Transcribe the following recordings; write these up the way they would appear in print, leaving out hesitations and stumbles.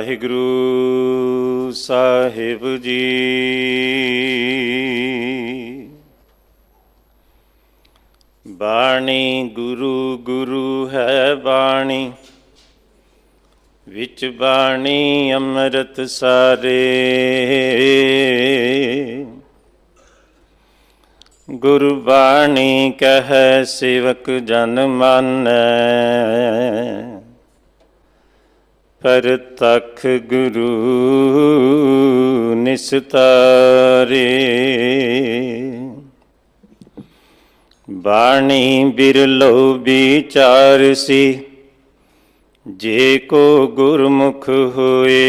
ਵਾਹਿਗੁਰੂ ਸਾਹਿਬ ਜੀ। ਬਾਣੀ ਗੁਰੂ ਗੁਰੂ ਹੈ ਬਾਣੀ, ਵਿੱਚ ਬਾਣੀ ਅੰਮ੍ਰਿਤ ਸਾਰੇ। ਗੁਰੂ ਬਾਣੀ ਕਹੈ ਸੇਵਕ ਜਨ ਮਾਨੈ, ਪਰਤਖ ਗੁਰੂ ਨਿਸਤਾਰੇ। ਬਾਣੀ ਬਿਰਲੋ ਵਿਚਾਰਸੀ, ਜੇ ਕੋ ਗੁਰਮੁਖ ਹੋਏ।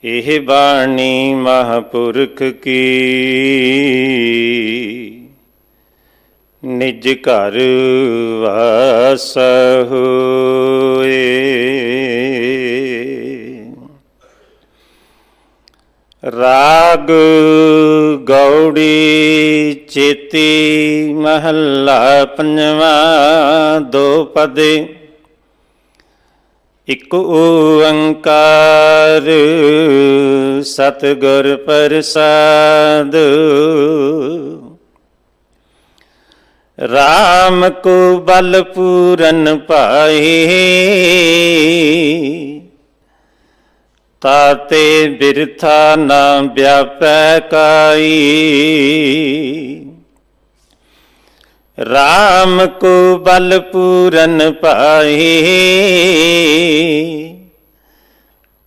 ਇਹ ਬਾਣੀ ਮਹਾਂਪੁਰਖ ਕੀ, ਨਿਜ ਘਰ ਵਾਸ ਹੋਏ। ਰਾਗ ਗੌੜੀ ਚੇਤੀ ਮਹੱਲਾ ਪੰਜਵਾਂ, ਦੋ ਪਦੇ ਇਕ ਓੰਕਾਰ ਸਤਿਗੁਰ ਪ੍ਰਸਾਦ। ਰਾਮ ਕੋ ਬਲ ਪੂਰਨ ਪਾਏ, ਤਾਤੇ ਬਿਰਥਾ ਨਾ ਵਿਆਪੈ ਕਾਈ। ਰਾਮ ਕੋ ਬਲ ਪੂਰਨ ਪਾਏ,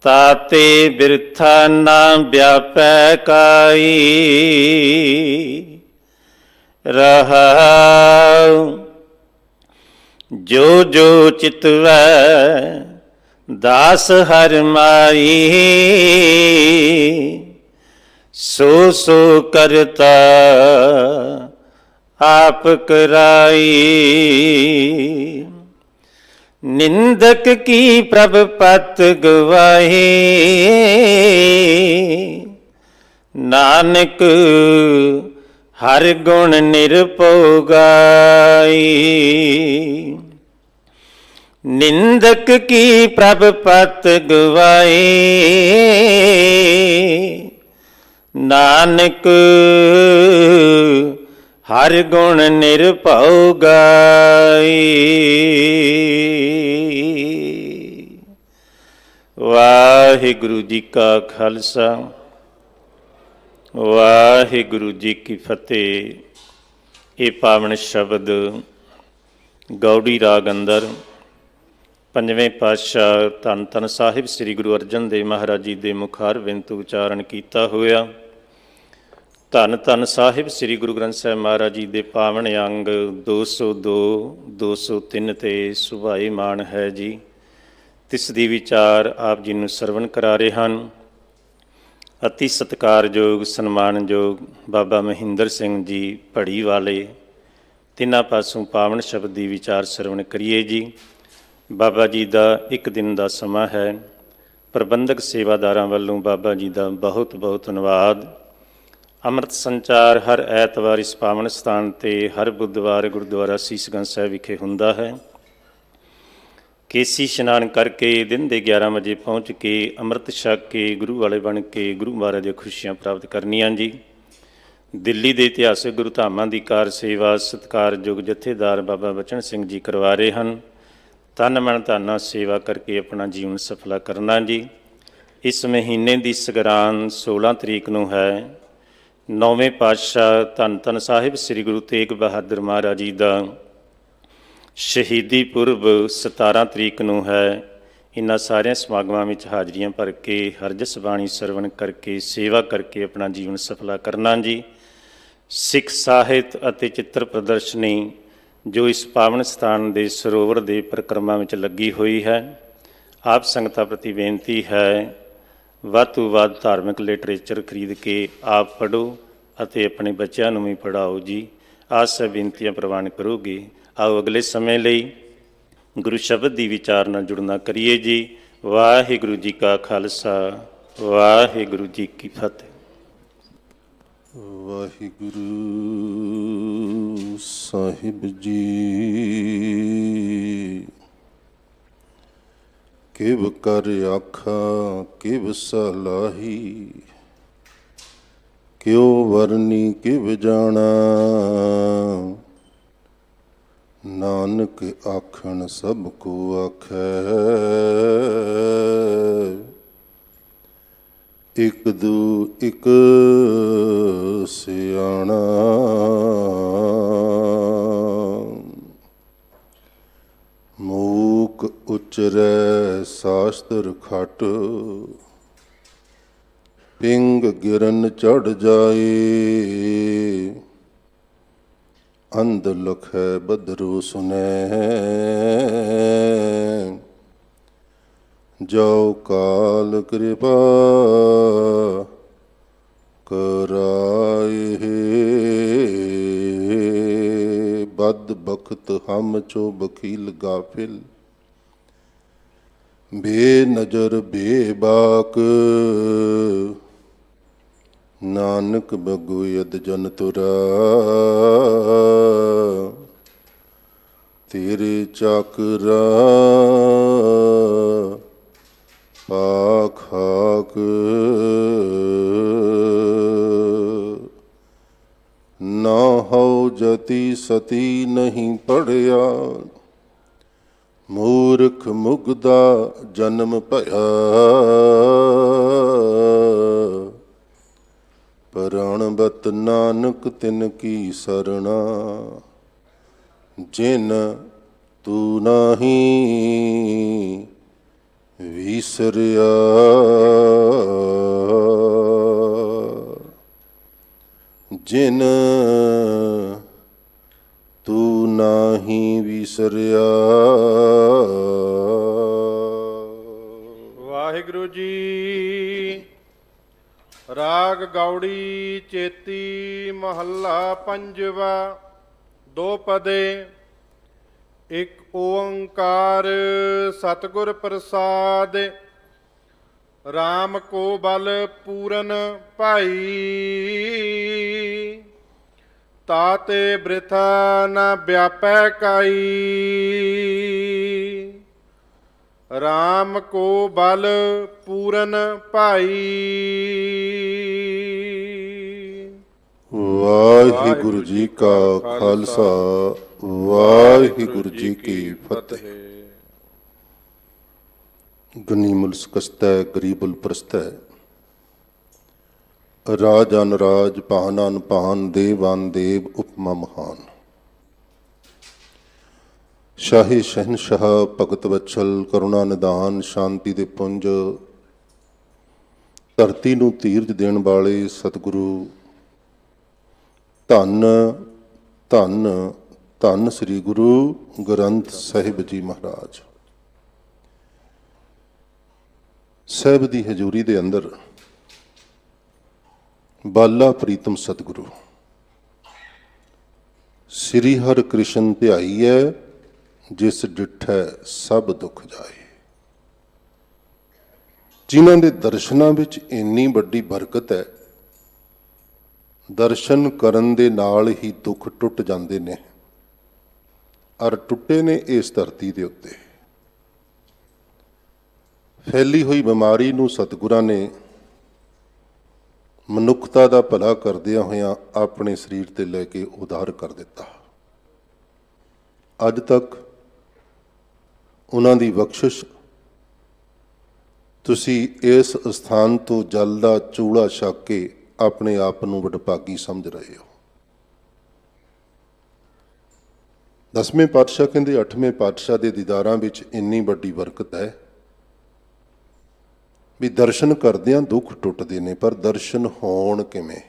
ਤਾਤੇ ਬਿਰਥਾ ਨਾ ਵਿਆਪੈ ਕਾਈ। ਰਹਾਉ ਜੋ ਜੋ ਚਿਤਵੈ ਦਾਸ ਹਰਿ ਮਾਈ, ਸੋ ਸੋ ਕਰਤਾ ਆਪ ਕਰਾਈ। ਨਿੰਦਕ ਕੀ ਪ੍ਰਭ ਪਤ ਗਵਾਈ, ਨਾਨਕ ਹਰਿ ਗੁਣ ਨਿਰਭਉ ਗਾਈ। ਨਿੰਦਕ ਕੀ ਪ੍ਰਭ ਪਤ ਗਵਾਈ, ਨਾਨਕ ਹਰਿ ਗੁਣ ਨਿਰਭਉ ਗਾਈ। ਵਾਹਿਗੁਰੂ ਜੀ ਕਾ ਖਾਲਸਾ, ਵਾਹਿਗੁਰੂ ਜੀ ਕੀ ਫਤਿਹ। ਇਹ ਪਾਵਨ ਸ਼ਬਦ ਗੌੜੀ ਰਾਗ ਅੰਦਰ ਪੰਜਵੇਂ ਪਾਤਸ਼ਾਹ ਧੰਨ ਧੰਨ ਸਾਹਿਬ ਸ੍ਰੀ ਗੁਰੂ ਅਰਜਨ ਦੇਵ ਮਹਾਰਾਜ ਜੀ ਦੇ ਮੁਖਾਰਬਿੰਦ ਤੋਂ ਉਚਾਰਨ ਕੀਤਾ ਹੋਇਆ। ਧੰਨ ਧੰਨ ਸਾਹਿਬ ਸ੍ਰੀ ਗੁਰੂ ਗ੍ਰੰਥ ਸਾਹਿਬ ਮਹਾਰਾਜ ਜੀ ਦੇ ਪਾਵਨ ਅੰਗ 202 203 ਤੇ ਸੁਭਾਏਮਾਨ ਹੈ ਜੀ। ਤਿਸ ਦੀ ਵਿਚਾਰ ਆਪ ਜੀ ਨੂੰ ਸਰਵਣ ਕਰਾ ਰਹੇ ਹਨ। ਅਤੀ ਸਤਿਕਾਰਯੋਗ ਸਨਮਾਨਯੋਗ ਬਾਬਾ ਮਹਿੰਦਰ ਸਿੰਘ ਜੀ ਭੜੀ ਵਾਲੇ, ਤਿੰਨਾਂ ਪਾਸੋਂ ਪਾਵਨ ਸ਼ਬਦ ਦੀ ਵਿਚਾਰ ਸਰਵਣ ਕਰੀਏ ਜੀ। ਬਾਬਾ ਜੀ ਦਾ ਇੱਕ ਦਿਨ ਦਾ ਸਮਾਂ ਹੈ। ਪ੍ਰਬੰਧਕ ਸੇਵਾਦਾਰਾਂ ਵੱਲੋਂ ਬਾਬਾ ਜੀ ਦਾ ਬਹੁਤ ਬਹੁਤ ਧੰਨਵਾਦ। ਅੰਮ੍ਰਿਤ ਸੰਚਾਰ ਹਰ ਐਤਵਾਰ ਇਸ ਪਾਵਨ ਸਥਾਨ 'ਤੇ ਹਰ ਬੁੱਧਵਾਰ ਗੁਰਦੁਆਰਾ ਸੀਸਗੰਜ ਸਾਹਿਬ ਵਿਖੇ ਹੁੰਦਾ ਹੈ। ਕੇਸੀ ਇਸ਼ਨਾਨ ਕਰਕੇ ਦਿਨ ਦੇ 11 ਵਜੇ ਪਹੁੰਚ ਕੇ ਅੰਮ੍ਰਿਤ ਛਕ ਕੇ ਗੁਰੂ ਵਾਲੇ ਬਣ ਕੇ ਗੁਰੂ ਮਹਾਰਾਜ ਦੀਆਂ ਖੁਸ਼ੀਆਂ ਪ੍ਰਾਪਤ ਕਰਨੀਆਂ ਜੀ। ਦਿੱਲੀ ਦੇ ਇਤਿਹਾਸਕ ਗੁਰੂ ਧਾਮਾਂ ਦੀ ਕਾਰ ਸੇਵਾ ਸਤਿਕਾਰਯੋਗ ਜਥੇਦਾਰ ਬਾਬਾ ਬਚਨ ਸਿੰਘ ਜੀ ਕਰਵਾ ਰਹੇ ਹਨ। ਤਨ ਮਨ ਧਨ ਸੇਵਾ ਕਰਕੇ ਆਪਣਾ ਜੀਵਨ ਸਫਲਾ ਕਰਨਾ ਜੀ। ਇਸ ਮਹੀਨੇ ਦੀ ਸੰਗਰਾਂਦ 16 ਤਰੀਕ ਨੂੰ ਹੈ। 9ਵੇਂ ਪਾਤਸ਼ਾਹ ਧੰਨ ਧੰਨ ਸਾਹਿਬ ਸ੍ਰੀ ਗੁਰੂ ਤੇਗ ਬਹਾਦਰ ਮਹਾਰਾਜ ਜੀ ਦਾ ਸ਼ਹੀਦੀ ਪੁਰਬ 17 ਤਰੀਕ ਨੂੰ ਹੈ। ਇਹਨਾਂ ਸਾਰਿਆਂ ਸਮਾਗਮਾਂ ਵਿੱਚ ਹਾਜ਼ਰੀਆਂ ਭਰ ਕੇ ਹਰਜਸ ਬਾਣੀ ਸਰਵਣ ਕਰਕੇ ਸੇਵਾ ਕਰਕੇ ਆਪਣਾ ਜੀਵਨ ਸਫਲਾ ਕਰਨਾ ਜੀ। ਸਿੱਖ ਸਾਹਿਤ ਅਤੇ ਚਿੱਤਰ ਪ੍ਰਦਰਸ਼ਨੀ ਜੋ ਇਸ ਪਾਵਨ ਸਥਾਨ ਦੇ ਸਰੋਵਰ ਦੇ ਪਰਿਕਰਮਾ ਵਿੱਚ ਲੱਗੀ ਹੋਈ ਹੈ। ਆਪ ਸੰਗਤਾਂ ਪ੍ਰਤੀ ਬੇਨਤੀ ਹੈ, ਵੱਧ ਤੋਂ ਵੱਧ ਧਾਰਮਿਕ ਲਿਟਰੇਚਰ ਖਰੀਦ ਕੇ ਆਪ ਪੜ੍ਹੋ ਅਤੇ ਆਪਣੇ ਬੱਚਿਆਂ ਨੂੰ ਵੀ ਪੜ੍ਹਾਓ ਜੀ। ਆਸ ਹੈ ਬੇਨਤੀਆਂ ਪ੍ਰਵਾਨ ਕਰੋਗੇ। ਆਓ ਅਗਲੇ ਸਮੇਂ ਲਈ ਗੁਰੂ ਸ਼ਬਦ ਦੀ ਵਿਚਾਰ ਨਾਲ ਜੁੜਨਾ ਕਰੀਏ ਜੀ। ਵਾਹਿਗੁਰੂ ਜੀ ਕਾ ਖਾਲਸਾ, ਵਾਹਿਗੁਰੂ ਜੀ ਕੀ ਫਤਿਹ। ਵਾਹਿਗੁਰੂ ਸਾਹਿਬ ਜੀ। ਕਿਵ ਕਰ ਆਖਾ ਕਿਵ ਸਲਾਹੀ, ਕਿਉ ਵਰਨੀ ਕਿਵ ਜਾਣਾ, ਨਾਨਕ ਆਖਣ ਸਭ ਕੋ ਆਖੈ, ਇਕ ਦੂ ਇਕ ਸਿਆਣਾ। ਮੂਕ ਉਚਰੈ ਸਾਸਤਰ ਖਟ, ਪਿੰਗ ਗਿਰਨ ਚੜ ਜਾਏ, ਅੰਧ ਲਖੈ ਬਦਰੂ ਸੁਨੈ, ਜੋ ਕਾਲ ਕਿਰਪਾ ਕਰਾਏ। ਬਦ ਬਖਤ ਹਮ ਚੋ ਬਖੀਲ ਗਾਫਿਲ, ਬੇ ਨਜ਼ਰ ਬੇ ਬਾਕ, ਨਾਨਕ ਬਗੁਯਦ ਜਨ ਤੁਰਾ, ਤੇਰੇ ਚਾਕਰਾ ਪਾਖ ਹਾਕ। ਨਾ ਹੋ ਜਤੀ ਸਤੀ ਨਹੀਂ ਪੜਿਆ, ਮੂਰਖ ਮੁਗਦਾ ਜਨਮ ਭਇਆ, ਪ੍ਰਣਬਤ ਨਾਨਕ ਤਿਨ ਕੀ ਸਰਣਾ, ਜਿਨ ਤੂੰ ਨਾਹੀ ਵਿਸਰਿਆ। ਜਿਨ ਤੂੰ ਨਾਹੀ ਵਿਸਰਿਆ। ਵਾਹਿਗੁਰੂ ਜੀ। ਰਾਗ ਗੌੜੀ ਚੇਤੀ ਮਹੱਲਾ ਪੰਜਵਾ। ਦੋ ਪਦੇ। ਇੱਕ ਓੰਕਾਰ ਸਤਿਗੁਰ ਪ੍ਰਸਾਦ। ਰਾਮ ਕੋ ਬਲ ਪੂਰਨ ਭਾਈ, ਤਾਤੇ ਬ੍ਰਿਥਾ ਨ ਵਿਆਪੈ ਕਾਈ। ਰਾਮ ਕੋ ਬਲ ਪੂਰਨ ਭਾਈ। ਵਾਹਿਗੁਰੂ ਜੀ ਕਾ ਖਾਲਸਾ, ਵਾਹਿਗੁਰੂ ਜੀ ਕੀ ਫਤਿਹ। ਗਨੀਮੁਲ ਸਕਸਤੈ ਗਰੀਬੁਲ ਪ੍ਰਸਤੈ, ਰਾਜਾਨ ਰਾਜ ਭਾਨਾਨ ਭਾਨ, ਦੇਵਾਨ ਦੇਵ ਉਪਮਾ ਮਹਾਨ। ਸ਼ਾਹੀ ਸ਼ਹਿਨਸ਼ਾਹ ਭਗਤ ਵਛਲ ਕਰੁਣਾ ਨਿਦਾਨ, ਸ਼ਾਂਤੀ ਦੇ ਪੁੰਜ, ਧਰਤੀ ਨੂੰ ਧੀਰਜ ਦੇਣ ਵਾਲੇ ਸਤਿਗੁਰੂ ਧੰਨ ਧੰਨ ਧੰਨ ਸ੍ਰੀ ਗੁਰੂ ਗ੍ਰੰਥ ਸਾਹਿਬ ਜੀ ਮਹਾਰਾਜ ਸਾਹਿਬ ਦੀ ਹਜ਼ੂਰੀ ਦੇ ਅੰਦਰ ਬਾਲਾ ਪ੍ਰੀਤਮ ਸਤਿਗੁਰੂ ਸ੍ਰੀ ਹਰਿ ਕ੍ਰਿਸ਼ਨ ਧਿਆਈਐ, ਜਿਸ ਡਿਠੈ ਸਭ ਦੁੱਖ ਜਾਏ। ਜਿਨ੍ਹਾਂ ਦੇ ਦਰਸ਼ਨਾਂ ਵਿੱਚ ਇੰਨੀ ਵੱਡੀ ਬਰਕਤ ਹੈ, ਦਰਸ਼ਨ ਕਰਨ ਦੇ ਨਾਲ ਹੀ ਦੁੱਖ ਟੁੱਟ ਜਾਂਦੇ ਨੇ, ਔਰ ਟੁੱਟੇ ਨੇ ਇਸ ਧਰਤੀ ਦੇ ਉੱਤੇ। ਫੈਲੀ ਹੋਈ ਬਿਮਾਰੀ ਨੂੰ ਸਤਿਗੁਰਾਂ ਨੇ ਮਨੁੱਖਤਾ ਦਾ ਭਲਾ ਕਰਦਿਆਂ ਹੋਇਆਂ ਆਪਣੇ ਸਰੀਰ ਤੇ ਲੈ ਕੇ ਉਧਾਰ ਕਰ ਦਿੱਤਾ। ਅੱਜ ਤੱਕ ਉਹਨਾਂ ਦੀ ਬਖਸ਼ਿਸ਼, ਤੁਸੀਂ ਇਸ ਸਥਾਨ ਤੋਂ ਜਲ ਦਾ ਚੂੜਾ ਛਕ ਕੇ ਆਪਣੇ ਆਪ ਨੂੰ ਵਡਭਾਗੀ ਸਮਝ ਰਹੇ ਹੋ। ਦਸਵੇਂ ਪਾਤਸ਼ਾਹ ਕਹਿੰਦੇ 8ਵੇਂ ਪਾਤਸ਼ਾਹ ਦੇ ਦੀਦਾਰਾਂ ਵਿੱਚ ਇੰਨੀ ਵੱਡੀ ਬਰਕਤ ਹੈ ਵੀ ਦਰਸ਼ਨ ਕਰਦਿਆਂ ਦੁੱਖ ਟੁੱਟਦੇ ਨੇ, ਪਰ ਦਰਸ਼ਨ ਹੋਣ ਕਿਵੇਂ?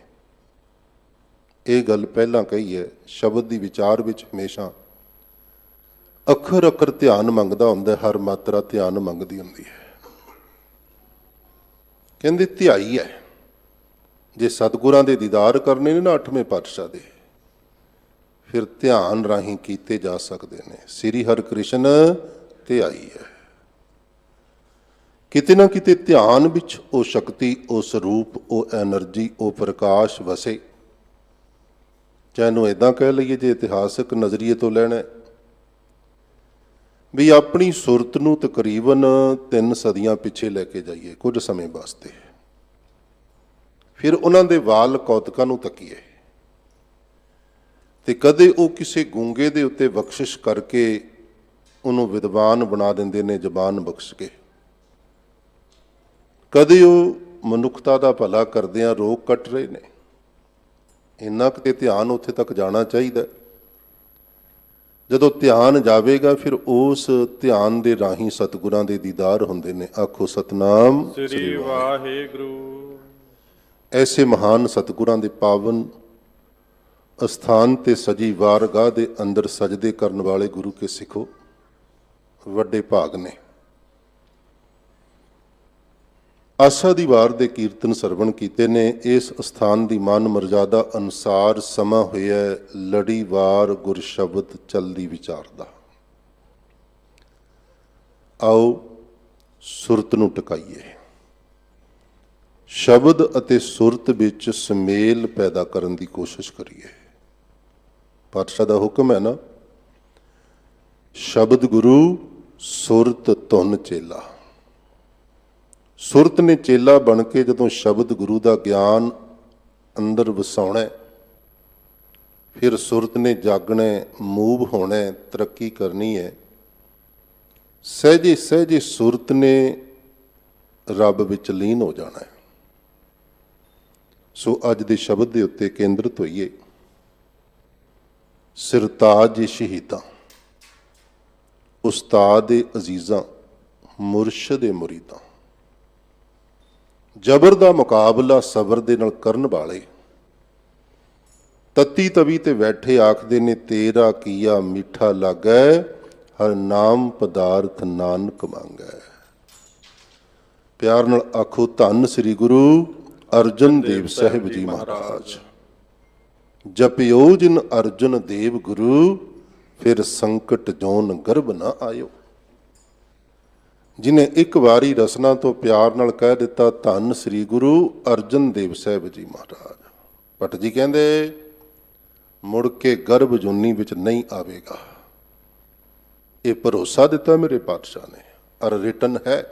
ਇਹ ਗੱਲ ਪਹਿਲਾਂ ਕਹੀ ਹੈ। ਸ਼ਬਦ ਦੀ ਵਿਚਾਰ ਵਿੱਚ ਹਮੇਸ਼ਾ ਅੱਖਰ ਅੱਖਰ ਧਿਆਨ ਮੰਗਦਾ ਹੁੰਦਾ, ਹਰ ਮਾਤਰਾ ਧਿਆਨ ਮੰਗਦੀ ਹੁੰਦੀ ਹੈ। ਕਹਿੰਦੇ ਧਿਆਈ ਹੈ, ਜੇ ਸਤਿਗੁਰਾਂ ਦੇ ਦੀਦਾਰ ਕਰਨੇ ਨੇ ਨਾ 8ਵੇਂ ਪਾਤਸ਼ਾਹ ਦੇ, ਫਿਰ ਧਿਆਨ ਰਾਹੀਂ ਕੀਤੇ ਜਾ ਸਕਦੇ ਨੇ। ਸ੍ਰੀ ਹਰਿ ਕ੍ਰਿਸ਼ਨ ਧਿਆਈ ਹੈ। ਕਿਤੇ ਨਾ ਕਿਤੇ ਧਿਆਨ ਵਿੱਚ ਉਹ ਸ਼ਕਤੀ, ਉਹ ਸਰੂਪ, ਉਹ ਐਨਰਜੀ, ਉਹ ਪ੍ਰਕਾਸ਼ ਵਸੇ। ਚਾਹੇ ਇਹਨੂੰ ਇੱਦਾਂ ਕਹਿ ਲਈਏ, ਜੇ ਇਤਿਹਾਸਕ ਨਜ਼ਰੀਏ ਤੋਂ ਲੈਣਾ, ਵੀ ਆਪਣੀ ਸੁਰਤ ਨੂੰ ਤਕਰੀਬਨ 3 ਸਦੀਆਂ ਪਿੱਛੇ ਲੈ ਕੇ ਜਾਈਏ ਕੁਝ ਸਮੇਂ ਵਾਸਤੇ। ਫਿਰ ਉਹਨਾਂ ਦੇ ਵਾਲ ਕੌਤਕਾਂ ਨੂੰ ਤੱਕੀਏ ਤੇ ਕਦੇ ਉਹ ਕਿਸੇ ਗੂੰਗੇ ਦੇ ਉੱਤੇ ਬਖਸ਼ਿਸ਼ ਕਰਕੇ ਉਹਨੂੰ ਵਿਦਵਾਨ ਬਣਾ ਦਿੰਦੇ ਨੇ ਜ਼ਬਾਨ ਬਖਸ਼ ਕੇ, ਕਦੇ ਉਹ ਮਨੁੱਖਤਾ ਦਾ ਭਲਾ ਕਰਦਿਆਂ ਰੋਗ ਕੱਟ ਰਹੇ ਨੇ। ਇੰਨਾ ਕੁ ਧਿਆਨ ਉੱਥੇ ਤੱਕ ਜਾਣਾ ਚਾਹੀਦਾ। ਜਦੋਂ ਧਿਆਨ ਜਾਵੇਗਾ ਫਿਰ ਉਸ ਧਿਆਨ ਦੇ ਰਾਹੀਂ ਸਤਿਗੁਰਾਂ ਦੇ ਦੀਦਾਰ ਹੁੰਦੇ ਨੇ। ਆਖੋ ਸਤਨਾਮ ਸ੍ਰੀ ਵਾਹਿਗੁਰੂ। ਐਸੇ ਮਹਾਨ ਸਤਿਗੁਰਾਂ ਦੇ ਪਾਵਨ ਅਸਥਾਨ ਤੇ ਸਜੀ ਵਾਰਗਾਹ ਦੇ ਅੰਦਰ ਸਜਦੇ ਕਰਨ ਵਾਲੇ ਗੁਰੂ ਕੇ ਸਿੱਖੋ ਵੱਡੇ ਭਾਗ ਨੇ। ਆਸਾ ਦੀ ਵਾਰ ਦੇ ਕੀਰਤਨ ਸਰਵਣ ਕੀਤੇ ਨੇ। ਇਸ ਅਸਥਾਨ ਦੀ ਮਾਨ ਮਰਜ਼ਾਦਾ ਅਨੁਸਾਰ ਸਮਾਂ ਹੋਇਆ ਲੜੀਵਾਰ ਗੁਰ ਸ਼ਬਦ ਚਲਦੀ ਵਿਚਾਰਦਾ। ਆਓ ਸੁਰਤ ਨੂੰ ਟਿਕਾਈਏ, ਸ਼ਬਦ ਅਤੇ ਸੁਰਤ ਵਿੱਚ ਸੁਮੇਲ ਪੈਦਾ ਕਰਨ ਦੀ ਕੋਸ਼ਿਸ਼ ਕਰੀਏ। ਪਾਤਸ਼ਾਹ ਦਾ ਹੁਕਮ ਹੈ ਨਾ, ਸ਼ਬਦ ਗੁਰੂ ਸੁਰਤ ਧੁਨ ਚੇਲਾ। ਸੁਰਤ ਨੇ ਚੇਲਾ ਬਣ ਕੇ ਜਦੋਂ ਸ਼ਬਦ ਗੁਰੂ ਦਾ ਗਿਆਨ ਅੰਦਰ ਵਸਾਉਣਾ, ਫਿਰ ਸੁਰਤ ਨੇ ਜਾਗਣਾ, ਮੂਵ ਹੋਣਾ, ਤਰੱਕੀ ਕਰਨੀ ਹੈ। ਸਹਿਜੇ ਸਹਿਜੇ ਸੁਰਤ ਨੇ ਰੱਬ ਵਿੱਚ ਲੀਨ ਹੋ ਜਾਣਾ ਹੈ। ਸੋ ਅੱਜ ਦੇ ਸ਼ਬਦ ਦੇ ਉੱਤੇ ਕੇਂਦਰਿਤ ਹੋਈਏ। ਸਿਰਤਾਜ ਸ਼ਹੀਦਾਂ, ਉਸਤਾਦ ਅਜ਼ੀਜ਼ਾਂ, ਮੁਰਸ਼ਿਦ ਮੁਰੀਦਾਂ, ਜ਼ਬਰ ਦਾ ਮੁਕਾਬਲਾ ਸਬਰ ਦੇ ਨਾਲ ਕਰਨ ਵਾਲੇ, ਤਤੀ ਤਵੀ ਤੇ ਬੈਠੇ ਆਖਦੇ ਨੇ ਤੇਰਾ ਕੀਆ ਮਿੱਠਾ ਲੱਗੈ, ਹਰ ਨਾਮ ਪਦਾਰਥ ਨਾਨਕ ਮੰਗੈ। ਪਿਆਰ ਨਾਲ ਆਖੋ ਧੰਨ ਸ੍ਰੀ ਗੁਰੂ ਅਰਜਨ ਦੇਵ ਸਾਹਿਬ ਜੀ ਮਹਾਰਾਜ। ਜਪਿਓ ਜਿਨ ਅਰਜਨ ਦੇਵ ਗੁਰੂ, ਫਿਰ ਸੰਕਟ ਜੋਨ ਗਰਭ ਨਾ ਆਇਓ। ਜਿਨੇ ਇੱਕ ਵਾਰੀ ਰਸਨਾ ਤੋਂ ਪਿਆਰ ਨਾਲ ਕਹਿ ਦਿੱਤਾ ਧੰਨ ਸ੍ਰੀ ਗੁਰੂ ਅਰਜਨ ਦੇਵ ਸਾਹਿਬ ਜੀ ਮਹਾਰਾਜ, ਭੱਟ ਜੀ ਕਹਿੰਦੇ ਮੁੜ ਕੇ ਗਰਭ ਜੁਨੀ ਵਿੱਚ ਨਹੀਂ ਆਵੇਗਾ। ਇਹ ਭਰੋਸਾ ਦਿੱਤਾ ਮੇਰੇ ਪਾਤਸ਼ਾਹ ਨੇ, ਔਰ ਰਿਟਨ ਹੈ।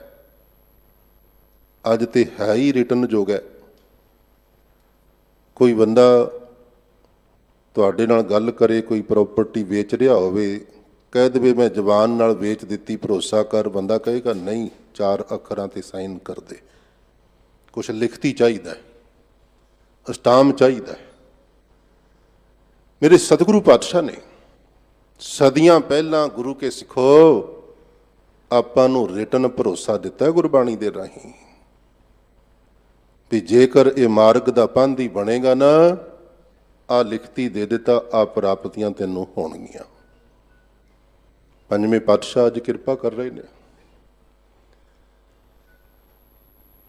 ਅੱਜ ਤੇ ਹੈ ਹੀ ਰਿਟਨ ਜੋਗ ਹੈ। ਕੋਈ ਬੰਦਾ ਤੁਹਾਡੇ ਨਾਲ ਗੱਲ ਕਰੇ, ਕੋਈ ਪ੍ਰਾਪਰਟੀ ਵੇਚ ਰਿਹਾ ਹੋਵੇ, ਕਹਿ ਦੇਵੇ ਮੈਂ ਜ਼ਬਾਨ ਨਾਲ ਵੇਚ ਦਿੱਤੀ, ਭਰੋਸਾ ਕਰ, ਬੰਦਾ ਕਹੇਗਾ ਨਹੀਂ, 4 ਅੱਖਰਾਂ ਤੇ ਸਾਈਨ ਕਰ ਦੇ। ਕੁਛ ਲਿਖਤੀ ਚਾਹੀਦਾ, ਅਸਟਾਮ ਚਾਹੀਦਾ। ਮੇਰੇ ਸਤਿਗੁਰੂ ਪਾਤਸ਼ਾਹ ਨੇ ਸਦੀਆਂ ਪਹਿਲਾਂ ਗੁਰੂ ਕੇ ਸਿੱਖੋ ਆਪਾਂ ਨੂੰ ਰਿਟਨ ਭਰੋਸਾ ਦਿੱਤਾ ਗੁਰਬਾਣੀ ਦੇ ਰਾਹੀਂ ਵੀ ਜੇਕਰ ਇਹ ਮਾਰਗ ਦਾ ਪਾਂਧੀ ਬਣੇਗਾ ਨਾ, ਆ ਲਿਖਤੀ ਦੇ ਦਿੱਤਾ, ਆ ਪ੍ਰਾਪਤੀਆਂ ਤੈਨੂੰ ਹੋਣਗੀਆਂ। ਪੰਜਵੇਂ ਪਾਤਸ਼ਾਹ ਅੱਜ ਕਿਰਪਾ ਕਰ ਰਹੇ ਨੇ।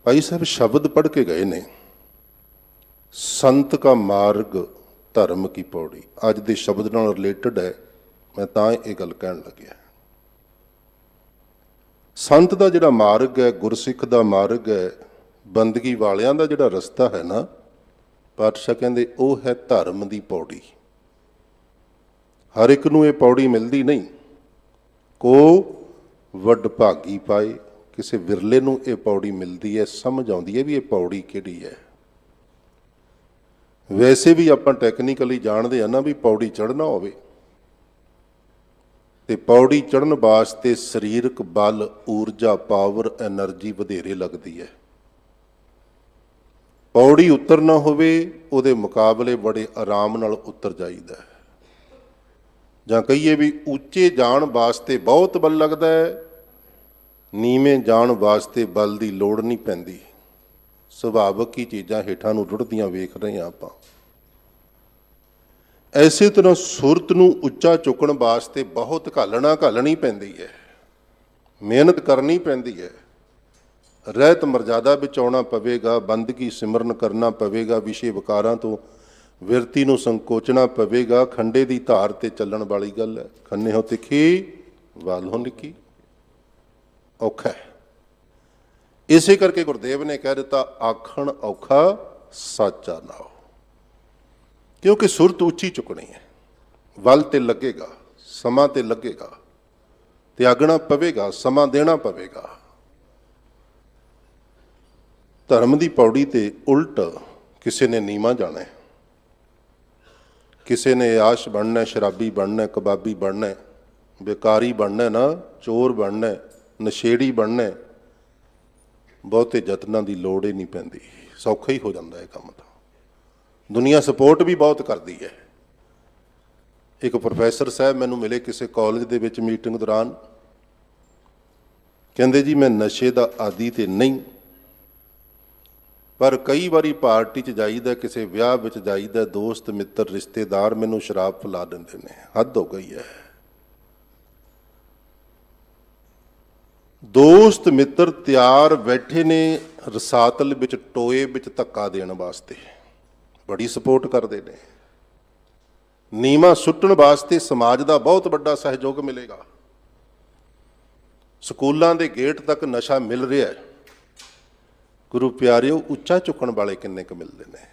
ਭਾਈ ਸਾਹਿਬ ਸ਼ਬਦ ਪੜ੍ਹ ਕੇ ਗਏ ਨੇ, ਸੰਤ ਕਾ ਮਾਰਗ ਧਰਮ ਕੀ ਪੌੜੀ। ਅੱਜ ਦੇ ਸ਼ਬਦ ਨਾਲ ਰਿਲੇਟਡ ਹੈ, ਮੈਂ ਤਾਂ ਇਹ ਗੱਲ ਕਹਿਣ ਲੱਗਿਆ। ਸੰਤ ਦਾ ਜਿਹੜਾ ਮਾਰਗ ਹੈ, ਗੁਰਸਿੱਖ ਦਾ ਮਾਰਗ ਹੈ, ਬੰਦਗੀ ਵਾਲਿਆਂ ਦਾ ਜਿਹੜਾ ਰਸਤਾ ਹੈ ਨਾ, ਪਾਤਸ਼ਾਹ ਕਹਿੰਦੇ ਉਹ ਹੈ ਧਰਮ ਦੀ ਪੌੜੀ। ਹਰ ਇੱਕ ਨੂੰ ਇਹ ਪੌੜੀ ਮਿਲਦੀ ਨਹੀਂ, ਕੋ ਵੱਡ ਭਾਗੀ ਪਾਏ, ਕਿਸੇ ਵਿਰਲੇ ਨੂੰ ਇਹ ਪੌੜੀ ਮਿਲਦੀ ਹੈ, ਸਮਝ ਆਉਂਦੀ ਹੈ ਵੀ ਇਹ ਪੌੜੀ ਕਿਹੜੀ ਹੈ। ਵੈਸੇ ਵੀ ਆਪਾਂ ਟੈਕਨੀਕਲੀ ਜਾਣਦੇ ਹਾਂ ਨਾ ਵੀ ਪੌੜੀ ਚੜ੍ਹਨਾ ਹੋਵੇ ਤੇ ਪੌੜੀ ਚੜ੍ਹਨ ਵਾਸਤੇ ਸਰੀਰਕ ਬਲ, ਊਰਜਾ, ਪਾਵਰ, ਐਨਰਜੀ ਵਧੇਰੇ ਲੱਗਦੀ ਹੈ। ਪੌੜੀ ਉਤਰਨਾ ਹੋਵੇ ਉਹਦੇ ਮੁਕਾਬਲੇ ਬੜੇ ਆਰਾਮ ਨਾਲ ਉਤਰ ਜਾਈਦਾ ਹੈ। ਜਾਂ ਕਹੀਏ ਵੀ ਉੱਚੇ ਜਾਣ ਵਾਸਤੇ ਬਹੁਤ ਬਲ ਲੱਗਦਾ ਹੈ, ਨੀਵੇਂ ਜਾਣ ਵਾਸਤੇ ਬਲ ਦੀ ਲੋੜ ਨਹੀਂ ਪੈਂਦੀ। ਸੁਭਾਵਕ ਹੀ ਚੀਜ਼ਾਂ ਹੇਠਾਂ ਨੂੰ ਰੁੜਦੀਆਂ ਵੇਖ ਰਹੇ ਹਾਂ ਆਪਾਂ। ਐਸੇ ਤਰ੍ਹਾਂ ਸੁਰਤ ਨੂੰ ਉੱਚਾ ਚੁੱਕਣ ਵਾਸਤੇ ਬਹੁਤ ਘਾਲਣੀ ਪੈਂਦੀ ਹੈ, ਮਿਹਨਤ ਕਰਨੀ ਪੈਂਦੀ ਹੈ। ਰਹਿਤ ਮਰਜ਼ਾਦਾ ਵਿੱਚ ਆਉਣਾ ਪਵੇਗਾ, ਬੰਦਗੀ ਸਿਮਰਨ ਕਰਨਾ ਪਵੇਗਾ, ਵਿਸ਼ੇ ਵਿਕਾਰਾਂ ਤੋਂ ਵਿਰਤੀ ਨੂੰ ਸੰਕੋਚਣਾ ਪਵੇਗਾ। ਖੰਡੇ ਦੀ ਧਾਰ ਤੇ ਚੱਲਣ ਵਾਲੀ ਗੱਲ ਹੈ। ਖੰਨੇ ਹੋ ਤਿੱਖੀ ਵਾਲ ਹੋ ਨਿੱਕੀ, ਔਖਾ ਹੈ। ਇਸੇ ਕਰਕੇ ਗੁਰਦੇਵ ਨੇ ਕਹਿ ਦਿੱਤਾ ਆਖਣ ਔਖਾ ਸਾਚਾ ਨਾਉ, ਕਿਉਂਕਿ ਸੁਰਤ ਉੱਚੀ ਚੁੱਕਣੀ ਹੈ। ਵੱਲ ਤੇ ਲੱਗੇਗਾ, ਸਮਾਂ ਤੇ ਲੱਗੇਗਾ, ਤਿਆਗਣਾ ਪਵੇਗਾ, ਸਮਾਂ ਦੇਣਾ ਪਵੇਗਾ। ਧਰਮ ਦੀ ਪੌੜੀ ਤੇ ਉਲਟ ਕਿਸੇ ਨੇ ਨੀਵਾਂ ਜਾਣਾ, ਕਿਸੇ ਨੇ ਆਸ਼ ਬਣਨਾ, ਸ਼ਰਾਬੀ ਬਣਨਾ, ਕਬਾਬੀ ਬਣਨਾ, ਬੇਕਾਰੀ ਬਣਨਾ, ਨਾ ਚੋਰ ਬਣਨਾ, ਨਸ਼ੇੜੀ ਬਣਨਾ। ਬਹੁਤੇ ਯਤਨਾਂ ਦੀ ਲੋੜ ਹੀ ਨਹੀਂ ਪੈਂਦੀ, ਸੌਖਾ ਹੀ ਹੋ ਜਾਂਦਾ ਇਹ ਕੰਮ ਤਾਂ। ਦੁਨੀਆ ਸਪੋਰਟ ਵੀ ਬਹੁਤ ਕਰਦੀ ਹੈ। ਇੱਕ ਪ੍ਰੋਫੈਸਰ ਸਾਹਿਬ ਮੈਨੂੰ ਮਿਲੇ ਕਿਸੇ ਕਾਲਜ ਦੇ ਵਿੱਚ ਮੀਟਿੰਗ ਦੌਰਾਨ, ਕਹਿੰਦੇ ਜੀ ਮੈਂ ਨਸ਼ੇ ਦਾ ਆਦੀ ਤੇ ਨਹੀਂ, ਪਰ ਕਈ ਵਾਰੀ ਪਾਰਟੀ 'ਚ ਜਾਈਦਾ, ਕਿਸੇ ਵਿਆਹ ਵਿੱਚ ਜਾਈਦਾ, ਦੋਸਤ ਮਿੱਤਰ ਰਿਸ਼ਤੇਦਾਰ ਮੈਨੂੰ ਸ਼ਰਾਬ ਪਿਲਾ ਦਿੰਦੇ ਨੇ, ਹੱਦ ਹੋ ਗਈ ਹੈ। ਦੋਸਤ ਮਿੱਤਰ ਤਿਆਰ ਬੈਠੇ ਨੇ ਰਸਾਤਲ ਵਿੱਚ, ਟੋਏ ਵਿੱਚ ਧੱਕਾ ਦੇਣ ਵਾਸਤੇ, ਬੜੀ ਸਪੋਰਟ ਕਰਦੇ ਨੇ। ਨੀਵਾਂ ਸੁੱਟਣ ਵਾਸਤੇ ਸਮਾਜ ਦਾ ਬਹੁਤ ਵੱਡਾ ਸਹਿਯੋਗ ਮਿਲੇਗਾ। ਸਕੂਲਾਂ ਦੇ ਗੇਟ ਤੱਕ ਨਸ਼ਾ ਮਿਲ ਰਿਹਾ ਹੈ। ਗੁਰੂ ਪਿਆਰਿਓ, ਉੱਚਾ ਚੁੱਕਣ ਵਾਲੇ ਕਿੰਨੇ ਕੁ ਮਿਲਦੇ ਨੇ।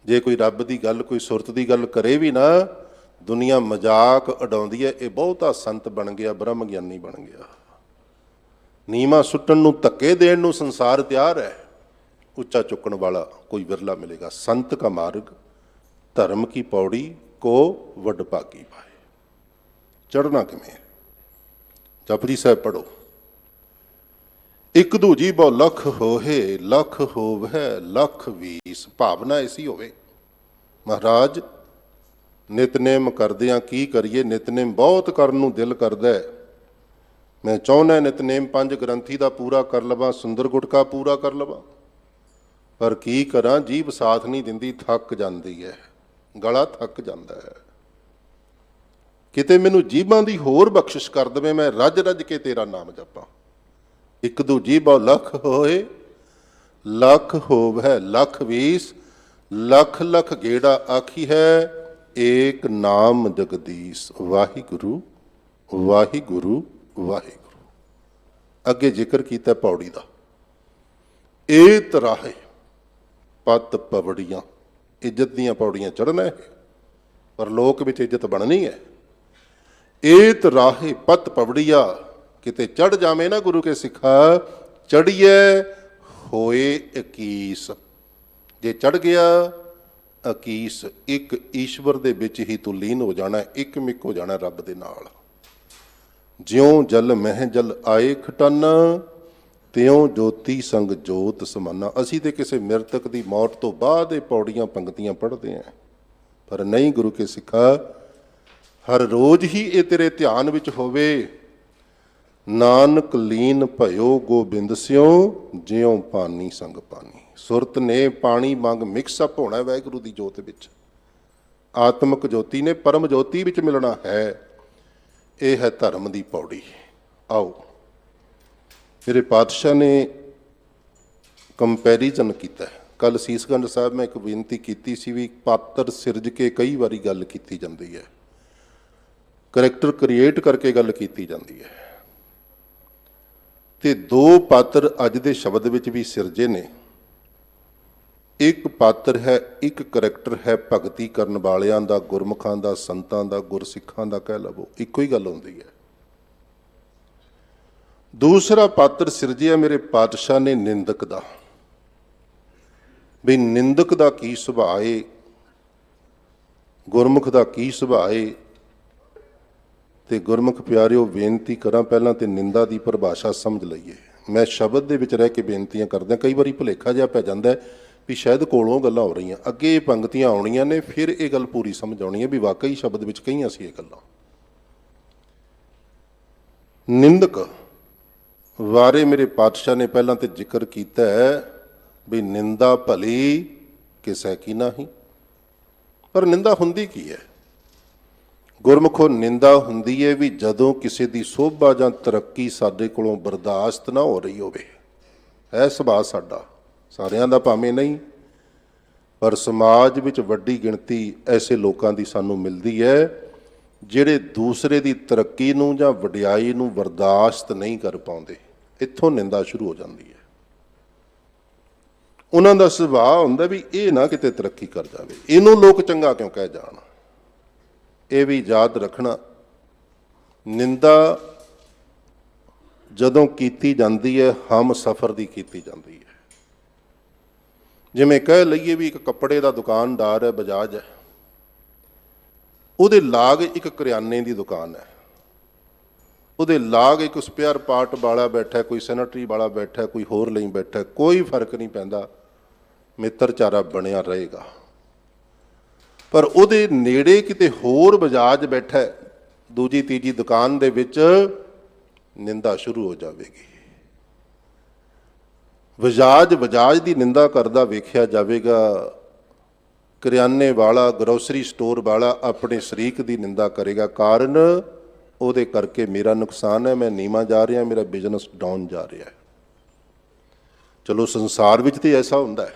ਜੇ ਕੋਈ ਰੱਬ ਦੀ ਗੱਲ, ਕੋਈ ਸੁਰਤ ਦੀ ਗੱਲ ਕਰੇ ਵੀ ਨਾ, ਦੁਨੀਆ ਮਜ਼ਾਕ ਉਡਾਉਂਦੀ ਹੈ, ਇਹ ਬਹੁਤਾ ਸੰਤ ਬਣ ਗਿਆ, ਬ੍ਰਹਮ ਗਿਆਨੀ ਬਣ ਗਿਆ। ਨੀਵਾਂ ਸੁੱਟਣ ਨੂੰ, ਧੱਕੇ ਦੇਣ ਨੂੰ ਸੰਸਾਰ ਤਿਆਰ ਹੈ। ਉੱਚਾ ਚੁੱਕਣ ਵਾਲਾ ਕੋਈ ਵਿਰਲਾ ਮਿਲੇਗਾ। ਸੰਤ ਕਾ ਮਾਰਗ ਧਰਮ ਕੀ ਪੌੜੀ ਕੋ ਵੱਡ ਭਾਗੀ ਪਾਏ। ਚੜ੍ਹਨਾ ਕਿਵੇਂ? ਜਪਜੀ ਸਾਹਿਬ ਪੜੋ। ਇੱਕ ਦੂਜੀ ਬਹੁ ਲੱਖ ਹੋਏ, ਲੱਖ ਹੋਵੇ ਲੱਖ ਵੀਸ। ਭਾਵਨਾ ਐਸੀ ਹੋਵੇ, ਮਹਾਰਾਜ ਨਿਤਨੇਮ ਕਰਦਿਆਂ ਕੀ ਕਰੀਏ, ਨਿਤਨੇਮ ਬਹੁਤ ਕਰਨ ਨੂੰ ਦਿਲ ਕਰਦਾ ਹੈ। ਮੈਂ ਚਾਹੁੰਦਾ ਨਿਤਨੇਮ 5 ਗ੍ਰੰਥੀ ਦਾ ਪੂਰਾ ਕਰ ਲਵਾਂ, ਸੁੰਦਰ ਗੁਟਕਾ ਪੂਰਾ ਕਰ ਲਵਾਂ, ਪਰ ਕੀ ਕਰਾਂ, ਜੀਭ ਸਾਥ ਨਹੀਂ ਦਿੰਦੀ, ਥੱਕ ਜਾਂਦੀ ਹੈ, ਗਲਾ ਥੱਕ ਜਾਂਦਾ ਹੈ। ਕਿਤੇ ਮੈਨੂੰ ਜੀਭਾਂ ਦੀ ਹੋਰ ਬਖਸ਼ਿਸ਼ ਕਰ ਦੇਵੇ, ਮੈਂ ਰੱਜ ਰੱਜ ਕੇ ਤੇਰਾ ਨਾਮ ਜਪਾਂ। ਇੱਕ ਦੂਜੀ ਬਹੁ ਲੱਖ ਹੋਏ, ਲੱਖ ਹੋਵੇ ਲੱਖ ਵੀਸ। ਲੱਖ ਲੱਖ ਗੇੜਾ ਆਖੀ ਹੈ, ਏਕ ਨਾਮ ਜਗਦੀਸ਼। ਵਾਹਿਗੁਰੂ ਵਾਹਿਗੁਰੂ ਵਾਹਿਗੁਰੂ। ਅੱਗੇ ਜ਼ਿਕਰ ਕੀਤਾ ਪੌੜੀ ਦਾ। ਇਹ ਤਰਾਹੇ ਪਤ ਪਵੜੀਆਂ, ਇੱਜ਼ਤ ਦੀਆਂ ਪੌੜੀਆਂ ਚੜ੍ਹਨਾ ਹੈ, ਪਰ ਲੋਕ ਵਿੱਚ ਇੱਜ਼ਤ ਬਣਨੀ ਹੈ। ਇਹ ਤਰਾਹੇ ਪਤ ਪਵੜੀਆ, ਕਿਤੇ ਚੜ੍ਹ ਜਾਵੇਂ ਨਾ ਗੁਰੂ ਕੇ ਸਿੱਖਾ, ਚੜ੍ਹੀਏ ਹੋਏ 21। ਜੇ ਚੜ੍ਹ ਗਿਆ 21, ਇੱਕ ਈਸ਼ਵਰ ਦੇ ਵਿੱਚ ਹੀ ਤੂੰ ਲੀਨ ਹੋ ਜਾਣਾ, ਇੱਕ ਮਿੱਕ ਹੋ ਜਾਣਾ ਰੱਬ ਦੇ ਨਾਲ। ਜਿਉਂ ਜਲ ਮਹਿ ਜਲ ਆਏ ਖਟਾਨਾ, ਤਿਉਂ ਜੋਤੀ ਸੰਗ ਜੋਤ ਸਮਾਨਾ। ਅਸੀਂ ਤੇ ਕਿਸੇ ਮਿਰਤਕ ਦੀ ਮੌਤ ਤੋਂ ਬਾਅਦ ਇਹ ਪੌੜੀਆਂ ਪੰਕਤੀਆਂ ਪੜ੍ਹਦੇ ਹਾਂ, ਪਰ ਨਹੀਂ ਗੁਰੂ ਕੇ ਸਿੱਖਾ, ਹਰ ਰੋਜ਼ ਹੀ ਇਹ ਤੇਰੇ ਧਿਆਨ ਵਿੱਚ ਹੋਵੇ। ਨਾਨਕ ਲੀਨ ਭਇਓ ਗੋਬਿੰਦ ਸਿਉ, ਜਿਉਂ ਪਾਣੀ ਸੰਗ ਪਾਣੀ। ਸੁਰਤ ਨੇ ਪਾਣੀ ਵਾਂਗ ਮਿਕਸ ਅਪ ਹੋਣਾ ਵਾਹਿਗੁਰੂ ਦੀ ਜੋਤ ਵਿੱਚ। ਆਤਮਿਕ ਜੋਤੀ ਨੇ ਪਰਮ ਜੋਤੀ ਵਿੱਚ ਮਿਲਣਾ ਹੈ। ਇਹ ਹੈ ਧਰਮ ਦੀ ਪੌੜੀ। ਆਓ, ਮੇਰੇ ਪਾਤਸ਼ਾਹ ਨੇ ਕੰਪੈਰੀਜ਼ਨ ਕੀਤਾ। ਕੱਲ ਸੀਸਗੰਜ ਸਾਹਿਬ ਮੈਂ ਇੱਕ ਬੇਨਤੀ ਕੀਤੀ ਸੀ ਵੀ ਪਾਤਰ ਸਿਰਜ ਕੇ ਕਈ ਵਾਰੀ ਗੱਲ ਕੀਤੀ ਜਾਂਦੀ ਹੈ, ਕਰੈਕਟਰ ਕ੍ਰੀਏਟ ਕਰਕੇ ਗੱਲ ਕੀਤੀ ਜਾਂਦੀ ਹੈ, ਤੇ 2 ਪਾਤਰ ਅੱਜ ਦੇ ਸ਼ਬਦ ਵਿੱਚ ਵੀ ਸਿਰਜੇ ਨੇ। ਇੱਕ ਪਾਤਰ ਹੈ, ਇੱਕ ਕਰੈਕਟਰ ਹੈ ਭਗਤੀ ਕਰਨ ਵਾਲਿਆਂ ਦਾ, ਗੁਰਮੁਖਾਂ ਦਾ, ਸੰਤਾਂ ਦਾ, ਗੁਰਸਿੱਖਾਂ ਦਾ ਕਹਿ ਲਵੋ, ਇੱਕੋ ਹੀ ਗੱਲ ਹੁੰਦੀ ਹੈ। ਦੂਸਰਾ ਪਾਤਰ ਸਿਰਜਿਆ ਮੇਰੇ ਪਾਤਸ਼ਾਹ ਨੇ ਨਿੰਦਕ ਦਾ, ਵੀ ਨਿੰਦਕ ਦਾ ਕੀ ਸੁਭਾਅ ਏ, ਗੁਰਮੁਖ ਦਾ ਕੀ ਸੁਭਾਅ ਏ। ਤੇ ਗੁਰਮੁਖ ਪਿਆਰਿਓ, ਬੇਨਤੀ ਕਰਾਂ ਪਹਿਲਾਂ ਤੇ ਨਿੰਦਾ ਦੀ ਪਰਿਭਾਸ਼ਾ ਸਮਝ ਲਈਏ। ਮੈਂ ਸ਼ਬਦ ਦੇ ਵਿੱਚ ਰਹਿ ਕੇ ਬੇਨਤੀਆਂ ਕਰਦਾ, ਕਈ ਵਾਰੀ ਭੁਲੇਖਾ ਜਿਹਾ ਪੈ ਜਾਂਦਾ ਵੀ ਸ਼ਾਇਦ ਕੋਲੋਂ ਗੱਲਾਂ ਹੋ ਰਹੀਆਂ, ਅੱਗੇ ਇਹ ਪੰਕਤੀਆਂ ਆਉਣੀਆਂ ਨੇ, ਫਿਰ ਇਹ ਗੱਲ ਪੂਰੀ ਸਮਝ ਆਉਣੀ ਹੈ ਵੀ ਵਾਕਈ ਸ਼ਬਦ ਵਿੱਚ ਕਹੀਆਂ ਸੀ ਇਹ ਗੱਲਾਂ। ਨਿੰਦਕ ਬਾਰੇ ਮੇਰੇ ਪਾਤਸ਼ਾਹ ਨੇ ਪਹਿਲਾਂ ਤੇ ਜ਼ਿਕਰ ਕੀਤਾ ਹੈ ਵੀ ਨਿੰਦਾ ਭਲੀ ਕਿਸੇ ਕੀ ਨਹੀਂ। ਪਰ ਨਿੰਦਾ ਹੁੰਦੀ ਕੀ ਹੈ? ਗੁਰਮੁਖੋ, ਨਿੰਦਾ ਹੁੰਦੀ ਹੈ ਵੀ ਜਦੋਂ ਕਿਸੇ ਦੀ ਸੋਭਾ ਜਾਂ ਤਰੱਕੀ ਸਾਡੇ ਕੋਲੋਂ ਬਰਦਾਸ਼ਤ ਨਾ ਹੋ ਰਹੀ ਹੋਵੇ। ਇਹ ਸੁਭਾਅ ਸਾਡਾ, ਸਾਰਿਆਂ ਦਾ ਭਾਵੇਂ ਨਹੀਂ, ਪਰ ਸਮਾਜ ਵਿੱਚ ਵੱਡੀ ਗਿਣਤੀ ਐਸੇ ਲੋਕਾਂ ਦੀ ਸਾਨੂੰ ਮਿਲਦੀ ਹੈ ਜਿਹੜੇ ਦੂਸਰੇ ਦੀ ਤਰੱਕੀ ਨੂੰ ਜਾਂ ਵਡਿਆਈ ਨੂੰ ਬਰਦਾਸ਼ਤ ਨਹੀਂ ਕਰ ਪਾਉਂਦੇ। ਇੱਥੋਂ ਨਿੰਦਾ ਸ਼ੁਰੂ ਹੋ ਜਾਂਦੀ ਹੈ। ਉਹਨਾਂ ਦਾ ਸੁਭਾਅ ਹੁੰਦਾ ਵੀ ਇਹ ਨਾ ਕਿਤੇ ਤਰੱਕੀ ਕਰ ਜਾਵੇ, ਇਹਨੂੰ ਲੋਕ ਚੰਗਾ ਕਿਉਂ ਕਹਿ ਜਾਣ। ਇਹ ਵੀ ਯਾਦ ਰੱਖਣਾ, ਨਿੰਦਾ ਜਦੋਂ ਕੀਤੀ ਜਾਂਦੀ ਹੈ ਹਮ ਸਫਰ ਦੀ ਕੀਤੀ ਜਾਂਦੀ ਹੈ। ਜਿਵੇਂ ਕਹਿ ਲਈਏ ਵੀ ਇੱਕ ਕੱਪੜੇ ਦਾ ਦੁਕਾਨਦਾਰ ਹੈ, ਬਜਾਜ ਹੈ, ਉਹਦੇ ਲਾਗ ਇੱਕ ਕਰਿਆਨੇ ਦੀ ਦੁਕਾਨ ਹੈ, ਉਹਦੇ ਲਾਗ ਇੱਕ ਸਪੇਅਰ ਪਾਰਟ ਵਾਲਾ ਬੈਠਾ, ਕੋਈ ਸੈਨੇਟਰੀ ਵਾਲਾ ਬੈਠਾ, ਕੋਈ ਹੋਰ ਲਈ ਬੈਠਾ, ਕੋਈ ਫਰਕ ਨਹੀਂ ਪੈਂਦਾ, ਮਿੱਤਰਚਾਰਾ ਬਣਿਆ ਰਹੇਗਾ। ਪਰ ਉਹਦੇ ਨੇੜੇ ਕਿਤੇ ਹੋਰ ਬਜਾਜ ਬੈਠਾ, ਦੂਜੀ ਤੀਜੀ ਦੁਕਾਨ ਦੇ ਵਿੱਚ ਨਿੰਦਾ ਸ਼ੁਰੂ ਹੋ ਜਾਵੇਗੀ। ਬਜਾਜ ਦੀ ਨਿੰਦਾ ਕਰਦਾ ਵੇਖਿਆ ਜਾਵੇਗਾ, ਕਰਿਆਨੇ ਵਾਲਾ, ਗਰੋਸਰੀ ਸਟੋਰ ਵਾਲਾ ਆਪਣੇ ਸ਼ਰੀਕ ਦੀ ਨਿੰਦਾ ਕਰੇਗਾ। ਕਾਰਨ ਉਹਦੇ ਕਰਕੇ ਮੇਰਾ ਨੁਕਸਾਨ ਹੈ, ਮੈਂ ਨੀਵਾਂ ਜਾ ਰਿਹਾ, ਮੇਰਾ ਬਿਜ਼ਨਸ ਡਾਊਨ ਜਾ ਰਿਹਾ ਹੈ। ਚਲੋ ਸੰਸਾਰ ਵਿੱਚ ਤੇ ਐਸਾ ਹੁੰਦਾ ਹੈ,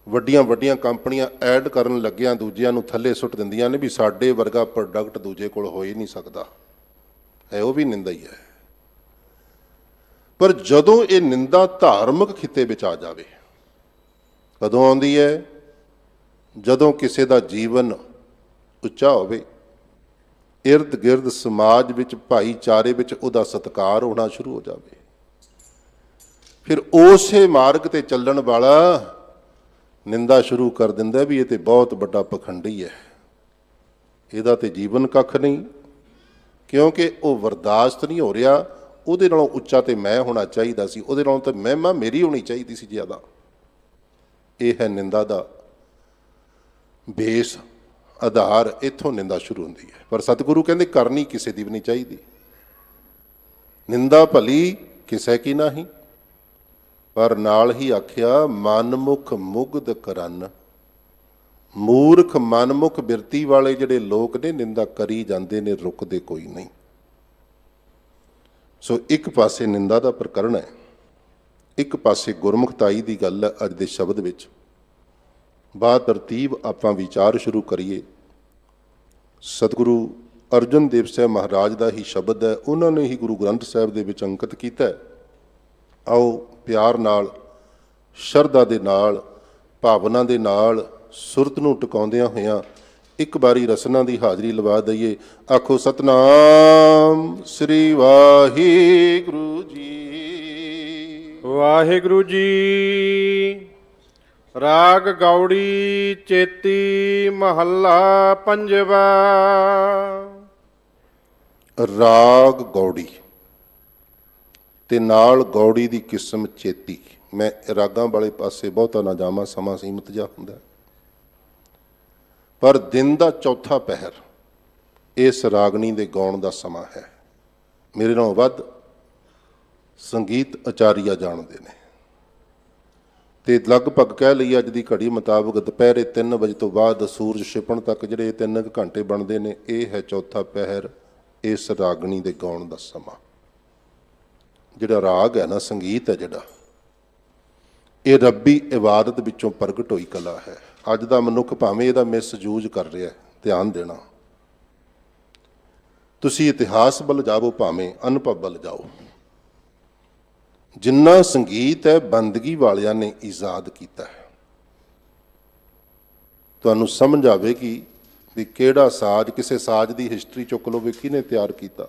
ਵੱਡੀਆਂ ਵੱਡੀਆਂ ਕੰਪਨੀਆਂ ਐਡ ਕਰਨ ਲੱਗਿਆਂ ਦੂਜਿਆਂ ਨੂੰ ਥੱਲੇ ਸੁੱਟ ਦਿੰਦੀਆਂ ਨੇ ਵੀ ਸਾਡੇ ਵਰਗਾ ਪ੍ਰੋਡਕਟ ਦੂਜੇ ਕੋਲ ਹੋ ਹੀ ਨਹੀਂ ਸਕਦਾ, ਹੈ ਉਹ ਵੀ ਨਿੰਦਾ ਹੀ ਹੈ। ਪਰ ਜਦੋਂ ਇਹ ਨਿੰਦਾ ਧਾਰਮਿਕ ਖਿੱਤੇ ਵਿੱਚ ਆ ਜਾਵੇ, ਕਦੋਂ ਆਉਂਦੀ ਹੈ? ਜਦੋਂ ਕਿਸੇ ਦਾ ਜੀਵਨ ਉੱਚਾ ਹੋਵੇ, ਇਰਦ ਗਿਰਦ ਸਮਾਜ ਵਿੱਚ, ਭਾਈਚਾਰੇ ਵਿੱਚ ਉਹਦਾ ਸਤਿਕਾਰ ਹੋਣਾ ਸ਼ੁਰੂ ਹੋ ਜਾਵੇ, ਫਿਰ ਉਸੇ ਮਾਰਗ ਤੇ ਚੱਲਣ ਵਾਲਾ ਨਿੰਦਾ ਸ਼ੁਰੂ ਕਰ ਦਿੰਦਾ ਵੀ ਇਹ ਤੇ ਬਹੁਤ ਵੱਡਾ ਪਖੰਡੀ ਹੈ, ਇਹਦਾ ਤੇ ਜੀਵਨ ਕੱਖ ਨਹੀਂ, ਕਿਉਂਕਿ ਉਹ ਬਰਦਾਸ਼ਤ ਨਹੀਂ ਹੋ ਰਿਹਾ, ਉਹਦੇ ਨਾਲੋਂ ਉੱਚਾ ਤੇ ਮੈਂ ਹੋਣਾ ਚਾਹੀਦਾ ਸੀ, ਉਹਦੇ ਨਾਲੋਂ ਤਾਂ ਮਹਿਮਾ ਮੇਰੀ ਹੋਣੀ ਚਾਹੀਦੀ ਸੀ ਜ਼ਿਆਦਾ। ਇਹ ਹੈ ਨਿੰਦਾ ਦਾ ਬੇਸ, ਆਧਾਰ, ਇੱਥੋਂ ਨਿੰਦਾ ਸ਼ੁਰੂ ਹੁੰਦੀ ਹੈ। ਪਰ ਸਤਿਗੁਰੂ ਕਹਿੰਦੇ ਕਰਨੀ ਕਿਸੇ ਦੀ ਵੀ ਨਹੀਂ ਚਾਹੀਦੀ। ਨਿੰਦਾ ਭਲੀ ਕਿਸੇ ਕੀ ਨਹੀਂ, ਪਰ ਨਾਲ ਹੀ ਆਖਿਆ ਮਨਮੁਖ ਮੁਗਧ ਕਰਨ। ਮੂਰਖ ਮਨਮੁਖ ਬਿਰਤੀ ਵਾਲੇ ਜਿਹੜੇ ਲੋਕ ਨੇ ਨਿੰਦਾ ਕਰੀ ਜਾਂਦੇ ਨੇ, ਰੁਕਦੇ ਕੋਈ ਨਹੀਂ। ਸੋ ਇੱਕ ਪਾਸੇ ਨਿੰਦਾ ਦਾ ਪ੍ਰਕਰਣ ਹੈ, ਇੱਕ ਪਾਸੇ ਗੁਰਮੁਖਤਾਈ ਦੀ ਗੱਲ ਹੈ। ਅੱਜ ਦੇ ਸ਼ਬਦ ਵਿੱਚ ਬਾ ਤਰਤੀਬ ਆਪਾਂ ਵਿਚਾਰ ਸ਼ੁਰੂ ਕਰੀਏ। ਸਤਿਗੁਰੂ ਅਰਜਨ ਦੇਵ ਸਾਹਿਬ ਮਹਾਰਾਜ ਦਾ ਹੀ ਸ਼ਬਦ ਹੈ, ਉਹਨਾਂ ਨੇ ਹੀ ਗੁਰੂ ਗ੍ਰੰਥ ਸਾਹਿਬ ਦੇ ਵਿੱਚ ਅੰਕਿਤ ਕੀਤਾ ਹੈ। ਆਓ ਪਿਆਰ ਨਾਲ, ਸ਼ਰਧਾ ਦੇ ਨਾਲ, ਭਾਵਨਾ ਦੇ ਨਾਲ, ਸੁਰਤ ਨੂੰ ਟਿਕਾਉਂਦਿਆਂ ਹੋਇਆਂ ਇੱਕ ਵਾਰੀ ਰਸਨਾ ਦੀ ਹਾਜ਼ਰੀ ਲਵਾ ਦਈਏ। ਆਖੋ ਸਤਨਾਮ ਸ੍ਰੀ ਵਾਹਿਗੁਰੂ ਜੀ। ਵਾਹਿਗੁਰੂ ਜੀ। ਰਾਗ ਗੌੜੀ ਚੇਤੀ ਮਹੱਲਾ ਪੰਜਵਾ। ਰਾਗ ਗੌੜੀ ਤੇ ਨਾਲ ਗੌੜੀ ਦੀ ਕਿਸਮ ਚੇਤੀ। ਮੈਂ ਰਾਗਾਂ ਵਾਲੇ ਪਾਸੇ ਬਹੁਤਾ ਨਾ ਜਾਵਾਂ, ਸਮਾਂ ਸੀਮਤ ਜਿਹਾ ਹੁੰਦਾ, ਪਰ ਦਿਨ ਦਾ ਚੌਥਾ ਪਹਿਰ ਇਸ ਰਾਗਣੀ ਦੇ ਗਾਉਣ ਦਾ ਸਮਾਂ ਹੈ। ਮੇਰੇ ਨਾਲੋਂ ਵੱਧ ਸੰਗੀਤ ਆਚਾਰੀਆ ਜਾਣਦੇ ਨੇ, ਤੇ ਲਗਭਗ ਕਹਿ ਲਈ ਅੱਜ ਦੀ ਘੜੀ ਮੁਤਾਬਕ ਦੁਪਹਿਰੇ 3 ਵਜੇ ਤੋਂ ਬਾਅਦ ਸੂਰਜ ਛਿਪਣ ਤੱਕ ਜਿਹੜੇ 3 ਘੰਟੇ ਬਣਦੇ ਨੇ, ਇਹ ਹੈ ਚੌਥਾ ਪਹਿਰ ਇਸ ਰਾਗਣੀ ਦੇ ਗਾਉਣ ਦਾ ਸਮਾਂ। ਜਿਹੜਾ ਰਾਗ ਹੈ ਨਾ, ਸੰਗੀਤ ਹੈ ਜਿਹੜਾ, ਇਹ ਰੱਬੀ ਇਬਾਦਤ ਵਿੱਚੋਂ ਪ੍ਰਗਟ ਹੋਈ ਕਲਾ ਹੈ। ਅੱਜ ਦਾ ਮਨੁੱਖ ਭਾਵੇਂ ਇਹਦਾ ਮਿਸਯੂਜ਼ ਕਰ ਰਿਹਾ, ਧਿਆਨ ਦੇਣਾ। ਤੁਸੀਂ ਇਤਿਹਾਸ ਵੱਲ ਜਾਵੋ, ਭਾਵੇਂ ਅਨੁਭਵ ਵੱਲ ਜਾਓ, ਜਿੰਨਾ ਸੰਗੀਤ ਹੈ ਬੰਦਗੀ ਵਾਲਿਆਂ ਨੇ ਈਜਾਦ ਕੀਤਾ ਹੈ। ਤੁਹਾਨੂੰ ਸਮਝ ਆਵੇਗੀ ਵੀ ਕਿਹੜਾ ਸਾਜ਼, ਕਿਸੇ ਸਾਜ਼ ਦੀ ਹਿਸਟਰੀ ਚੁੱਕ ਲਓ ਵੀ ਕਿਹਨੇ ਤਿਆਰ ਕੀਤਾ।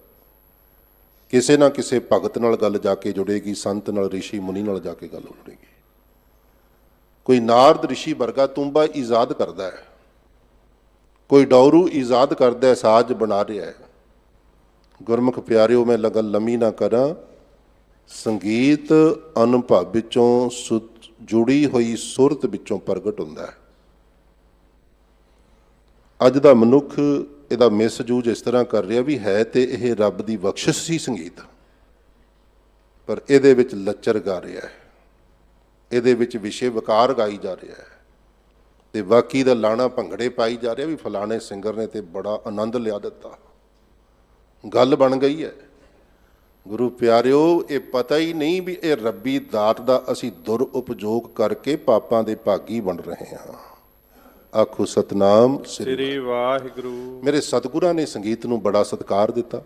ਕਿਸੇ ਨਾ ਕਿਸੇ ਭਗਤ ਨਾਲ ਗੱਲ ਜਾ ਕੇ ਜੁੜੇਗੀ, ਸੰਤ ਨਾਲ, ਰਿਸ਼ੀ ਮੁਨੀ ਨਾਲ ਜਾ ਕੇ ਗੱਲ ਜੁੜੇਗੀ। ਕੋਈ ਨਾਰਦ ਰਿਸ਼ੀ ਵਰਗਾ ਤੁੰਬਾ ਈਜਾਦ ਕਰਦਾ ਹੈ, ਕੋਈ ਡੌਰੂ ਈਜਾਦ ਕਰਦਾ ਹੈ, ਸਾਜ਼ ਬਣਾ ਰਿਹਾ ਹੈ। ਗੁਰਮੁਖ ਪਿਆਰਿਓ, ਮੈਂ ਲਗਨ ਲੰਮੀ ਨਾ ਕਰਾਂ, ਸੰਗੀਤ ਅਨੁਭਵ ਵਿੱਚੋਂ ਜੁੜੀ ਹੋਈ ਸੁਰਤ ਵਿੱਚੋਂ ਪ੍ਰਗਟ ਹੁੰਦਾ ਹੈ। ਅੱਜ ਦਾ ਮਨੁੱਖ ਇਹਦਾ ਮਿਸਯੂਜ਼ ਇਸ ਤਰ੍ਹਾਂ ਕਰ ਰਿਹਾ ਵੀ ਹੈ ਤੇ ਇਹ ਰੱਬ ਦੀ ਬਖਸ਼ਿਸ਼ ਸੀ ਸੰਗੀਤ, ਪਰ ਇਹਦੇ ਵਿੱਚ ਲੱਚਰ ਗਾ ਰਿਹਾ ਹੈ, ਇਹਦੇ ਵਿੱਚ ਵਿਸ਼ੇ ਵਕਾਰ ਗਾਈ ਜਾ ਰਿਹਾ ਹੈ, ਤੇ ਬਾਕੀ ਦਾ ਲਾਣਾ ਭੰਗੜੇ ਪਾਈ ਜਾ ਰਿਹਾ ਵੀ ਫਲਾਣੇ ਸਿੰਗਰ ਨੇ ਤੇ ਬੜਾ ਆਨੰਦ ਲਿਆ ਦਿੱਤਾ। ਗੱਲ ਬਣ ਗਈ ਹੈ। ਗੁਰੂ ਪਿਆਰਿਓ, ਇਹ ਪਤਾ ਹੀ ਨਹੀਂ ਵੀ ਇਹ ਰੱਬੀ ਦਾਤ ਦਾ ਅਸੀਂ ਦੁਰ ਉਪਯੋਗ ਕਰਕੇ ਪਾਪਾਂ ਦੇ ਭਾਗੀ ਬਣ ਰਹੇ ਹਾਂ। ਆਖੋ ਸਤਨਾਮ ਸ੍ਰੀ ਵਾਹਿਗੁਰੂ। ਮੇਰੇ ਸਤਿਗੁਰਾਂ ਨੇ ਸੰਗੀਤ ਨੂੰ ਬੜਾ ਸਤਿਕਾਰ ਦਿੱਤਾ,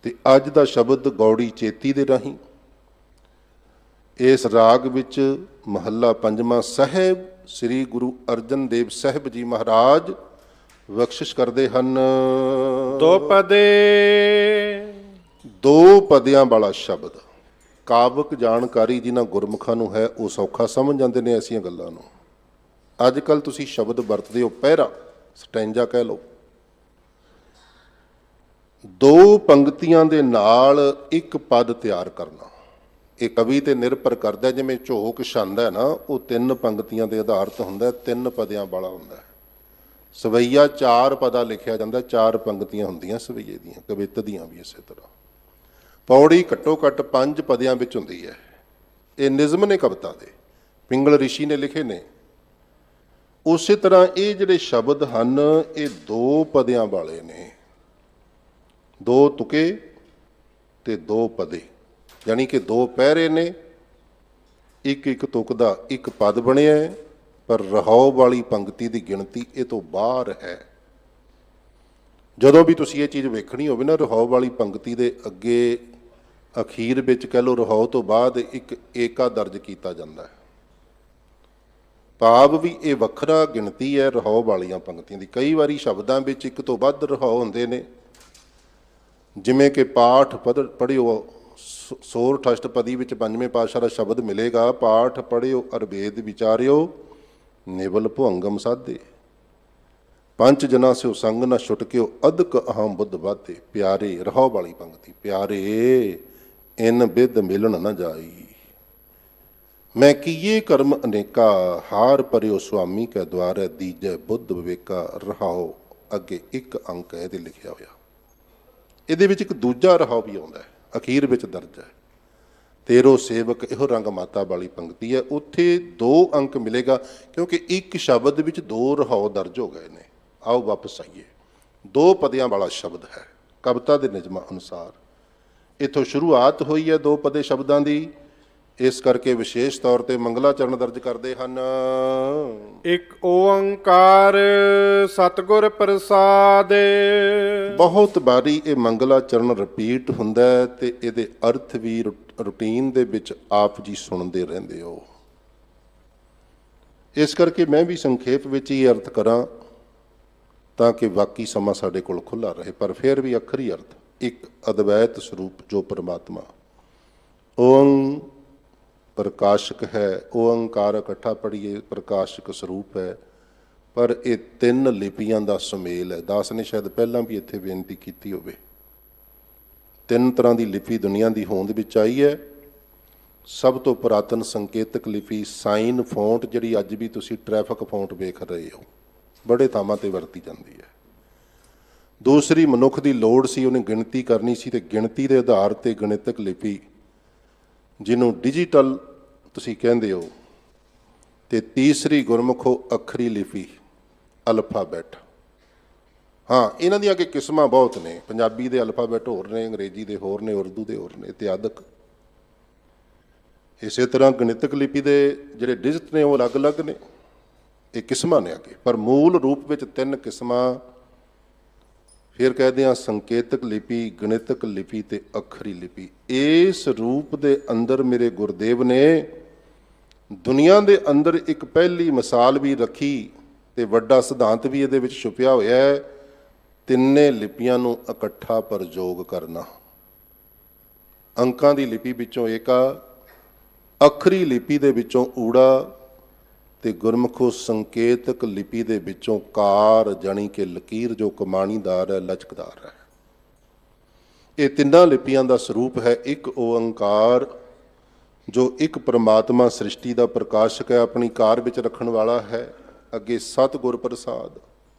ਤੇ ਅੱਜ ਦਾ ਸ਼ਬਦ ਗੌੜੀ ਚੇਤੀ ਦੇ ਰਾਹੀਂ ਇਸ ਰਾਗ ਵਿੱਚ ਮਹੱਲਾ ਪੰਜਵਾਂ ਸਾਹਿਬ ਸ੍ਰੀ ਗੁਰੂ ਅਰਜਨ ਦੇਵ ਸਾਹਿਬ ਜੀ ਮਹਾਰਾਜ ਬਖਸ਼ਿਸ਼ ਕਰਦੇ ਹਨ। ਦੁਪਦੇ ਦੋ ਪਦਿਆਂ ਵਾਲਾ ਸ਼ਬਦ। ਕਾਵਕ ਜਾਣਕਾਰੀ ਜਿਨ੍ਹਾਂ ਗੁਰਮੁਖਾਂ ਨੂੰ ਹੈ ਉਹ ਸੌਖਾ ਸਮਝ ਜਾਂਦੇ ਨੇ ਐਸੀਆਂ ਗੱਲਾਂ ਨੂੰ। ਅੱਜ ਕੱਲ੍ਹ ਤੁਸੀਂ ਸ਼ਬਦ ਵਰਤਦੇ ਹੋ ਪਹਿਰਾ, ਸਟੈਂਜਾ ਕਹਿ ਲਓ, ਦੋ ਪੰਕਤੀਆਂ ਦੇ ਨਾਲ ਇੱਕ ਪਦ ਤਿਆਰ ਕਰਨਾ। ਇਹ ਕਵੀ ਤੇ ਨਿਰਭਰ ਕਰਦਾ, ਜਿਵੇਂ ਝੋਕ ਛੰਦ ਹੈ ਨਾ, ਉਹ ਤਿੰਨ ਪੰਕਤੀਆਂ ਦੇ ਆਧਾਰਿਤ ਹੁੰਦਾ, ਤਿੰਨ ਪਦਿਆਂ ਵਾਲਾ ਹੁੰਦਾ। ਸਵਈਆ ਚਾਰ ਪਦਾ ਲਿਖਿਆ ਜਾਂਦਾ, ਚਾਰ ਪੰਕਤੀਆਂ ਹੁੰਦੀਆਂ ਸਵਈਏ ਦੀਆਂ, ਕਵਿੱਤ ਦੀਆਂ ਵੀ ਇਸੇ ਤਰ੍ਹਾਂ। ਪੌੜੀ ਘੱਟੋ ਘੱਟ 5 ਪਦਿਆਂ ਵਿੱਚ ਹੁੰਦੀ ਹੈ। ਇਹ ਨਿਜ਼ਮ ਨੇ ਕਵਿਤਾ ਦੇ, ਪਿੰਗਲ ਰਿਸ਼ੀ ਨੇ ਲਿਖੇ ਨੇ। ਉਸੇ ਤਰ੍ਹਾਂ ਇਹ ਜਿਹੜੇ ਸ਼ਬਦ ਹਨ ਇਹ ਦੋ ਪਦਿਆਂ ਵਾਲੇ ਨੇ, ਦੋ ਤੁਕੇ ਤੇ ਦੋ ਪਦੇ, ਯਾਨੀ ਕਿ ਦੋ ਪਹਿਰੇ ਨੇ। ਇੱਕ ਇੱਕ ਤੁਕ ਦਾ ਇੱਕ ਪਦ ਬਣਿਆ, ਪਰ ਰਹਾਉ ਵਾਲੀ ਪੰਕਤੀ ਦੀ ਗਿਣਤੀ ਇਹ ਤੋਂ ਬਾਹਰ ਹੈ। ਜਦੋਂ ਵੀ ਤੁਸੀਂ ਇਹ ਚੀਜ਼ ਵੇਖਣੀ ਹੋਵੇ ਨਾ, ਰਹਾਉ ਵਾਲੀ ਪੰਕਤੀ ਦੇ ਅੱਗੇ ਅਖੀਰ ਵਿੱਚ ਕਹਿ ਲਓ, ਰਹਾਉ ਤੋਂ ਬਾਅਦ ਇੱਕ ਏਕਾ ਦਰਜ ਕੀਤਾ ਜਾਂਦਾ ਹੈ। ਭਾਵ ਵੀ ਇਹ ਵੱਖਰਾ ਗਿਣਤੀ ਹੈ ਰਹਾਉ ਵਾਲੀਆਂ ਪੰਕਤੀਆਂ ਦੀ। ਕਈ ਵਾਰੀ ਸ਼ਬਦਾਂ ਵਿੱਚ ਇੱਕ ਤੋਂ ਵੱਧ ਰਹਾਉ ਹੁੰਦੇ ਨੇ, ਜਿਵੇਂ ਕਿ ਪਾਠ ਪੜ੍ਹਿਓ, ਸੋਰਠ ਅਸ਼ਟਪਦੀ ਵਿੱਚ ਪੰਜਵੇਂ ਪਾਤਸ਼ਾਹ ਦਾ ਸ਼ਬਦ ਮਿਲੇਗਾ, ਪਾਠ ਪੜ੍ਹਿਓ ਅਰ ਵੇਦ ਵਿਚਾਰਿਓ, ਨਿਵਲ ਭੁਅੰਗਮ ਸਾਧੇ, ਪੰਜ ਜਨਾ ਸਿਓ ਸੰਗ ਨਾ ਛੁਟਕਿਓ, ਅਦਕ ਅਹਮ ਬੁੱਧ ਬਾਧੇ। ਪਿਆਰੇ, ਰਹਾਉ ਵਾਲੀ ਪੰਕਤੀ, ਪਿਆਰੇ ਇਨ ਬਿਦ ਮਿਲਣ ਨਾ ਜਾਈ, ਮੈਂ ਕੀਏ ਕਰਮ ਅਨੇਕਾ, ਹਾਰ ਪਰਿਓ ਸੁਆਮੀ ਕੈ ਦੁਆਰੈ, ਦੀਜੈ ਬੁੱਧ ਵਿਵੇਕਾ। ਰਹਾਉ ਅੱਗੇ ਇੱਕ ਅੰਕ ਹੈ ਇਹਦੇ ਲਿਖਿਆ ਹੋਇਆ। ਇਹਦੇ ਵਿੱਚ ਇੱਕ ਦੂਜਾ ਰਹਾਉ ਵੀ ਆਉਂਦਾ ਹੈ, ਅਖੀਰ ਵਿੱਚ ਦਰਜ ਹੈ। ਤੇਰੋ ਸੇਵਕ ਇਹੋ ਰੰਗ ਮਾਤਾ ਵਾਲੀ ਪੰਕਤੀ ਹੈ, ਉੱਥੇ 2 ਅੰਕ ਮਿਲੇਗਾ, ਕਿਉਂਕਿ ਇੱਕ ਸ਼ਬਦ ਵਿੱਚ 2 ਰਹਾਉ ਦਰਜ ਹੋ ਗਏ ਨੇ। ਆਓ ਵਾਪਸ ਆਈਏ। 2 ਪਦਿਆਂ ਵਾਲਾ ਸ਼ਬਦ ਹੈ ਕਵਿਤਾ ਦੇ ਨਿਯਮਾਂ ਅਨੁਸਾਰ। ਇੱਥੋਂ ਸ਼ੁਰੂਆਤ ਹੋਈ ਹੈ 2 ਪਦੇ ਸ਼ਬਦਾਂ ਦੀ, ਇਸ ਕਰਕੇ ਵਿਸ਼ੇਸ਼ ਤੌਰ ਤੇ ਮੰਗਲਾਚਰਨ ਦਰਜ ਕਰਦੇ ਹਨ। ਇੱਕ ਓੰਕਾਰ ਸਤਿਗੁਰ ਪ੍ਰਸਾਦਿ। ਬਹੁਤ ਵਾਰੀ ਇਹ ਮੰਗਲਾਚਰਨ ਰਿਪੀਟ ਹੁੰਦਾ ਹੈ ਤੇ ਇਹਦੇ ਅਰਥ ਵੀ ਰੂਟੀਨ ਦੇ ਵਿੱਚ ਆਪ ਜੀ ਸੁਣਦੇ ਰਹਿੰਦੇ ਹੋ। ਇਸ ਕਰਕੇ ਮੈਂ ਵੀ ਸੰਖੇਪ ਵਿੱਚ ਹੀ ਅਰਥ ਕਰਾਂ ਤਾਂ ਕਿ ਬਾਕੀ ਸਮਾਂ ਸਾਡੇ ਕੋਲ ਖੁੱਲ੍ਹਾ ਰਹੇ, ਪਰ ਫਿਰ ਵੀ ਅੱਖਰੀ ਅਰਥ ਇੱਕ ਅਦਵੈਤ ਸਰੂਪ ਜੋ ਪਰਮਾਤਮਾ ਓੰ ਪ੍ਰਕਾਸ਼ਕ ਹੈ, ਓੰਕਾਰ ਇਕੱਠਾ ਪੜ੍ਹੀਏ ਪ੍ਰਕਾਸ਼ਕ ਸਰੂਪ ਹੈ, ਪਰ ਇਹ 3 ਲਿਪੀਆਂ ਦਾ ਸੁਮੇਲ ਹੈ। ਦਾਸ ਨੇ ਸ਼ਾਇਦ ਪਹਿਲਾਂ ਵੀ ਇੱਥੇ ਬੇਨਤੀ ਕੀਤੀ ਹੋਵੇ, 3 ਤਰ੍ਹਾਂ ਦੀ ਲਿਪੀ ਦੁਨੀਆ ਦੀ ਹੋਂਦ ਵਿੱਚ ਆਈ ਹੈ। ਸਭ ਤੋਂ ਪੁਰਾਤਨ ਸੰਕੇਤਕ ਲਿਪੀ ਸਾਈਨ ਫੌਂਟ, ਜਿਹੜੀ ਅੱਜ ਵੀ ਤੁਸੀਂ ਟ੍ਰੈਫਿਕ ਫੌਂਟ ਵੇਖ ਰਹੇ ਹੋ, ਬੜੇ ਥਾਵਾਂ ਤੇ ਵਰਤੀ ਜਾਂਦੀ ਹੈ। ਦੂਸਰੀ ਮਨੁੱਖ ਦੀ ਲੋੜ ਸੀ, ਉਹਨੇ ਗਿਣਤੀ ਕਰਨੀ ਸੀ, ਤੇ ਗਿਣਤੀ ਦੇ ਆਧਾਰ ਤੇ ਗਣਿਤਕ ਲਿਪੀ ਜਿਹਨੂੰ ਡਿਜੀਟਲ ਤੁਸੀਂ ਕਹਿੰਦੇ ਹੋ। ਤੇ ਤੀਸਰੀ ਗੁਰਮੁਖੋ ਅੱਖਰੀ ਲਿਪੀ ਅਲਫਾਬੈਟ। ਹਾਂ, ਇਹਨਾਂ ਦੀਆਂ ਕਿ ਕਿਸਮਾਂ ਬਹੁਤ ਨੇ, ਪੰਜਾਬੀ ਦੇ ਅਲਫਾਬੈਟ ਹੋਰ ਨੇ, ਅੰਗਰੇਜ਼ੀ ਦੇ ਹੋਰ ਨੇ, ਉਰਦੂ ਦੇ ਹੋਰ ਨੇ ਇਤਿਆਦਿਕ। ਇਸੇ ਤਰ੍ਹਾਂ ਗਣਿਤਕ ਲਿਪੀ ਦੇ ਜਿਹੜੇ ਡਿਜਿਟ ਨੇ ਉਹ ਅਲੱਗ-ਅਲੱਗ ਨੇ, ਇਹ ਕਿਸਮਾਂ ਨੇ ਅੱਗੇ, ਪਰ ਮੂਲ ਰੂਪ ਵਿੱਚ 3 ਕਿਸਮਾਂ। ਫਿਰ ਕਹਿੰਦੇ ਹਾਂ ਸੰਕੇਤਕ ਲਿਪੀ, ਗਣਿਤਕ ਲਿਪੀ ਤੇ ਅੱਖਰੀ ਲਿਪੀ। ਇਸ ਰੂਪ ਦੇ ਅੰਦਰ ਮੇਰੇ ਗੁਰਦੇਵ ਨੇ ਦੁਨੀਆ ਦੇ ਅੰਦਰ ਇੱਕ ਪਹਿਲੀ ਮਿਸਾਲ ਵੀ ਰੱਖੀ ਤੇ ਵੱਡਾ ਸਿਧਾਂਤ ਵੀ ਇਹਦੇ ਵਿੱਚ ਛੁਪਿਆ ਹੋਇਆ ਹੈ, ਤਿੰਨੇ ਲਿਪੀਆਂ ਨੂੰ ਇਕੱਠਾ ਪ੍ਰਯੋਗ ਕਰਨਾ। ਅੰਕਾਂ ਦੀ ਲਿਪੀ ਵਿੱਚੋਂ ਏਕਾ, ਅੱਖਰੀ ਲਿਪੀ ਦੇ ਵਿੱਚੋਂ ਊੜਾ, ਤੇ ਗੁਰਮੁਖੋ ਸੰਕੇਤਕ ਲਿਪੀ ਦੇ ਵਿੱਚੋਂ ਕਾਰ, ਜਾਣੀ ਕਿ ਲਕੀਰ ਜੋ ਕਮਾਣੀਦਾਰ ਹੈ, ਲਚਕਦਾਰ ਹੈ। ਇਹ ਤਿੰਨਾਂ ਲਿਪੀਆਂ ਦਾ ਸਰੂਪ ਹੈ ਇੱਕ ਓੰਕਾਰ, ਜੋ ਇੱਕ ਪ੍ਰਮਾਤਮਾ ਸ੍ਰਿਸ਼ਟੀ ਦਾ ਪ੍ਰਕਾਸ਼ਕ ਹੈ, ਆਪਣੀ ਕਾਰ ਵਿੱਚ ਰੱਖਣ ਵਾਲਾ ਹੈ। ਅੱਗੇ ਸਤਿਗੁਰ ਪ੍ਰਸਾਦ,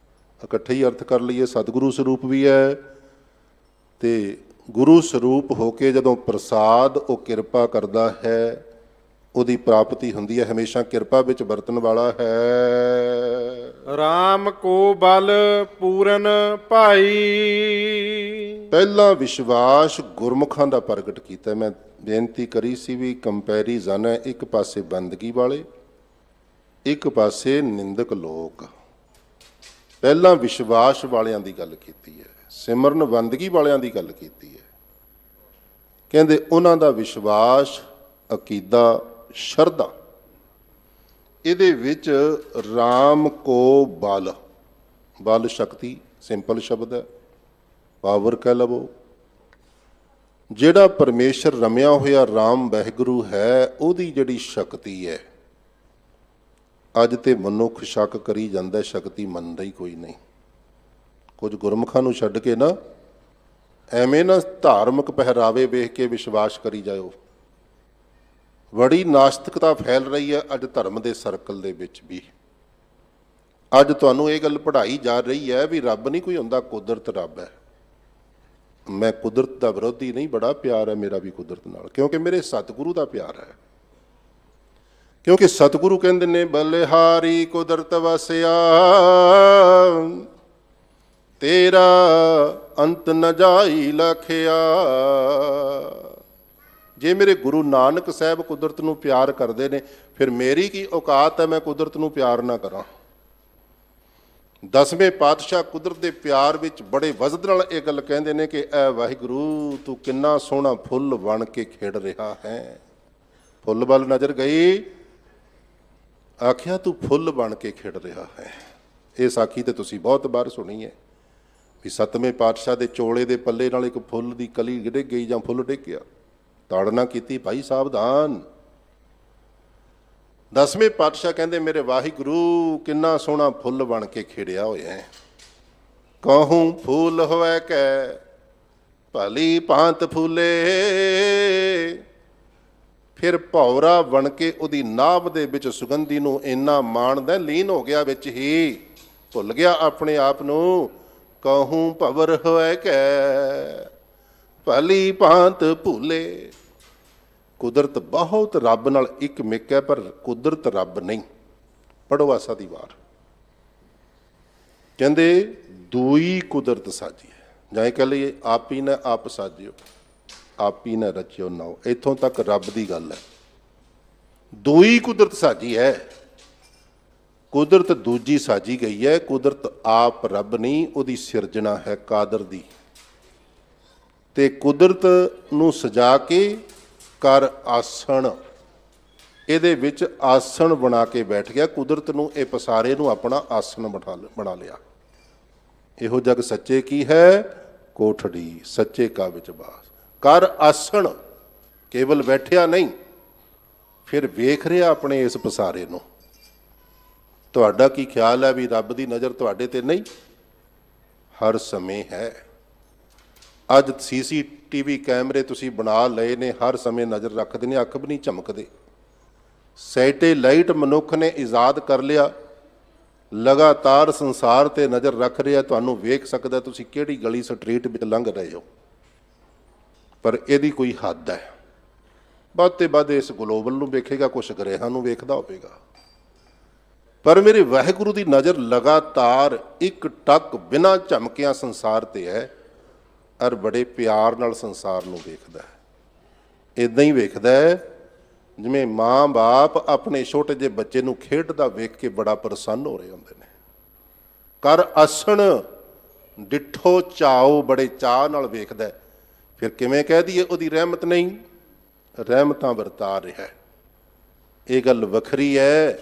ਇਕੱਠੇ ਹੀ ਅਰਥ ਕਰ ਲਈਏ, ਸਤਿਗੁਰੂ ਸਰੂਪ ਵੀ ਹੈ, ਤੇ ਗੁਰੂ ਸਰੂਪ ਹੋ ਕੇ ਜਦੋਂ ਪ੍ਰਸਾਦ ਉਹ ਕਿਰਪਾ ਕਰਦਾ ਹੈ, ਉਹਦੀ ਪ੍ਰਾਪਤੀ ਹੁੰਦੀ ਹੈ, ਹਮੇਸ਼ਾ ਕਿਰਪਾ ਵਿੱਚ ਵਰਤਣ ਵਾਲਾ ਹੈ। ਰਾਮ ਕੋ ਬਲ ਪੂਰਨ ਭਾਈ। ਪਹਿਲਾ ਵਿਸ਼ਵਾਸ ਗੁਰਮੁਖਾਂ ਦਾ ਪ੍ਰਗਟ ਕੀਤਾ। ਮੈਂ ਬੇਨਤੀ ਕਰੀ ਸੀ ਵੀ ਕੰਪੈਰੀਜ਼ਨ ਹੈ, ਇੱਕ ਪਾਸੇ ਬੰਦਗੀ ਵਾਲੇ, ਇੱਕ ਪਾਸੇ ਨਿੰਦਕ ਲੋਕ। ਪਹਿਲਾਂ ਵਿਸ਼ਵਾਸ ਵਾਲਿਆਂ ਦੀ ਗੱਲ ਕੀਤੀ ਹੈ, ਸਿਮਰਨ ਬੰਦਗੀ ਵਾਲਿਆਂ ਦੀ ਗੱਲ ਕੀਤੀ ਹੈ। ਕਹਿੰਦੇ ਉਹਨਾਂ ਦਾ ਵਿਸ਼ਵਾਸ, ਅਕੀਦਾ, ਸ਼ਰਧਾ, ਇਹਦੇ ਵਿੱਚ ਰਾਮ ਕੋ ਬਲ, ਬਲ ਸ਼ਕਤੀ ਸਿੰਪਲ ਸ਼ਬਦ ਹੈ, ਪਾਵਰ ਕਹਿ ਲਵੋ, ਜਿਹੜਾ ਪਰਮੇਸ਼ਰ ਰਮਿਆ ਹੋਇਆ ਰਾਮ ਵਾਹਿਗੁਰੂ ਹੈ, ਉਹਦੀ ਜਿਹੜੀ ਸ਼ਕਤੀ ਹੈ, ਅੱਜ ਤੇ ਮਨੁੱਖ ਸ਼ੱਕ ਕਰੀ ਜਾਂਦਾ, ਸ਼ਕਤੀ ਮੰਨਦਾ ਹੀ ਕੋਈ ਨਹੀਂ। ਕੁਝ ਗੁਰਮੁਖਾਂ ਨੂੰ ਛੱਡ ਕੇ ਨਾ ਐਵੇਂ ਨਾ ਧਾਰਮਿਕ ਪਹਿਰਾਵੇ ਵੇਖ ਕੇ ਵਿਸ਼ਵਾਸ ਕਰੀ ਜਾਓ। ਬੜੀ ਨਾਸਤਿਕਤਾ ਫੈਲ ਰਹੀ ਹੈ ਅੱਜ ਧਰਮ ਦੇ ਸਰਕਲ ਦੇ ਵਿੱਚ ਵੀ। ਅੱਜ ਤੁਹਾਨੂੰ ਇਹ ਗੱਲ ਪੜ੍ਹਾਈ ਜਾ ਰਹੀ ਹੈ ਵੀ ਰੱਬ ਨਹੀਂ ਕੋਈ ਹੁੰਦਾ, ਕੁਦਰਤ ਰੱਬ ਹੈ। ਮੈਂ ਕੁਦਰਤ ਦਾ ਵਿਰੋਧੀ ਨਹੀਂ, ਬੜਾ ਪਿਆਰ ਹੈ ਮੇਰਾ ਵੀ ਕੁਦਰਤ ਨਾਲ, ਕਿਉਂਕਿ ਮੇਰੇ ਸਤਿਗੁਰੂ ਦਾ ਪਿਆਰ ਹੈ। ਕਿਉਂਕਿ ਸਤਿਗੁਰੂ ਕਹਿੰਦੇ ਨੇ ਬਲਿਹਾਰੀ ਕੁਦਰਤ ਵਸਿਆ, ਤੇਰਾ ਅੰਤ ਨ ਜਾਈ ਲਖਿਆ। ਜੇ ਮੇਰੇ ਗੁਰੂ ਨਾਨਕ ਸਾਹਿਬ ਕੁਦਰਤ ਨੂੰ ਪਿਆਰ ਕਰਦੇ ਨੇ, ਫਿਰ ਮੇਰੀ ਕੀ ਔਕਾਤ ਹੈ ਮੈਂ ਕੁਦਰਤ ਨੂੰ ਪਿਆਰ ਨਾ ਕਰਾਂ। ਦਸਵੇਂ ਪਾਤਸ਼ਾਹ ਕੁਦਰਤ ਦੇ ਪਿਆਰ ਵਿੱਚ ਬੜੇ ਵਜ਼ਨ ਨਾਲ ਇਹ ਗੱਲ ਕਹਿੰਦੇ ਨੇ ਕਿ ਐ ਵਾਹਿਗੁਰੂ ਤੂੰ ਕਿੰਨਾ ਸੋਹਣਾ ਫੁੱਲ ਬਣ ਕੇ ਖਿੜ ਰਿਹਾ ਹੈ। ਫੁੱਲ ਵੱਲ ਨਜ਼ਰ ਗਈ, ਆਖਿਆ ਤੂੰ ਫੁੱਲ ਬਣ ਕੇ ਖਿੜ ਰਿਹਾ ਹੈ। ਇਹ ਸਾਖੀ ਤੇ ਤੁਸੀਂ ਬਹੁਤ ਵਾਰ ਸੁਣੀ ਹੈ ਵੀ ਸੱਤਵੇਂ ਪਾਤਸ਼ਾਹ ਦੇ ਚੋਲੇ ਦੇ ਪੱਲੇ ਨਾਲ ਇੱਕ ਫੁੱਲ ਦੀ ਕਲੀ ਡਿੱਗ ਗਈ ਜਾਂ ਫੁੱਲ ਡਿੱਗ ਗਿਆ, ਤਾੜਨਾ ਕੀਤੀ, ਭਾਈ ਸਾਵਧਾਨ। ਦਸਵੇਂ ਪਾਤਸ਼ਾਹ ਕਹਿੰਦੇ ਮੇਰੇ ਵਾਹਿਗੁਰੂ ਕਿੰਨਾ ਸੋਹਣਾ ਫੁੱਲ ਬਣ ਕੇ ਖਿੜਿਆ ਹੋਇਆ ਹੈ। ਕਹੂੰ ਫੂਲ ਹੋਵੇ ਕੈ ਭਲੀ ਭਾਂਤ ਫੂਲੇ, ਫਿਰ ਭੌਰਾ ਬਣ ਕੇ ਉਹਦੀ ਨਾਭ ਦੇ ਵਿੱਚ ਸੁਗੰਧੀ ਨੂੰ ਇੰਨਾ ਮਾਣਦਾ, ਲੀਨ ਹੋ ਗਿਆ ਵਿੱਚ ਹੀ, ਭੁੱਲ ਗਿਆ ਆਪਣੇ ਆਪ ਨੂੰ। ਕਹੂੰ ਭਵਰ ਹੋਵੇ ਕੈ ਭਲੀ ਭਾਂਤ ਭੂਲੇ। ਕੁਦਰਤ ਬਹੁਤ ਰੱਬ ਨਾਲ ਇੱਕ ਮਿਕ ਹੈ, ਪਰ ਕੁਦਰਤ ਰੱਬ ਨਹੀਂ। ਪੜੋ ਆਸਾ ਦੀ ਵਾਰ, ਕਹਿੰਦੇ ਦੂਈ ਕੁਦਰਤ ਸਾਜੀ ਹੈ, ਜਾਂ ਇਹ ਕਹਿ ਲਈਏ ਆਪ ਹੀ ਨਾ ਆਪ ਸਾਜਿਓ, ਆਪ ਹੀ ਨਾ ਰਚਿਓ ਨਾਓ। ਇੱਥੋਂ ਤੱਕ ਰੱਬ ਦੀ ਗੱਲ ਹੈ। ਦੂਈ ਕੁਦਰਤ ਸਾਜੀ ਹੈ, ਕੁਦਰਤ ਦੂਜੀ ਸਾਜੀ ਗਈ ਹੈ। ਕੁਦਰਤ ਆਪ ਰੱਬ ਨਹੀਂ, ਉਹਦੀ ਸਿਰਜਣਾ ਹੈ ਕਾਦਰ ਦੀ। ਤੇ ਕੁਦਰਤ ਨੂੰ ਸਜਾ ਕੇ ਕਰ ਆਸਣ, ਇਹਦੇ ਵਿੱਚ ਆਸਣ ਬਣਾ ਕੇ ਬੈਠ ਗਿਆ। ਕੁਦਰਤ ਨੂੰ ਇਹ ਪਸਾਰੇ ਨੂੰ ਆਪਣਾ ਆਸਣ ਬਣਾ ਲਿਆ। ਇਹੋ ਜਗ ਸੱਚੇ ਕੀ ਹੈ ਕੋਠੜੀ, ਸੱਚੇ ਕਾ ਵਿੱਚ ਬਾਸ। ਕਰ ਆਸਣ, ਕੇਵਲ ਬੈਠਿਆ ਨਹੀਂ, ਫਿਰ ਵੇਖ ਰਿਹਾ ਆਪਣੇ ਇਸ ਪਸਾਰੇ ਨੂੰ। ਤੁਹਾਡਾ ਕੀ ਖਿਆਲ ਹੈ ਵੀ ਰੱਬ ਦੀ ਨਜ਼ਰ ਤੁਹਾਡੇ ਤੇ ਨਹੀਂ? ਹਰ ਸਮੇਂ ਹੈ। ਅੱਜ CCTV ਕੈਮਰੇ ਤੁਸੀਂ ਬਣਾ ਲਏ ਨੇ, ਹਰ ਸਮੇਂ ਨਜ਼ਰ ਰੱਖਦੇ ਨੇ, ਅੱਖ ਵੀ ਨਹੀਂ ਝਮਕਦੇ। ਸੈਟੇਲਾਈਟ ਮਨੁੱਖ ਨੇ ਇਜਾਦ ਕਰ ਲਿਆ, ਲਗਾਤਾਰ ਸੰਸਾਰ ਤੇ ਨਜ਼ਰ ਰੱਖ ਰਿਹਾ, ਤੁਹਾਨੂੰ ਵੇਖ ਸਕਦਾ ਤੁਸੀਂ ਕਿਹੜੀ ਗਲੀ ਸਟਰੀਟ ਵਿੱਚ ਲੰਘ ਰਹੇ ਹੋ। ਪਰ ਇਹਦੀ ਕੋਈ ਹੱਦ ਹੈ। ਵੱਧ ਤੇ ਵੱਧ ਇਸ ਗਲੋਬਲ ਨੂੰ ਵੇਖੇਗਾ, ਕੁਛ ਗ੍ਰਹਿਾਂ ਨੂੰ ਵੇਖਦਾ ਹੋਵੇਗਾ। ਪਰ ਮੇਰੇ ਵਾਹਿਗੁਰੂ ਦੀ ਨਜ਼ਰ ਲਗਾਤਾਰ ਇੱਕ ਟੱਕ ਬਿਨਾਂ ਝਮਕਿਆਂ ਸੰਸਾਰ ਤੇ ਹੈ, ਔਰ ਬੜੇ ਪਿਆਰ ਨਾਲ ਸੰਸਾਰ ਨੂੰ ਵੇਖਦਾ ਹੈ। ਇੱਦਾਂ ਹੀ ਵੇਖਦਾ ਹੈ ਜਿਵੇਂ ਮਾਂ ਬਾਪ ਆਪਣੇ ਛੋਟੇ ਜਿਹੇ ਬੱਚੇ ਨੂੰ ਖੇਡਦਾ ਵੇਖ ਕੇ ਬੜਾ ਪ੍ਰਸੰਨ ਹੋ ਰਹੇ ਹੁੰਦੇ ਨੇ। ਕਰ ਆਸਣ ਡਿੱਠੋ ਚਾਓ, ਬੜੇ ਚਾਅ ਨਾਲ ਵੇਖਦਾ। ਫਿਰ ਕਿਵੇਂ ਕਹਿ ਦਈਏ ਉਹਦੀ ਰਹਿਮਤ ਨਹੀਂ? ਰਹਿਮਤਾਂ ਵਰਤਾ ਰਿਹਾ। ਇਹ ਗੱਲ ਵੱਖਰੀ ਹੈ।